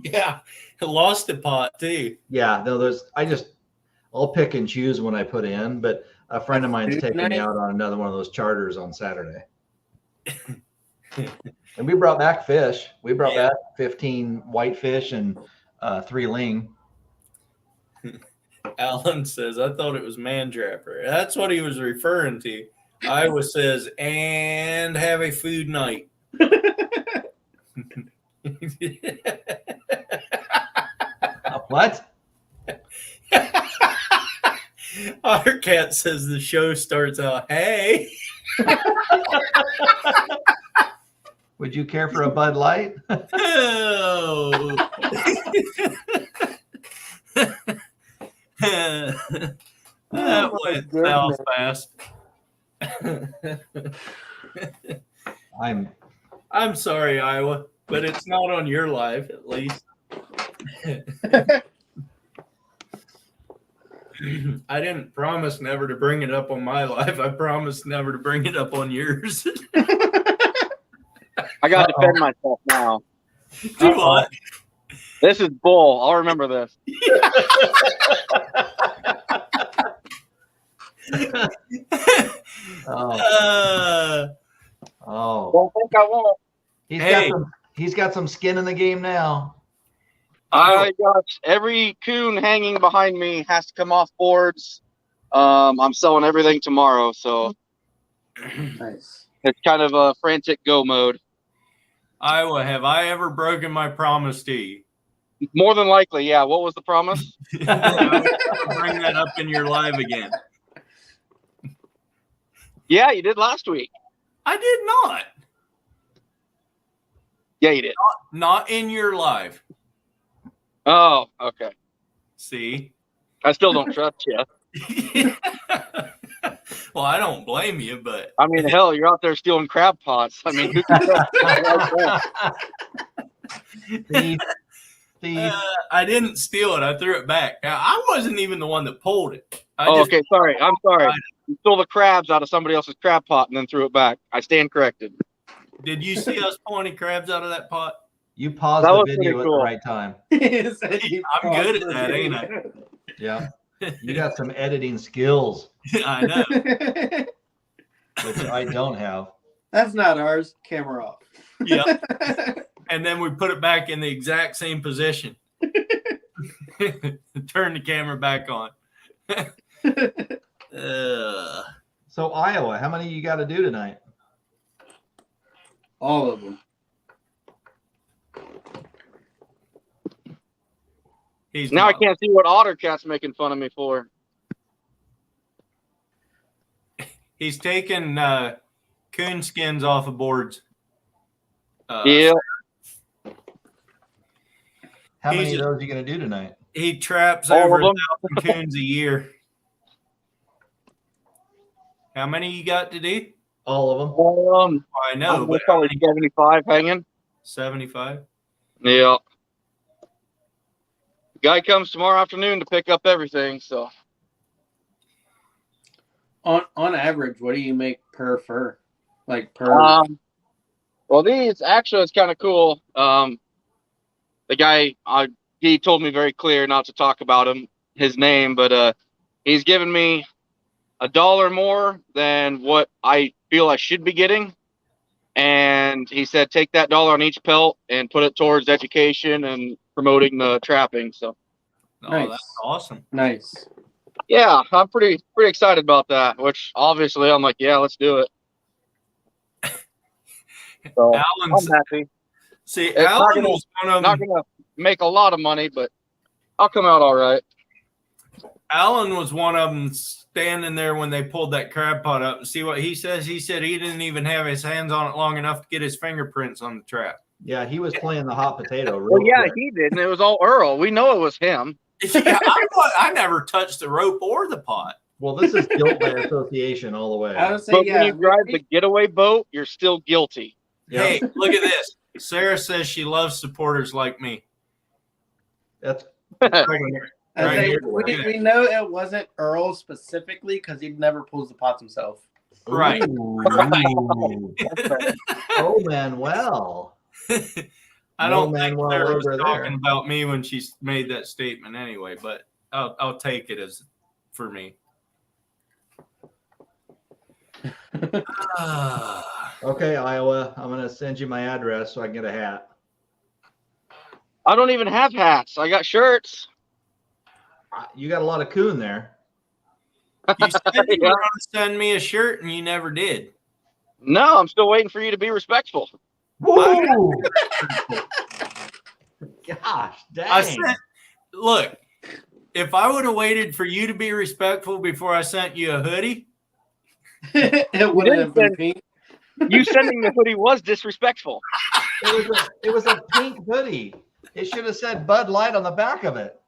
Yeah. I lost a pot too. Yeah, no, I'll pick and choose when I put in, but a friend of mine's taking me out on another one of those charters on Saturday. And we brought back fish. We brought back 15 whitefish and 3 ling. Alan says, I thought it was man trapper. That's what he was referring to. Iowa says, and have a food night. What? Our cat says the show starts out, hey. Would you care for a Bud Light? Oh. That went south fast. I'm sorry, Iowa, but it's not on your live, at least. I didn't promise never to bring it up on my live. I promised never to bring it up on yours. I got to defend myself now. Do what? This is bull. I'll remember this. Don't think I won't. He's got some skin in the game now. I got every coon hanging behind me has to come off boards. I'm selling everything tomorrow, so Nice. it's kind of a frantic go mode. Iowa, have I ever broken my promise to you? More than likely, yeah. What was the promise? Bring that up in your live again. Yeah, you did last week. I did not. Yeah, you did. Not in your live. Oh, okay. See? I still don't trust you. Well, I don't blame you, but I mean, hell, you're out there stealing crab pots. I mean, who can I didn't steal it. I threw it back. Now, I wasn't even the one that pulled it. Okay, sorry. I'm sorry. You stole the crabs out of somebody else's crab pot and then threw it back. I stand corrected. Did you see us pulling any crabs out of that pot? You paused That the was video pretty at cool. the right time. I'm good at that, ain't I? Yeah. You got some editing skills, I know. which I don't have. That's not ours. Camera off. Yep. And then we put it back in the exact same position. Turn the camera back on. So Iowa, how many you got to do tonight? All of them. Now I can't see what Ottercat's making fun of me for. He's taking coon skins off of boards. Yeah. How many He's of those are you going to do tonight? He traps All over of them. 1,000 coons a year. How many you got to do? All of them. I know, I'm but probably 75 hanging. 75. Yeah. Guy comes tomorrow afternoon to pick up everything. So On average, what do you make per fur? Like per. Well, these actually, it's kind of cool. The guy, he told me very clear not to talk about his name, but he's given me $1 more than what I feel I should be getting. And he said, take that $1 on each pelt and put it towards education and promoting the trapping. So, Oh, that's awesome. Nice. yeah, I'm pretty excited about that. Which obviously, I'm like, yeah, let's do it. So I'm happy. See, It's Alan was one of not them. gonna make a lot of money, but I'll come out all right. Alan was one of them standing there when they pulled that crab pot up. See what he says? He said he didn't even have his hands on it long enough to get his fingerprints on the trap. Yeah, he was playing the hot potato. Well, real yeah, quick. he did, and it was all Earl. We know it was him. Yeah, I never touched the rope or the pot. Well, this is guilt by association all the way. I would say, But yeah. when you drive the getaway boat, you're still guilty. Yeah. Hey, look at this. Sarah says she loves supporters like me. That's Right I right say, here. we know it wasn't Earl specifically because he never pulls the pots himself. Right. Ooh. Oh, Manuel. I don't No think Manuel Sarah was over talking there. about me when she made that statement anyway, but I'll take it as for me. Okay, Iowa, I'm going to send you my address so I can get a hat. I don't even have hats. I got shirts. You got a lot of coon there. You said you Yeah. were going to send me a shirt and you never did. No, I'm still waiting for you to be respectful. Woo! Gosh, dang. I said, look, if I would have waited for you to be respectful before I sent you a hoodie, It would have been pink. You sending the hoodie was disrespectful. It was a pink hoodie. It should have said Bud Light on the back of it.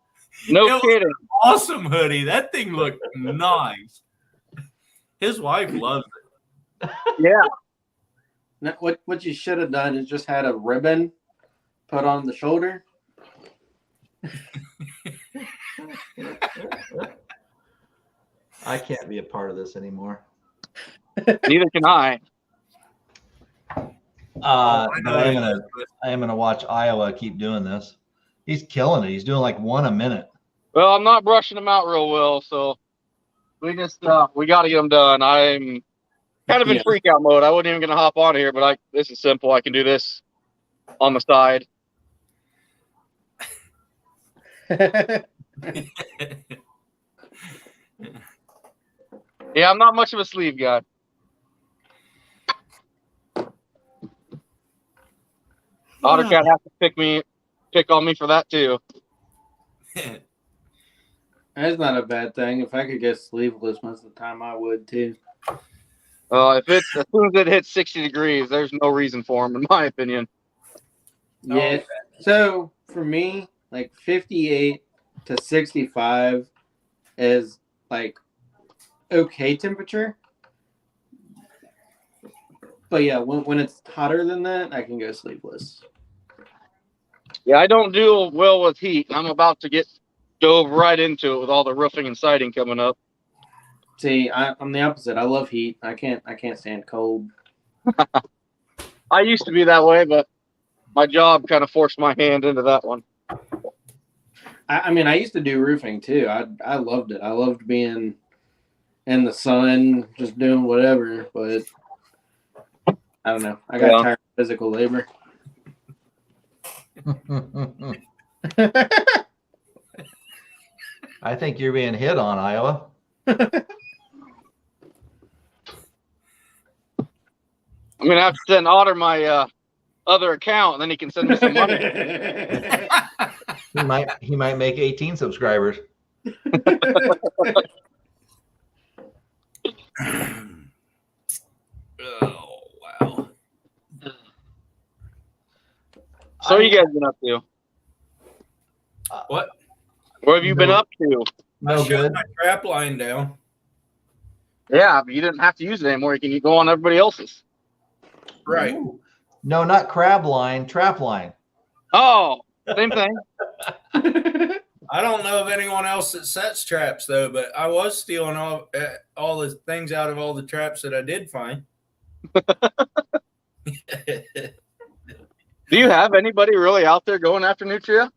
No It was kidding. an awesome hoodie. That thing looked nice. His wife loves it. Yeah. No, what you should have done is just had a ribbon put on the shoulder. I can't be a part of this anymore. Neither can I. But I am gonna watch Iowa keep doing this. He's killing it. He's doing like one a minute. Well, I'm not brushing them out real well, so we just we got to get them done. I'm kind of in freak out mode. I wasn't even gonna hop on here, but this is simple. I can do this on the side. Yeah, I'm not much of a sleeve guy. Ottercat has to pick on me for that too. That's not a bad thing. If I could get sleeveless most of the time, I would too. If it's as soon as it hits 60 degrees, there's no reason for them, in my opinion. Yeah. So for me, like 58 to 65 is like okay temperature. But yeah, when it's hotter than that, I can go sleeveless. Yeah, I don't do well with heat. I'm about to get dove right into it with all the roofing and siding coming up. See, I'm the opposite. I love heat. I can't stand cold. I used to be that way, but my job kind of forced my hand into that one. I mean, I used to do roofing too. I loved it. I loved being in the sun, just doing whatever. But I don't know. I got tired of physical labor. I think you're being hit on, Iowa. I'm gonna have to send Otter my other account, and then he can send me some money. He might make 18 subscribers. Oh wow! So what you guys been up to? What? What have you been up to? I No shut good. my trap line down. Yeah, but you didn't have to use it anymore. You can go on everybody else's. Right. No, not crab line, trap line. Oh, same thing. I don't know of anyone else that sets traps though, but I was stealing all the things out of all the traps that I did find. Do you have anybody really out there going after nutria?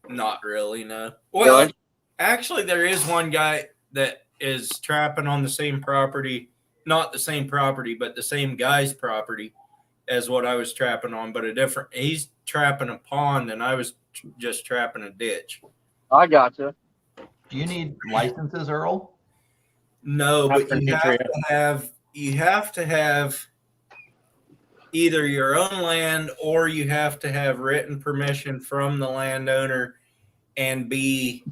Not really, no. Well, Really? actually, there is one guy that is trapping on the same property, not the same property, but the same guy's property as what I was trapping on, but he's trapping a pond and I was just trapping a ditch. I gotcha. Do you need licenses, Earl? No, Not but for you have to have either your own land or you have to have written permission from the landowner and be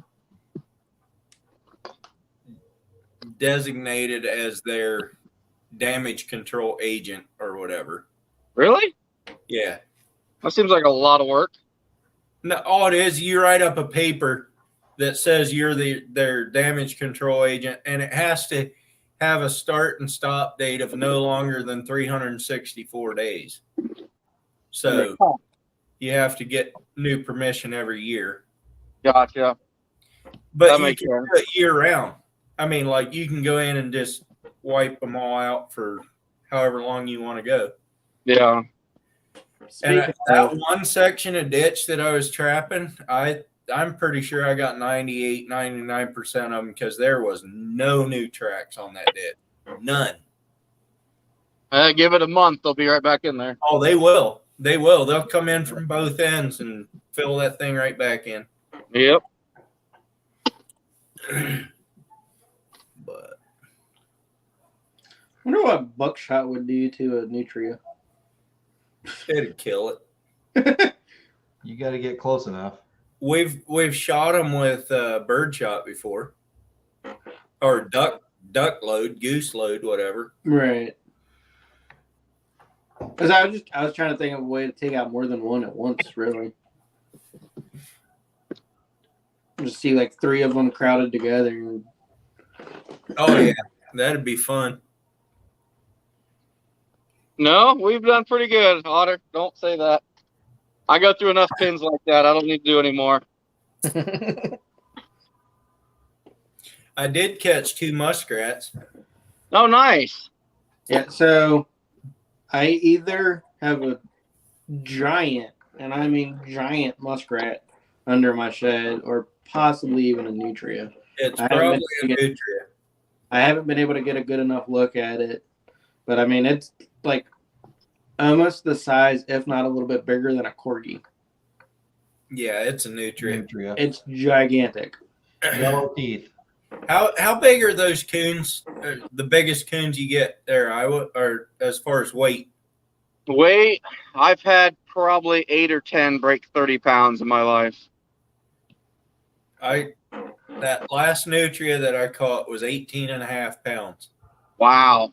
designated as their damage control agent or whatever. Really? Yeah. That seems like a lot of work. No, all it is, you write up a paper that says you're their damage control agent, and it has to have a start and stop date of no longer than 364 days. So you have to get new permission every year. Gotcha. But That you makes can sense. do it year round. I mean, like you can go in and just wipe them all out for however long you want to go. Yeah. And that one section of ditch that I was trapping, I'm pretty sure I got 98, 99% of them because there was no new tracks on that ditch. None. Give it a month, they'll be right back in there. Oh, they will. They will. They'll come in from both ends and fill that thing right back in. Yep. But I wonder what buckshot would do to a nutria. it'd kill it. You got to get close enough. We've shot them with bird shot before, or duck load, goose load, whatever. Right. Because I was trying to think of a way to take out more than one at once, really. Just see like three of them crowded together. And... Oh yeah, that'd be fun. No, we've done pretty good, Otter. Don't say that. I go through enough pins like that. I don't need to do any more. I did catch 2 muskrats. Oh, nice. Yeah, so I either have a giant, and I mean giant muskrat under my shed, or possibly even a nutria. It's I haven't probably a been able to nutria. I haven't been able to get a good enough look at it, but I mean it's like almost the size, if not a little bit bigger than a corgi. Yeah, it's a nutria. It's gigantic. Yellow teeth. How big are those coons? The biggest coons you get there, Iowa, or as far as weight? Weight, I've had probably 8 or 10 break 30 pounds in my life. That last nutria that I caught was 18.5 pounds. Wow.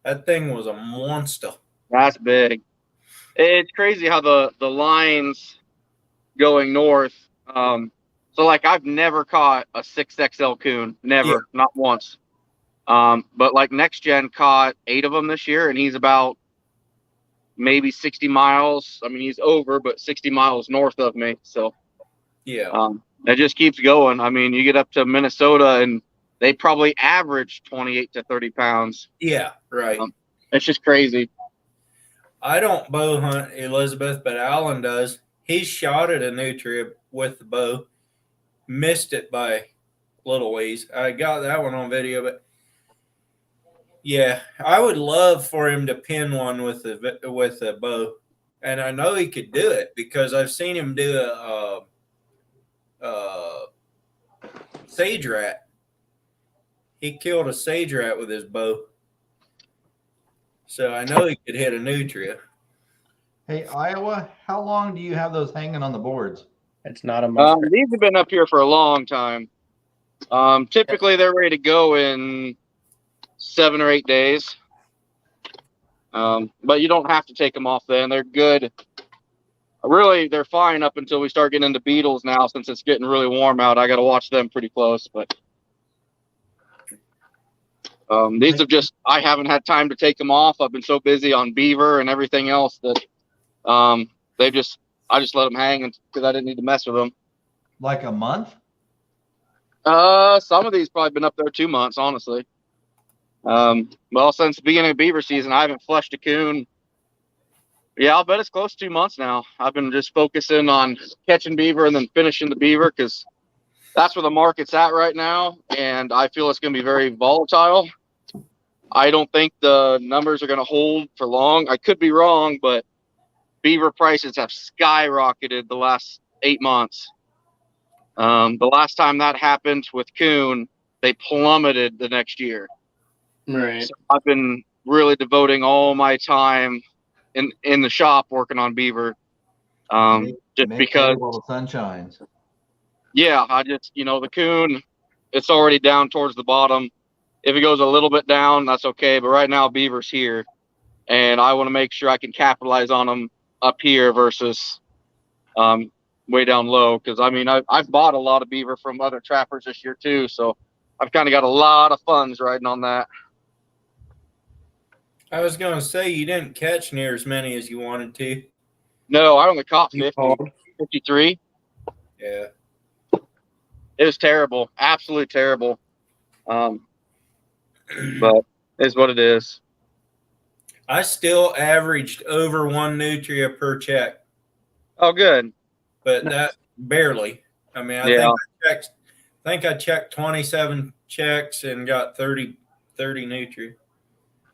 That thing was a monster. That's big. It's crazy how the lines going north. So like I've never caught a 6XL coon, never, not once. But like Next Gen caught 8 of them this year, and he's about maybe 60 miles. I mean, he's over, but 60 miles north of me. So Yeah. it just keeps going. I mean, you get up to Minnesota and they probably average 28 to 30 pounds. Yeah. Right. It's just crazy. I don't bow hunt, Elizabeth, but Alan does. He shot at a nutria with the bow, missed it by little ways. I got that one on video, but yeah, I would love for him to pin one with a bow, and I know he could do it because I've seen him do a sage rat. He killed a sage rat with his bow. So I know he could hit a nutria. Hey, Iowa, how long do you have those hanging on the boards? It's not a muskrat. These have been up here for a long time. Typically, they're ready to go in 7 or 8 days. But you don't have to take them off then. They're good. Really, they're fine up until we start getting into beetles now, since it's getting really warm out. I got to watch them pretty close. But these have just, I haven't had time to take them off. I've been so busy on beaver and everything else that I just let them hang because I didn't need to mess with them. Like a month? Some of these probably been up there 2 months, honestly. Well, since the beginning of beaver season, I haven't flushed a coon. Yeah, I'll bet it's close to 2 months now. I've been just focusing on catching beaver and then finishing the beaver because that's where the market's at right now, and I feel it's going to be very volatile. I don't think the numbers are going to hold for long. I could be wrong, but beaver prices have skyrocketed the last 8 months. The last time that happened with coon, they plummeted the next year. Right. So I've been really devoting all my time in the shop working on beaver. Just because while the sun shines. Yeah, I just, the coon, it's already down towards the bottom. If it goes a little bit down, that's okay. But right now, beaver's here, and I want to make sure I can capitalize on them up here versus way down low. Because I mean, I've bought a lot of beaver from other trappers this year too, so I've kind of got a lot of funds riding on that. I was going to say you didn't catch near as many as you wanted to. No, I only caught 53. Yeah. It was terrible, absolutely terrible. But it's what it is. I still averaged over 1 nutria per check. Oh, good. But that barely. I mean, I think I checked 27 checks and got 30 nutria.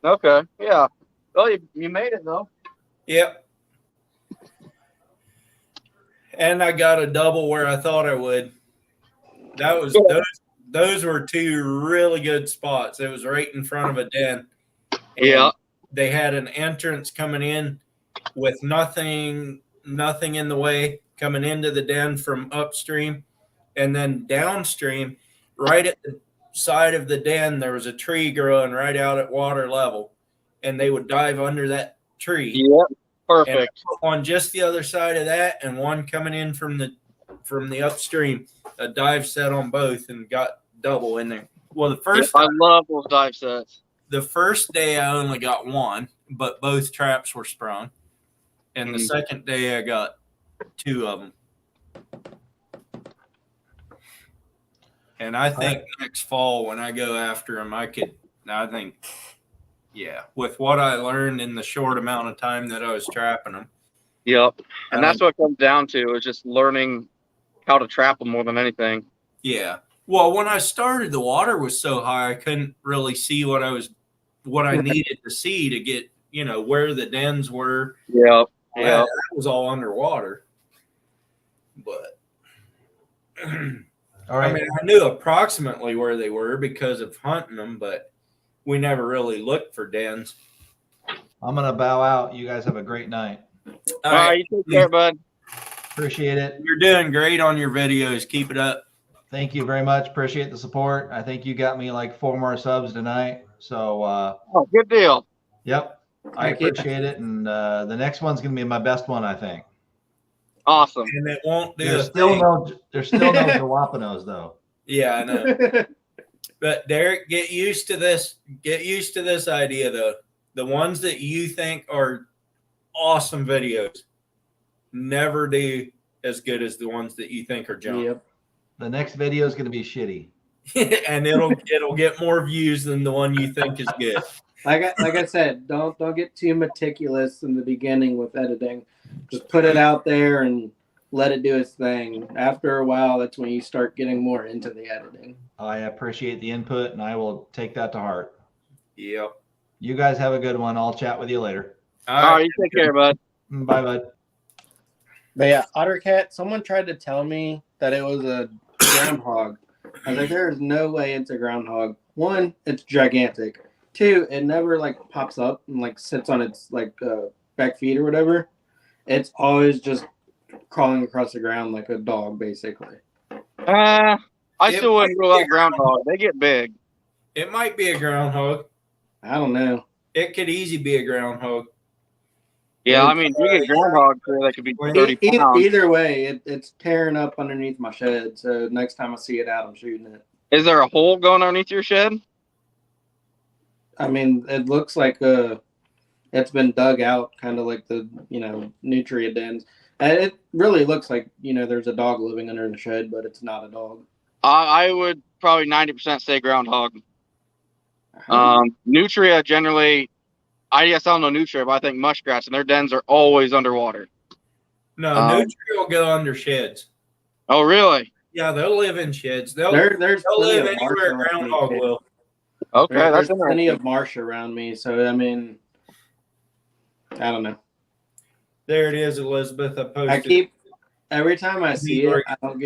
Okay, yeah. Well, you made it though. Yep. And I got a double where I thought I would. That was those were 2 really good spots. It was right in front of a den. And they had an entrance coming in with nothing in the way coming into the den from upstream, and then downstream, right at the side of the den, there was a tree growing right out at water level, and they would dive under that tree. Yep, perfect. And on just the other side of that, and one coming in from the upstream, a dive set on both, and got double in there. Well, the first I love those dive sets. The first day I only got 1, but both traps were sprung, and the second day I got 2 of them. And I think next fall when I go after them, with what I learned in the short amount of time that I was trapping them. Yep. And that's what it comes down to, is just learning how to trap them more than anything. Yeah. Well, when I started, the water was so high, I couldn't really see what I needed to see to get, where the dens were. Yep. That was all underwater. But all right. I mean, I knew approximately where they were because of hunting them, but we never really looked for dens. I'm going to bow out. You guys have a great night. All right. You take care, bud. Appreciate it. You're doing great on your videos. Keep it up. Thank you very much. Appreciate the support. I think you got me like 4 more subs tonight. So, good deal. Yep. I appreciate it. And the next one's going to be my best one, I think. Awesome. And it won't do There's still no Jalapenos though. Yeah, I know. But Derek, get used to this. Get used to this idea though. The ones that you think are awesome videos. Never do as good as the ones that you think are junk. Yep. The next video is going to be shitty. And it'll get more views than the one you think is good. Like I said, don't get too meticulous in the beginning with editing. Just put it out there and let it do its thing. After a while, that's when you start getting more into the editing. I appreciate the input, and I will take that to heart. Yep. You guys have a good one. I'll chat with you later. All right, you take care, bud. Bye, bud. But yeah, OtterCat, someone tried to tell me that it was a groundhog. I was like, there is no way it's a groundhog. One, it's gigantic. Two, it never like pops up and like sits on its like back feet or whatever. It's always just crawling across the ground like a dog, basically. I still wouldn't rule out groundhog. They get big. It might be a groundhog. I don't know. It could easily be a groundhog. Yeah, I mean, you get groundhog that could be 30 pounds. Either way, it's tearing up underneath my shed. So next time I see it out, I'm shooting it. Is there a hole going underneath your shed? I mean, it looks like it's been dug out, kind of like the nutria dens. And it really looks like there's a dog living under the shed, but it's not a dog. I would probably 90% say groundhog. Nutria generally, I guess I don't know nutria, but I think muskrats and their dens are always underwater. No, nutria will go under sheds. Oh, really? Yeah, they'll live in sheds. They'll There's live plenty of marsh anywhere a around me, groundhog too. will. Okay, There's that's plenty interesting. of marsh around me, so I mean, I don't know. There it is, Elizabeth. I posted. Every time I see it, I don't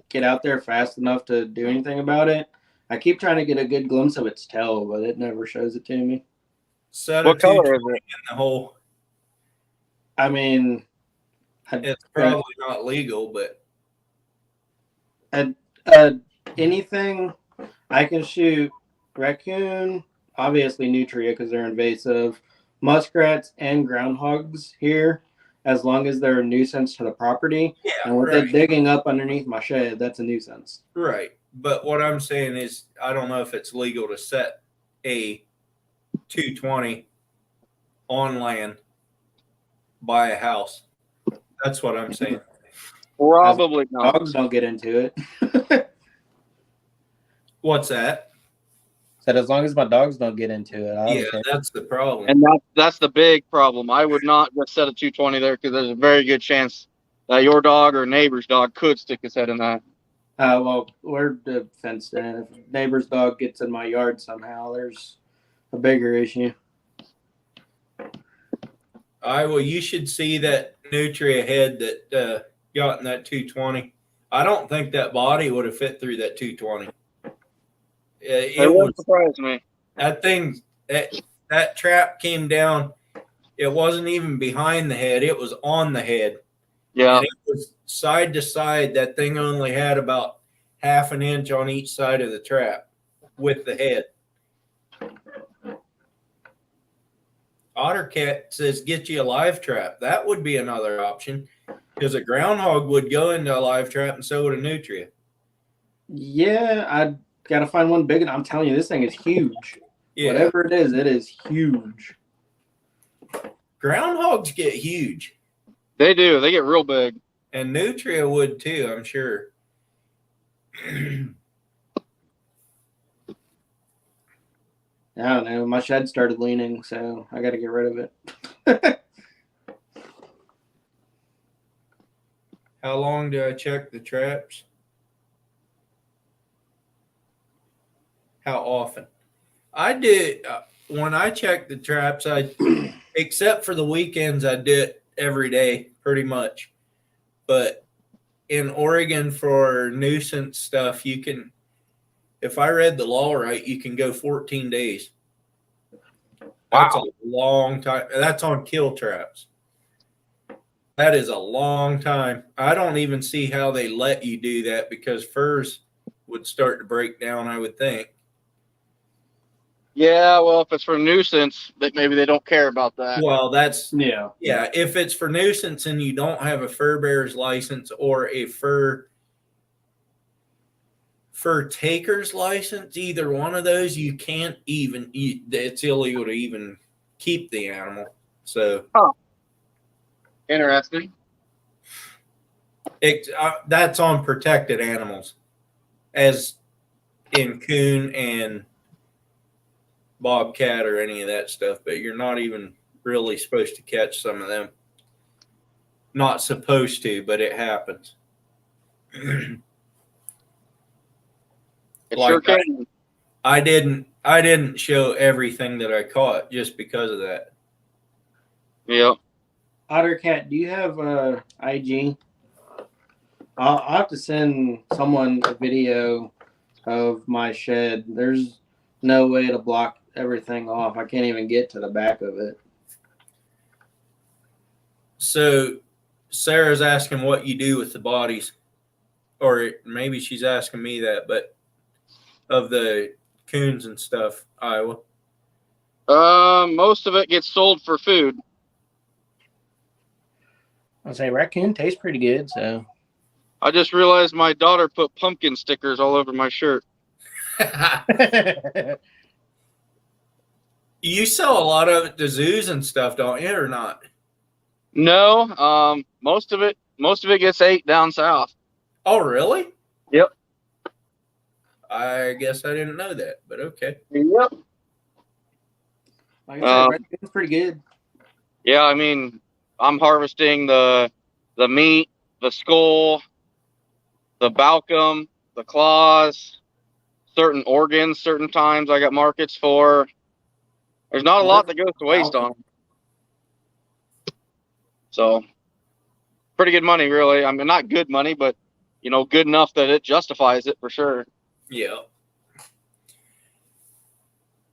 get out there fast enough to do anything about it. I keep trying to get a good glimpse of its tail, but it never shows it to me. What color is it? In the hole. I mean, It's probably not legal, but anything I can shoot: raccoon, obviously nutria because they're invasive, muskrats, and groundhogs here. As long as they're a nuisance to the property, and with it digging up underneath my shed, that's a nuisance. right. But what I'm saying is, I don't know if it's legal to set a 220 on land by a house. That's what I'm saying. Probably not. Dogs don't get into it. What's that? Said as long as my dogs don't get into it. I don't Yeah, care. that's the problem. And that's the big problem. I would not just set a 220 there because there's a very good chance that your dog or neighbor's dog could stick his head in that. Well, we're fenced in. If a neighbor's dog gets in my yard somehow, there's a bigger issue. Well, you should see that nutria head that got in that 220. I don't think that body would have fit through that 220. It wouldn't was surprise me. that thing that trap came down. It wasn't even behind the head; it was on the head. Yeah, And it was side to side. That thing only had about half an inch on each side of the trap with the head. OtterCat says, get you a live trap. That would be another option because a groundhog would go into a live trap and so would a nutria. Yeah, I gotta find one big enough. I'm telling you, this thing is huge. Yeah. Whatever it is huge. Groundhogs get huge. they do. They get real big. And nutria would too, I'm sure. I don't know. My shed started leaning, so I got to get rid of it. How long do I check the traps? How often? I did when I check the traps. Except for the weekends, I do it every day, pretty much. But in Oregon, for nuisance stuff, you can. If I read the law right, you can go 14 days. That's a long time. That's on kill traps. That is a long time. I don't even see how they let you do that because furs would start to break down, I would think. Yeah, well, if it's for nuisance, maybe they don't care about that. Well, that's Yeah. yeah. If it's for nuisance and you don't have a fur bearer's license or a fur taker's license, either one of those, you can't even. It's illegal to even keep the animal. So Interesting. That's on protected animals, as in coon and bobcat or any of that stuff. But you're not even really supposed to catch some of them. Not supposed to, but it happens. It Like sure can. I didn't show everything that I caught just because of that. Yep. Ottercat, do you have IG? I'll have to send someone a video of my shed. There's no way to block everything off. I can't even get to the back of it. So Sarah's asking what you do with the bodies, or maybe she's asking me that, but of the coons and stuff, Iowa. Most of it gets sold for food. I'll say raccoon tastes pretty good, so. I just realized my daughter put pumpkin stickers all over my shirt. You sell a lot of it to zoos and stuff, don't you, or not? No, most of it gets ate down south. Oh, really? Yep. I guess I didn't know that, but okay. Yep. Like I said, raccoon's pretty good. Yeah, I mean, I'm harvesting the meat, the skull, the balcum, the claws, certain organs, certain times I got markets for. There's not a lot that goes to waste on them. So, pretty good money, really. I mean, not good money, but, you know, good enough that it justifies it for sure. Yeah.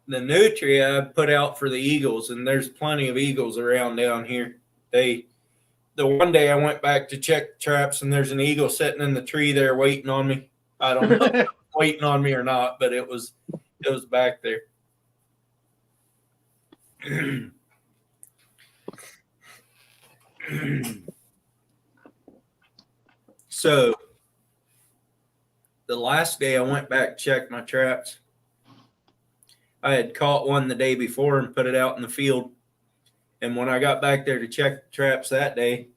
The nutria I put out for the eagles, and there's plenty of eagles around down here. The one day I went back to check traps, and there's an eagle sitting in the tree there waiting on me. I don't know if it was waiting on me or not, but it was back there. So the last day I went back to check my traps, I had caught one the day before and put it out in the field. And when I got back there to check the traps that day,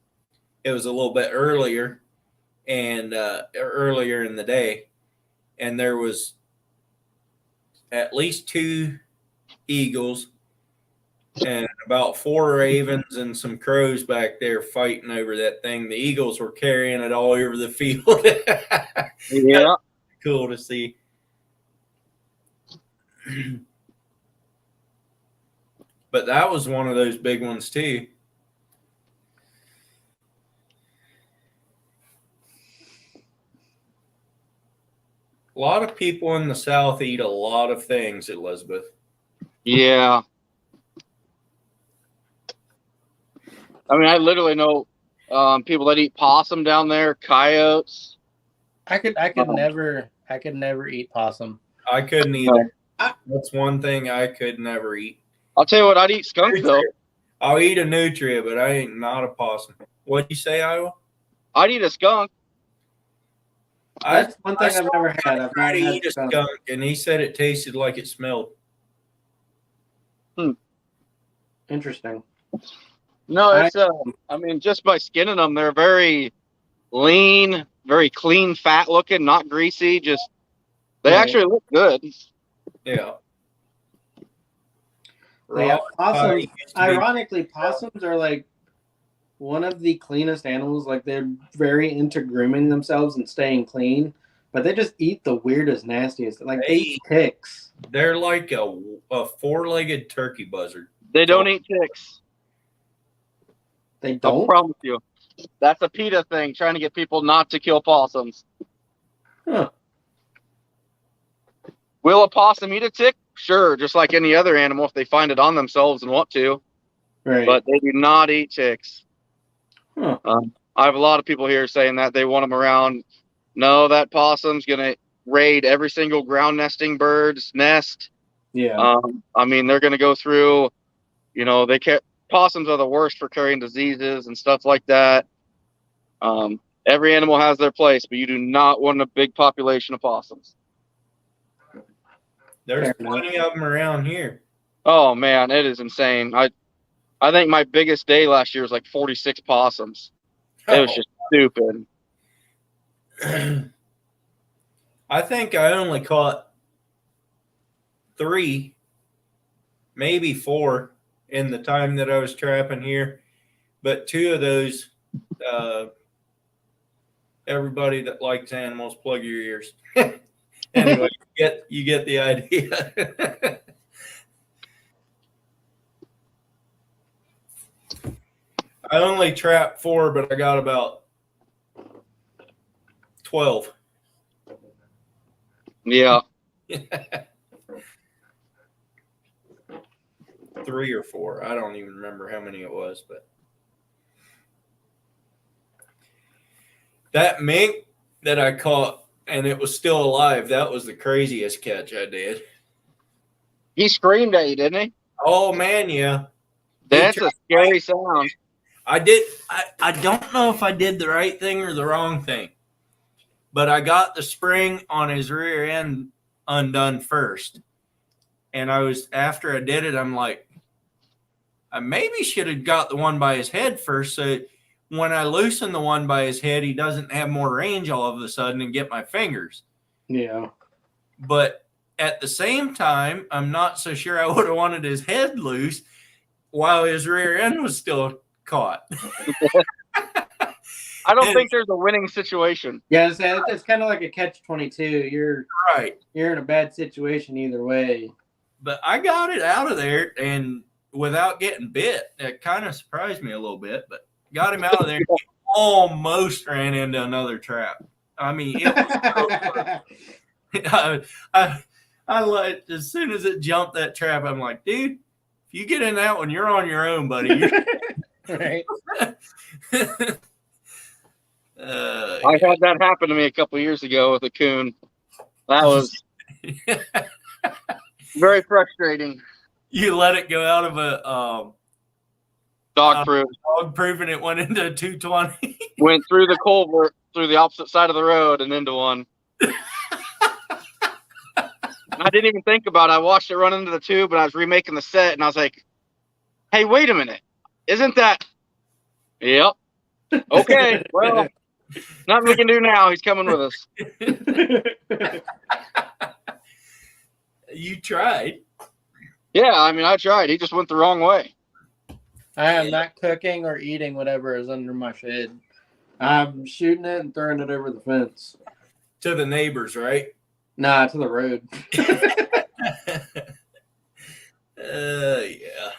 it was a little bit earlier and earlier in the day. And there was at least 2 eagles and about 4 ravens and some crows back there fighting over that thing. The eagles were carrying it all over the field. Yeah. Cool to see. But that was one of those big ones too. A lot of people in the South eat a lot of things, Elizabeth. Yeah. I mean, I literally know people that eat possum down there, coyotes. I could never eat possum. I couldn't either. That's one thing I could never eat. I'll tell you what, I'd eat skunk though. I'll eat a nutria, but I ain't not a possum. What'd you say, Iowa? I'd eat a skunk. That's one thing I've never had. I've tried not to had eat a skunk. skunk, and he said it tasted like it smelled. Interesting. No, it's I mean, just by skinning them, they're very lean, very clean, fat looking, not greasy. Just they actually look good. Yeah. Yeah, possums. Ironically, possums are like one of the cleanest animals. Like they're very into grooming themselves and staying clean, but they just eat the weirdest, nastiest. Like they eat ticks. They're like a 4-legged turkey buzzard. They don't eat ticks. They I don't. promise you. That's a PETA thing, trying to get people not to kill possums. Huh. Will a possum eat a tick? Sure, just like any other animal if they find it on themselves and want to. Right. But they do not eat ticks. Huh. I have a lot of people here saying that they want them around. No, that possum's going to raid every single ground nesting bird's nest. Yeah. I mean, they're going to go through, you know, possums are the worst for carrying diseases and stuff like that. Every animal has their place, but you do not want a big population of possums. There's plenty of them around here. Oh man, it is insane. I think my biggest day last year was like 46 possums. It was just stupid. I think I only caught 3, maybe 4 in the time that I was trapping here, but 2 of those, everybody that likes animals, plug your ears. Anyway, you get the idea. I only trapped 4, but I got about 12. Yeah. 3 or 4. I don't even remember how many it was, but that mink that I caught and it was still alive, that was the craziest catch I did. He screamed at you, didn't he? Oh man, yeah. That's a scary sound. I don't know if I did the right thing or the wrong thing, but I got the spring on his rear end undone first. And after I did it, I'm like, I maybe should have got the one by his head first. So when I loosen the one by his head, he doesn't have more range all of a sudden and get my fingers. Yeah. But at the same time, I'm not so sure I would have wanted his head loose while his rear end was still caught. I don't think there's a winning situation. Yeah, it's kind of like a catch-22. You're in a bad situation either way. But I got it out of there and without getting bit. It kind of surprised me a little bit, but got him out of there. He almost ran into another trap. I mean, it was I like, as soon as it jumped that trap, I'm like, dude, if you get in that one, you're on your own, buddy. Right. I had that happen to me a couple years ago with a coon. That was very frustrating. You let it go out of a dog proof. Dog proof, and it went into a 220. Went through the culvert, through the opposite side of the road, and into one. I didn't even think about it. I watched it run into the tube, and I was remaking the set, and I was like, hey, wait a minute. Isn't that... Yep. Okay, well, nothing we can do now. He's coming with us. You tried. Yeah, I mean, I tried. He just went the wrong way. I am not cooking or eating whatever is under my shed. I'm shooting it and throwing it over the fence. To the neighbors, right? Nah, to the road. Yeah.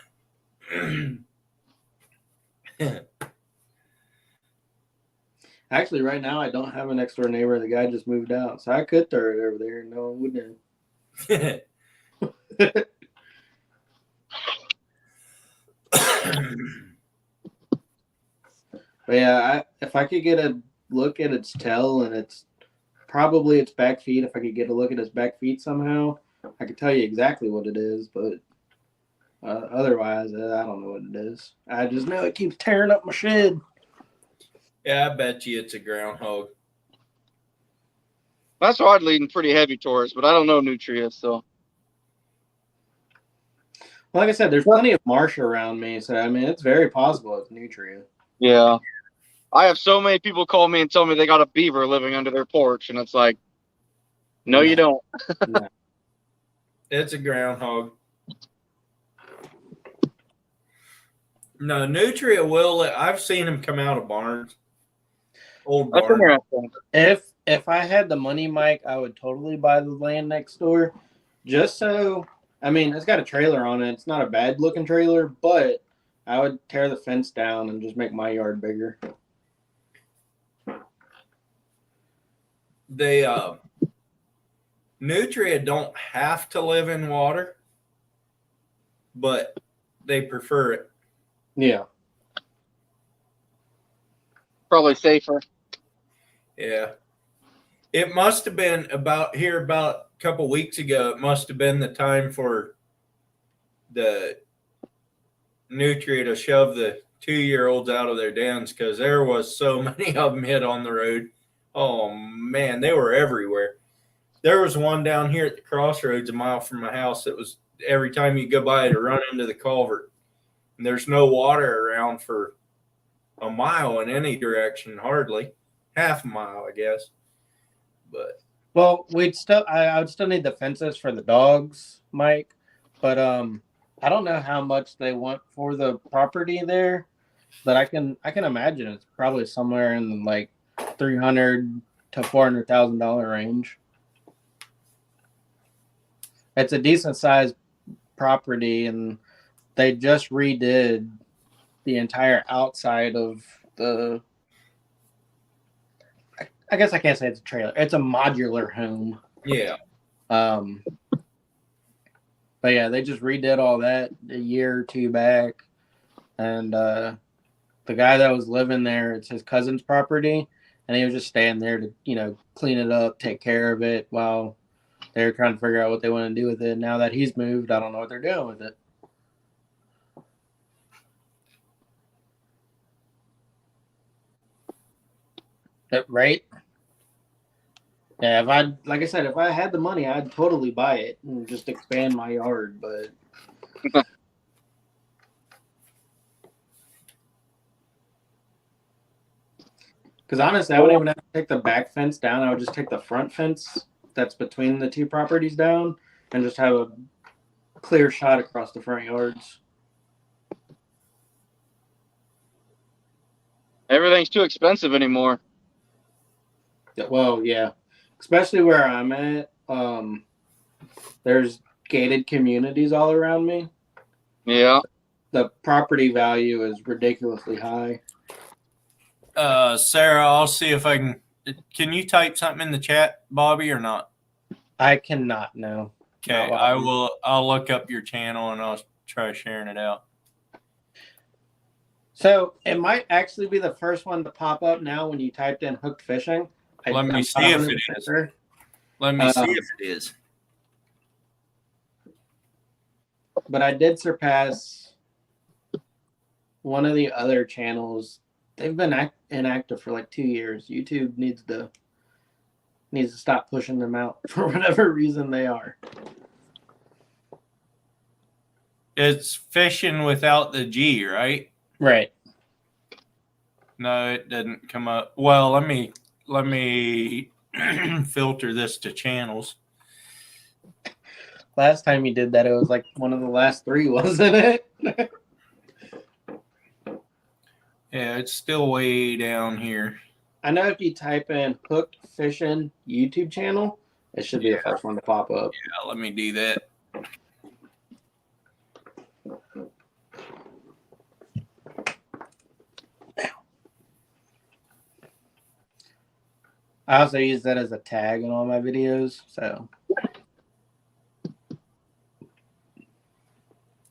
Actually, right now, I don't have a next door neighbor. The guy just moved out. So I could throw it over there. No, I wouldn't. But yeah, if I could get a look at its tail and its back feet, if I could get a look at its back feet somehow, I could tell you exactly what it is. But otherwise, I don't know what it is. I just know it keeps tearing up my shed. Yeah, I bet you it's a groundhog. That's hard leading pretty heavy tours, but I don't know Nutria, so. Well, like I said, there's plenty of marsh around me, so I mean, it's very possible it's Nutria. Yeah. I have so many people call me and tell me they got a beaver living under their porch, and it's like, no, you don't. No. It's a groundhog. No, Nutria will. I've seen him come out of barns. Old That's barns. interesting. If I had the money, Mike, I would totally buy the land next door. Just so, I mean, it's got a trailer on it. It's not a bad looking trailer, but I would tear the fence down and just make my yard bigger. They Nutria don't have to live in water, but they prefer it. Yeah. Probably safer. Yeah. It must have been about a couple weeks ago. It must have been the time for the Nutria to shove the 2-year-olds out of their dens because there was so many of them hit on the road. Oh, man, they were everywhere. There was one down here at the crossroads a mile from my house that was every time you go by to run into the culvert. And there's no water around for a mile in any direction, hardly half a mile, I guess. But Well, I would still need the fences for the dogs, Mike. But I don't know how much they want for the property there. But I can imagine it's probably somewhere in like $300,000 to $400,000 range. It's a decent sized property, and they just redid the entire outside of the. I guess I can't say it's a trailer. It's a modular home. yeah, But yeah, they just redid all that a year or two back, and the guy that was living there, it's his cousin's property, and he was just staying there to clean it up, take care of it while they're trying to figure out what they want to do with it. Now that he's moved, I don't know what they're doing with it. Right? Yeah, like I said, if I had the money, I'd totally buy it and just expand my yard. But because honestly, I wouldn't even have to take the back fence down. I would just take the front fence that's between the two properties down and just have a clear shot across the front yards. Everything's too expensive anymore. Well, yeah, especially where I'm at. There's gated communities all around me. Yeah. The property value is ridiculously high. Sarah, I'll see if I can. Can you type something in the chat, Bobby, or not? I cannot now. Okay, I will. I'll look up your channel and I'll try sharing it out. So it might actually be the first one to pop up now when you typed in hooked fishing. Let me see if it is. Let me see if it is. But I did surpass one of the other channels. They've been inactive for like 2 years. YouTube needs to stop pushing them out for whatever reason they are. It's fishing without the G, right? Right. No, it didn't come up. Well, let me filter this to channels. Last time you did that, it was like one of the last 3, wasn't it? Yeah, it's still way down here. I know if you type in hooked fishing YouTube channel, it should be the first one to pop up. Yeah, let me do that. I also use that as a tag in all my videos. So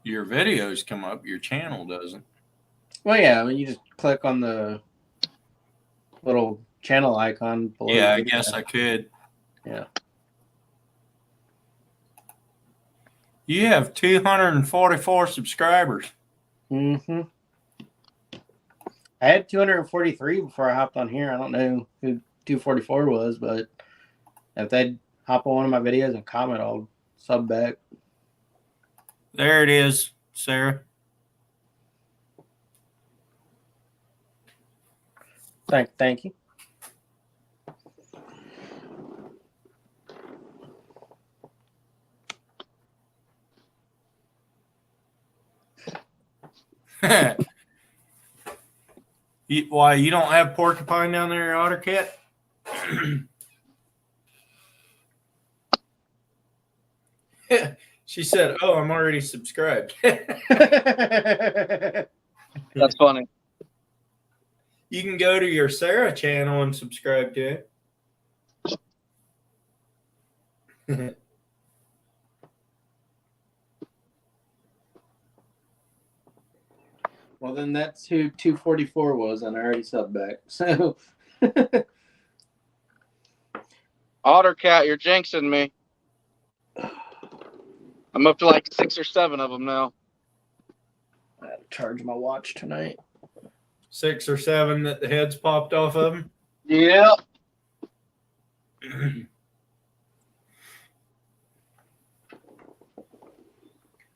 Your videos come up, your channel doesn't. well, yeah, I mean, you just click on the little channel icon below. Yeah, the I video. guess I could. Yeah. You have 244 subscribers. Mm-hmm. I had 243 before I hopped on here. I don't know who 244 was, but if they'd hop on one of my videos and comment, I'll sub back. There it is, Sarah. Thank you. Why, you don't have porcupine down there, Ottercat? She said, "Oh, I'm already subscribed." That's funny. You can go to your Sarah channel and subscribe to it. Well, then that's who 244 was, and I already subbed back. So, Ottercat, you're jinxing me. I'm up to like 6 or 7 of them now. I have to charge my watch tonight. 6 or 7 that the heads popped off of them. Yeah. I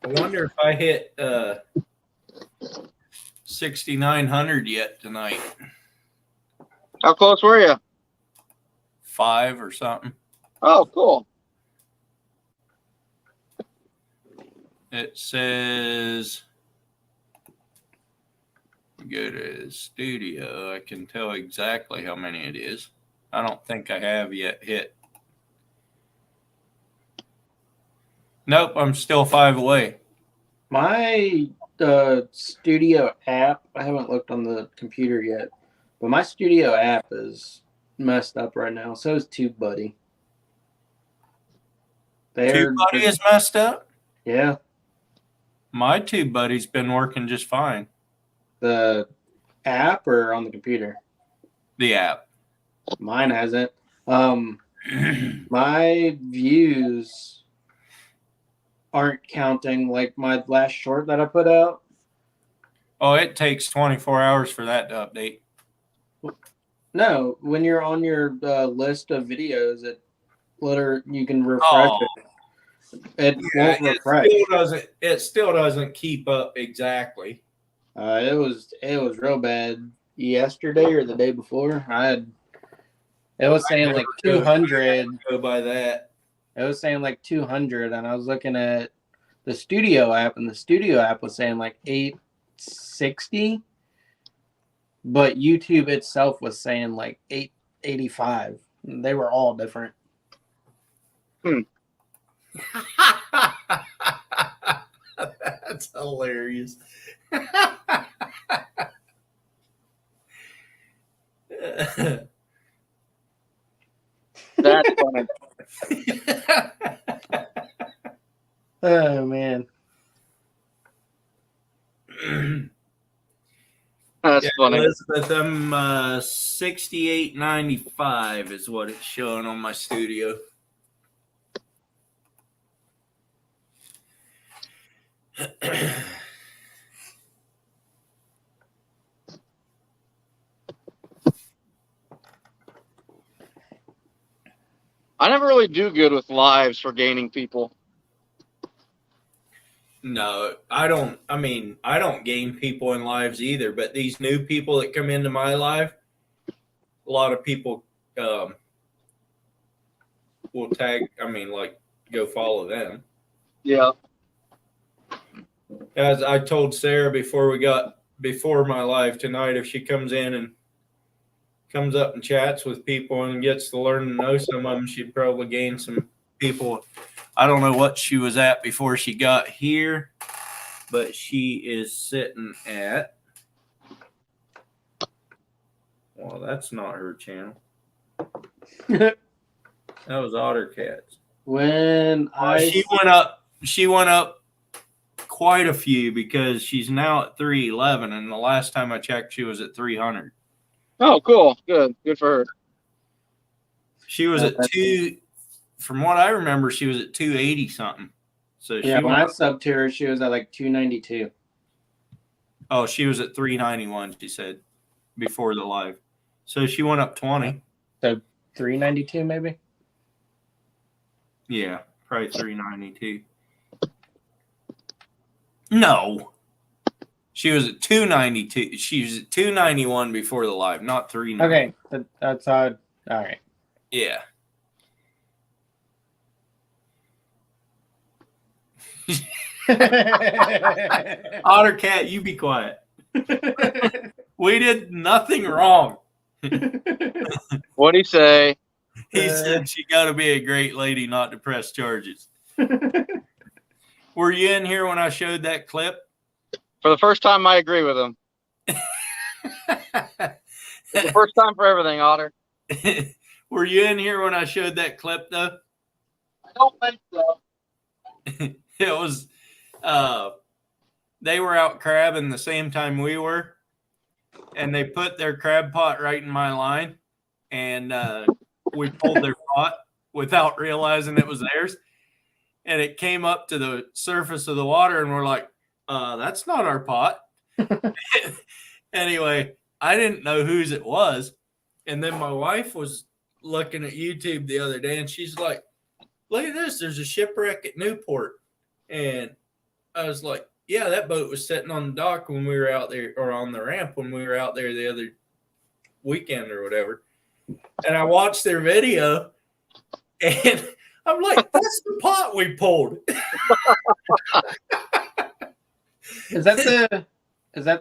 wonder if I hit 6,900 yet tonight. How close were you? 5 or something. Oh, cool. It says, go to studio. I can tell exactly how many it is. I don't think I have yet hit. Nope, I'm still 5 away. My studio app, I haven't looked on the computer yet, but my studio app is messed up right now. So is TubeBuddy. TubeBuddy is messed up? Yeah. My TubeBuddy's been working just fine. The app or on the computer? The app. Mine hasn't. My views aren't counting like my last short that I put out. Oh, it takes 24 hours for that to update. No, when you're on your list of videos, you can refresh it. It won't refresh. It still doesn't keep up exactly. It was real bad yesterday or the day before. It was saying like 200. Go by that. It was saying like 200, and I was looking at the studio app, and the studio app was saying like 860, but YouTube itself was saying like 885. They were all different. That's hilarious. That's funny. Oh man. That's funny. Elizabeth, I'm 68.95 is what it's showing on my studio. I never really do good with lives for gaining people. No, I don't. I mean, I don't gain people in lives either, but these new people that come into my life, a lot of people will tag, go follow them. Yeah. As I told Sarah before my live tonight, if she comes in and comes up and chats with people and gets to learn to know some of them, she'd probably gain some people. I don't know what she was at before she got here, but she is sitting at, well, that's not her channel. That was Otter Cats. She went up quite a few because she's now at 311, and the last time I checked, she was at 300. Oh, cool. Good for her. She was at from what I remember, she was at 280 something. So yeah, when I subbed to her, she was at like 292. Oh, she was at 391, she said, before the live. So she went up 20. So 392 maybe? Yeah, probably 392. No. She was at 292. She was at 291 before the live, not 390. Okay, that's odd. All right. Yeah. Otter Cat, you be quiet. We did nothing wrong. What'd he say? He said she got to be a great lady not to press charges. Were you in here when I showed that clip? For the first time, I agree with him. The first time for everything, Otter. Were you in here when I showed that clip, though? I don't think so. It was, they were out crabbing the same time we were, and they put their crab pot right in my line, and we pulled their pot without realizing it was theirs, and it came up to the surface of the water, and we're like, that's not our pot. Anyway, I didn't know whose it was, and then my wife was looking at YouTube the other day, and she's like, look at this, there's a shipwreck at Newport. And I was like, Yeah, that boat was sitting on the dock when we were out there, or on the ramp when we were out there the other weekend or whatever. And I watched their video, and I'm like, that's the pot we pulled. Is that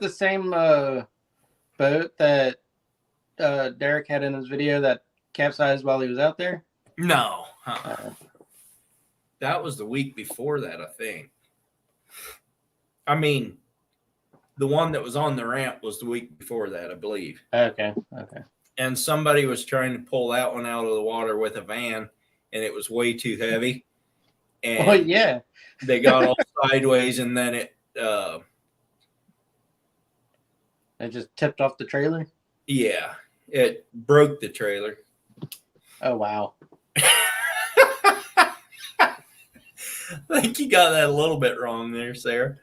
the same boat that Derek had in his video that capsized while he was out there? No. That was the week before that, I think. I mean, the one that was on the ramp was the week before that, I believe. Okay. And somebody was trying to pull that one out of the water with a van, and it was way too heavy. And Oh yeah. they got all sideways, and then it just tipped off the trailer. yeah, it broke the trailer. Oh wow. I think you got that a little bit wrong there, Sarah.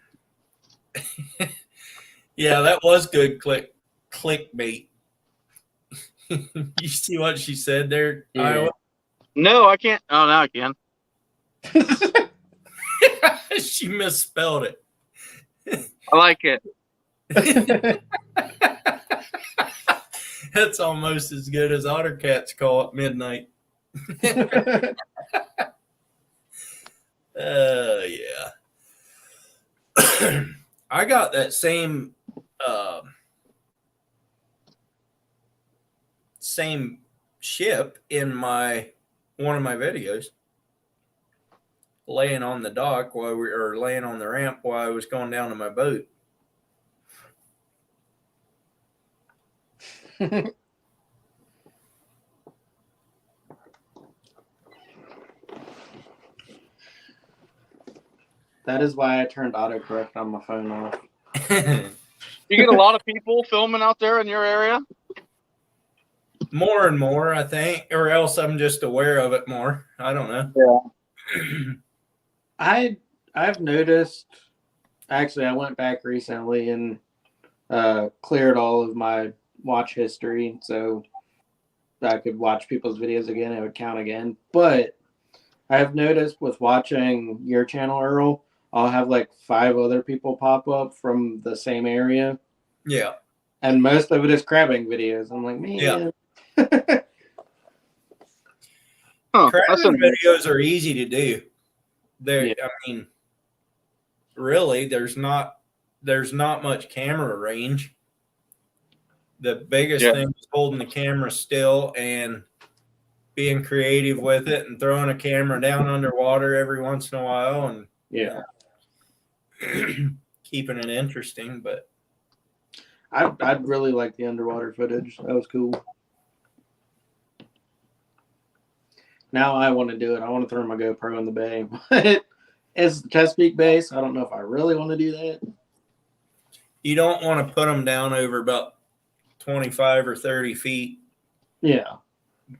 Yeah, that was good clickbait. You see what she said there, Yeah. Iowa? No, I can't. Oh, now I can. She misspelled it. I like it. That's almost as good as Ottercat's call at midnight. Yeah. I got that same ship in one of my videos, laying on the dock laying on the ramp while I was going down to my boat. That is why I turned autocorrect on my phone off. You get a lot of people filming out there in your area? More and more, I think, or else I'm just aware of it more. I don't know. Yeah. I've noticed. Actually, I went back recently and cleared all of my watch history, so I could watch people's videos again. It would count again. But I've noticed with watching your channel, Earl, I'll have like 5 other people pop up from the same area. Yeah. And most of it is crabbing videos. I'm like, man. Yeah. Huh, Crabbing videos are easy to do. Yeah. I mean, really, there's not much camera range. The biggest thing is holding the camera still and being creative with it and throwing a camera down underwater every once in a while and Yeah. keeping it interesting. But I'd really like the underwater footage. That was cool. Now I want to do it. I want to throw my GoPro in the bay. But it's Chesapeake Bay, so I don't know if I really want to do that. you don't want to put them down over about 25 or 30 feet. Yeah.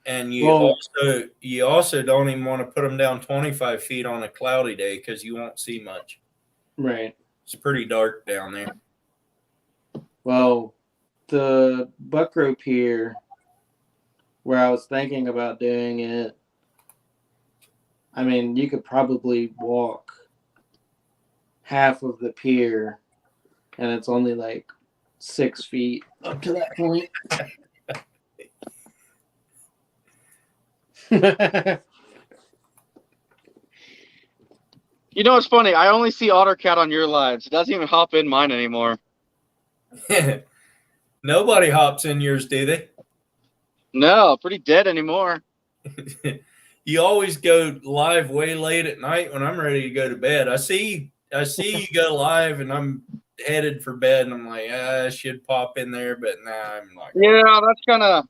And you also don't even want to put them down 25 feet on a cloudy day because you won't see much. Right. It's pretty dark down there. Well, the Buckrow Pier, where I was thinking about doing it, I mean, you could probably walk half of the pier, and it's only like 6 feet up to that point. You know what's funny? I only see Ottercat on your lives. It doesn't even hop in mine anymore. Nobody hops in yours, do they? No, pretty dead anymore. You always go live way late at night when I'm ready to go to bed. I see you go live and I'm headed for bed and I'm like, I should pop in there, but nah, I'm not. Yeah,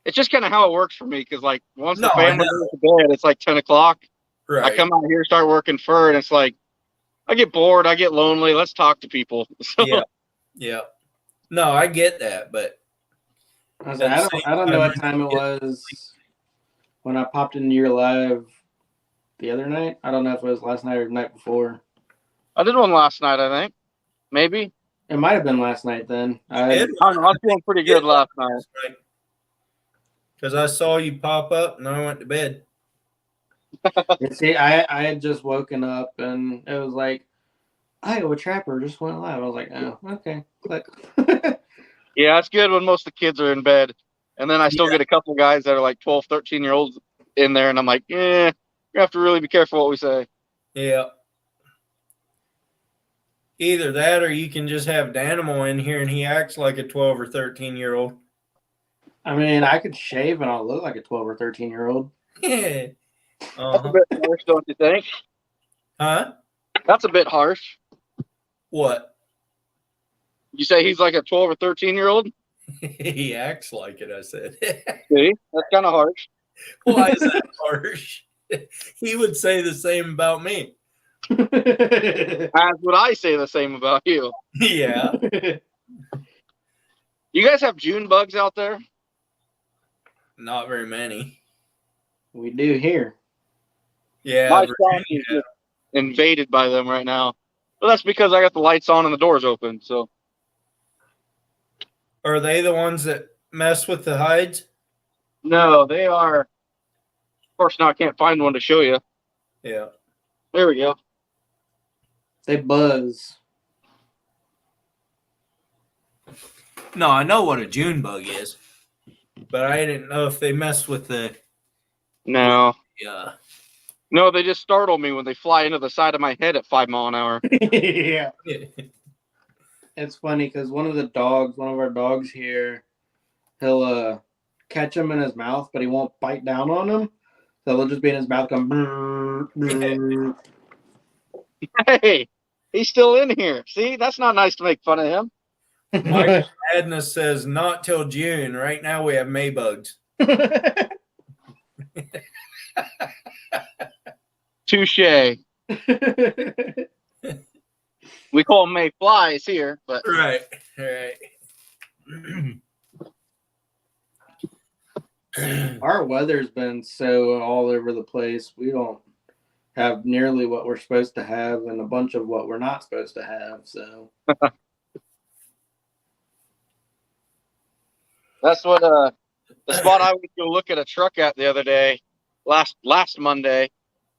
it's just kind of how it works for me. Because like once the family goes to bed, it's like 10 o'clock. Right. I come out here, start working fur, and it's like I get bored, I get lonely. Let's talk to people. So, Yeah. No, I get that, but I don't know what time it was when I popped into your live the other night. I don't know if it was last night or the night before. I did one last night, I think. Maybe. It might have been last night then. I was feeling pretty good last night. Because I saw you pop up and I went to bed. See, I had just woken up and it was like Iowa Trapper just went live. I was like, oh, okay, click. Yeah, it's good when most of the kids are in bed. And then I still get a couple guys that are like 12, 13-year-olds in there. And I'm like, you have to really be careful what we say. Yeah. Either that or you can just have Danimal in here and he acts like a 12 or 13-year-old. I mean, I could shave and I'll look like a 12 or 13-year-old. Yeah. That's a bit harsh, don't you think? Huh? That's a bit harsh. What? You say he's like a 12 or 13-year-old? He acts like it, I said. See? That's kind of harsh. Why is that harsh? He would say the same about me. As would I say the same about you. Yeah. You guys have June bugs out there? Not very many. We do here. Yeah. My son is just invaded by them right now. But that's because I got the lights on and the doors open. So Are they the ones that mess with the hides? no, they are. Of course, now I can't find one to show you. Yeah. There we go. They buzz. No, I know what a June bug is, but I didn't know if they mess with the. No. Yeah. No, they just startle me when they fly into the side of my head at 5 miles an hour. Yeah. It's funny because one of our dogs here, he'll catch him in his mouth, but he won't bite down on him. So they'll just be in his mouth going, brrr, brrr. Hey, he's still in here. See, that's not nice to make fun of him. Michael Madness says not till June. Right now we have May bugs. Touche. We call them May flies here, but Right. Our weather's been so all over the place. We don't have nearly what we're supposed to have and a bunch of what we're not supposed to have. So that's what the spot I went to look at a truck at the other day, last Monday.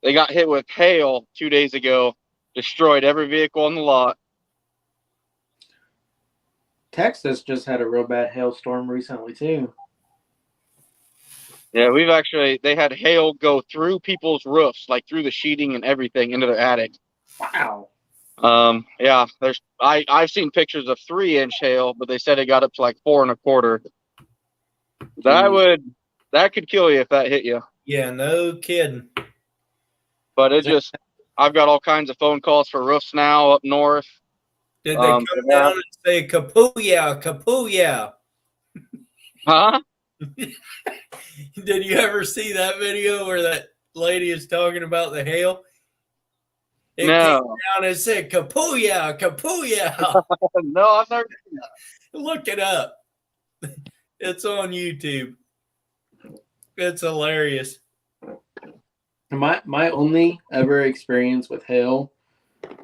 They got hit with hail 2 days ago, destroyed every vehicle on the lot. Texas just had a real bad hailstorm recently too. Yeah, they had hail go through people's roofs, like through the sheeting and everything into their attic. Wow. Yeah, I've seen pictures of 3-inch hail, but they said it got up to like 4 1/4. That could kill you if that hit you. Yeah, no kidding. But I've got all kinds of phone calls for roofs now up north. Did they come down and say kapooyah, kapooyah? Huh? Did you ever see that video where that lady is talking about the hail? It No. came down and said kapooyah, kapooyah. No, I've never seen that. Look it up. It's on YouTube. It's hilarious. My only ever experience with hail,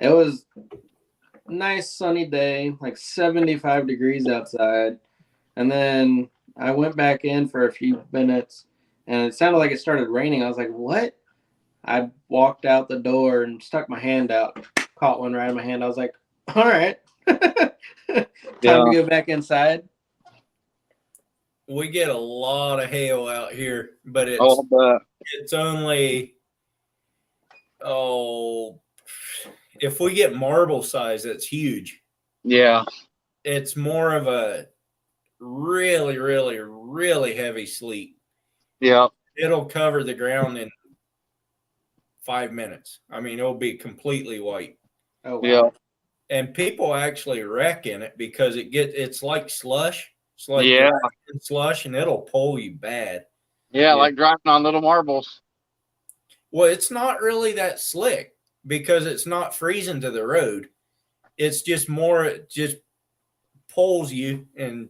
it was a nice sunny day, like 75 degrees outside. And then I went back in for a few minutes and it sounded like it started raining. I was like, what? I walked out the door and stuck my hand out, caught one right in my hand. I was like, all right. Time to go back inside. We get a lot of hail out here, but it's only if we get marble size, it's huge. Yeah. It's more of a really, really, really heavy sleet. Yeah. It'll cover the ground in 5 minutes. I mean, it'll be completely white. Oh, wow. Yeah. And people actually wreck in it because it's like slush. It's like slush, and it'll pull you bad. Yeah, like driving on little marbles. Well, it's not really that slick because it's not freezing to the road. It's just more, it just pulls you and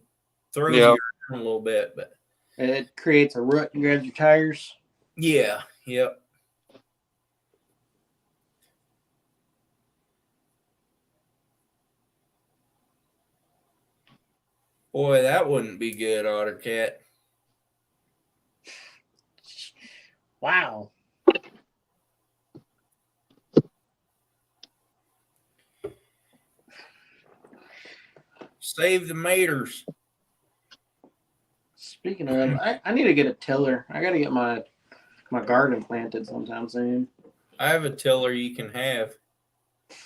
throws you around a little bit. But it creates a rut and grabs your tires. Yeah. Yep. Boy, that wouldn't be good, Ottercat. Wow. Save the maters. Speaking of, I need to get a tiller. I got to get my garden planted sometime soon. I have a tiller you can have.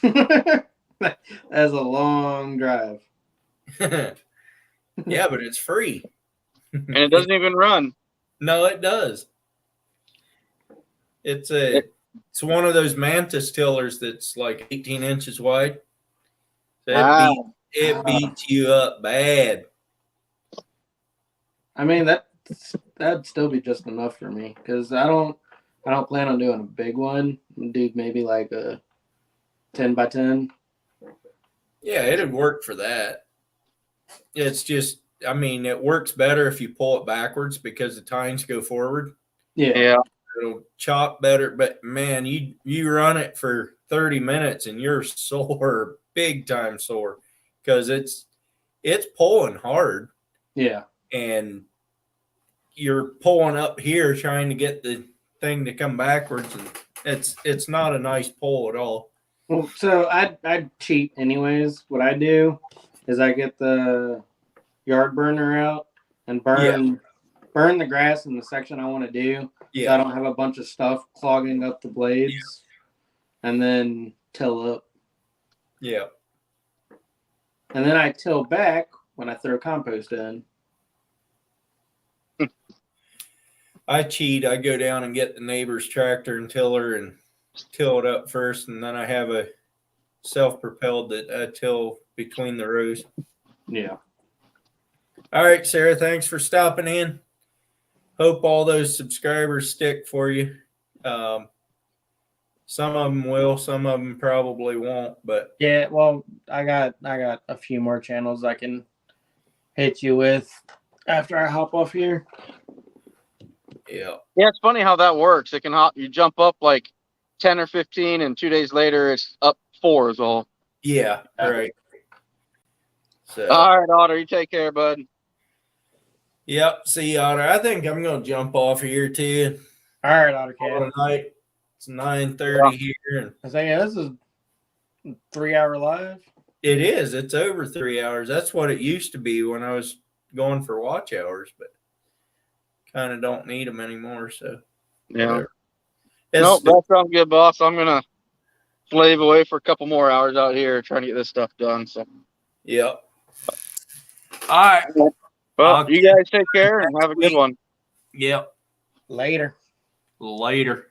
That's a long drive. Yeah, but it's free. And it doesn't even run. No, it does. It's one of those Mantis tillers that's like 18 inches wide. So it beats you up bad. I mean that'd still be just enough for me because I don't plan on doing a big one. Do maybe like a 10x10. Yeah, it'd work for that. It's just, I mean, it works better if you pull it backwards because the tines go forward. Yeah. It'll chop better, but man, you run it for 30 minutes and you're sore, big time sore, because it's pulling hard. Yeah. And you're pulling up here trying to get the thing to come backwards, and it's not a nice pull at all. Well, so I'd cheat anyways. What I do is I get the yard burner out and burn the grass in the section I want to do. Yeah. So I don't have a bunch of stuff clogging up the blades, and then till up. Yeah. And then I till back when I throw compost in. I cheat. I go down and get the neighbor's tractor and tiller and till it up first, and then I have a self-propelled that I till between the rows. Yeah. All right, Sarah, thanks for stopping in. Hope all those subscribers stick for you. Some of them will, some of them probably won't, but Yeah, well, I got a few more channels I can hit you with after I hop off here. Yeah, it's funny how that works. It can you jump up like 10 or 15, and 2 days later it's up 4 is all. Yeah, right. So, all right, Otter, you take care, bud. Yep, see you, Otter. I think I'm gonna jump off here too. All right, Otter Cat. Tonight it's 9:30 here, and I say, yeah, this is 3 hour live. it is. It's over 3 hours. That's what it used to be when I was going for watch hours, but kind of don't need them anymore. So yeah. Nope, that sounds good, boss. I'm gonna slave away for a couple more hours out here trying to get this stuff done. So, yep. All right. Well, you guys take care and have a good one. Yep. Later. Later.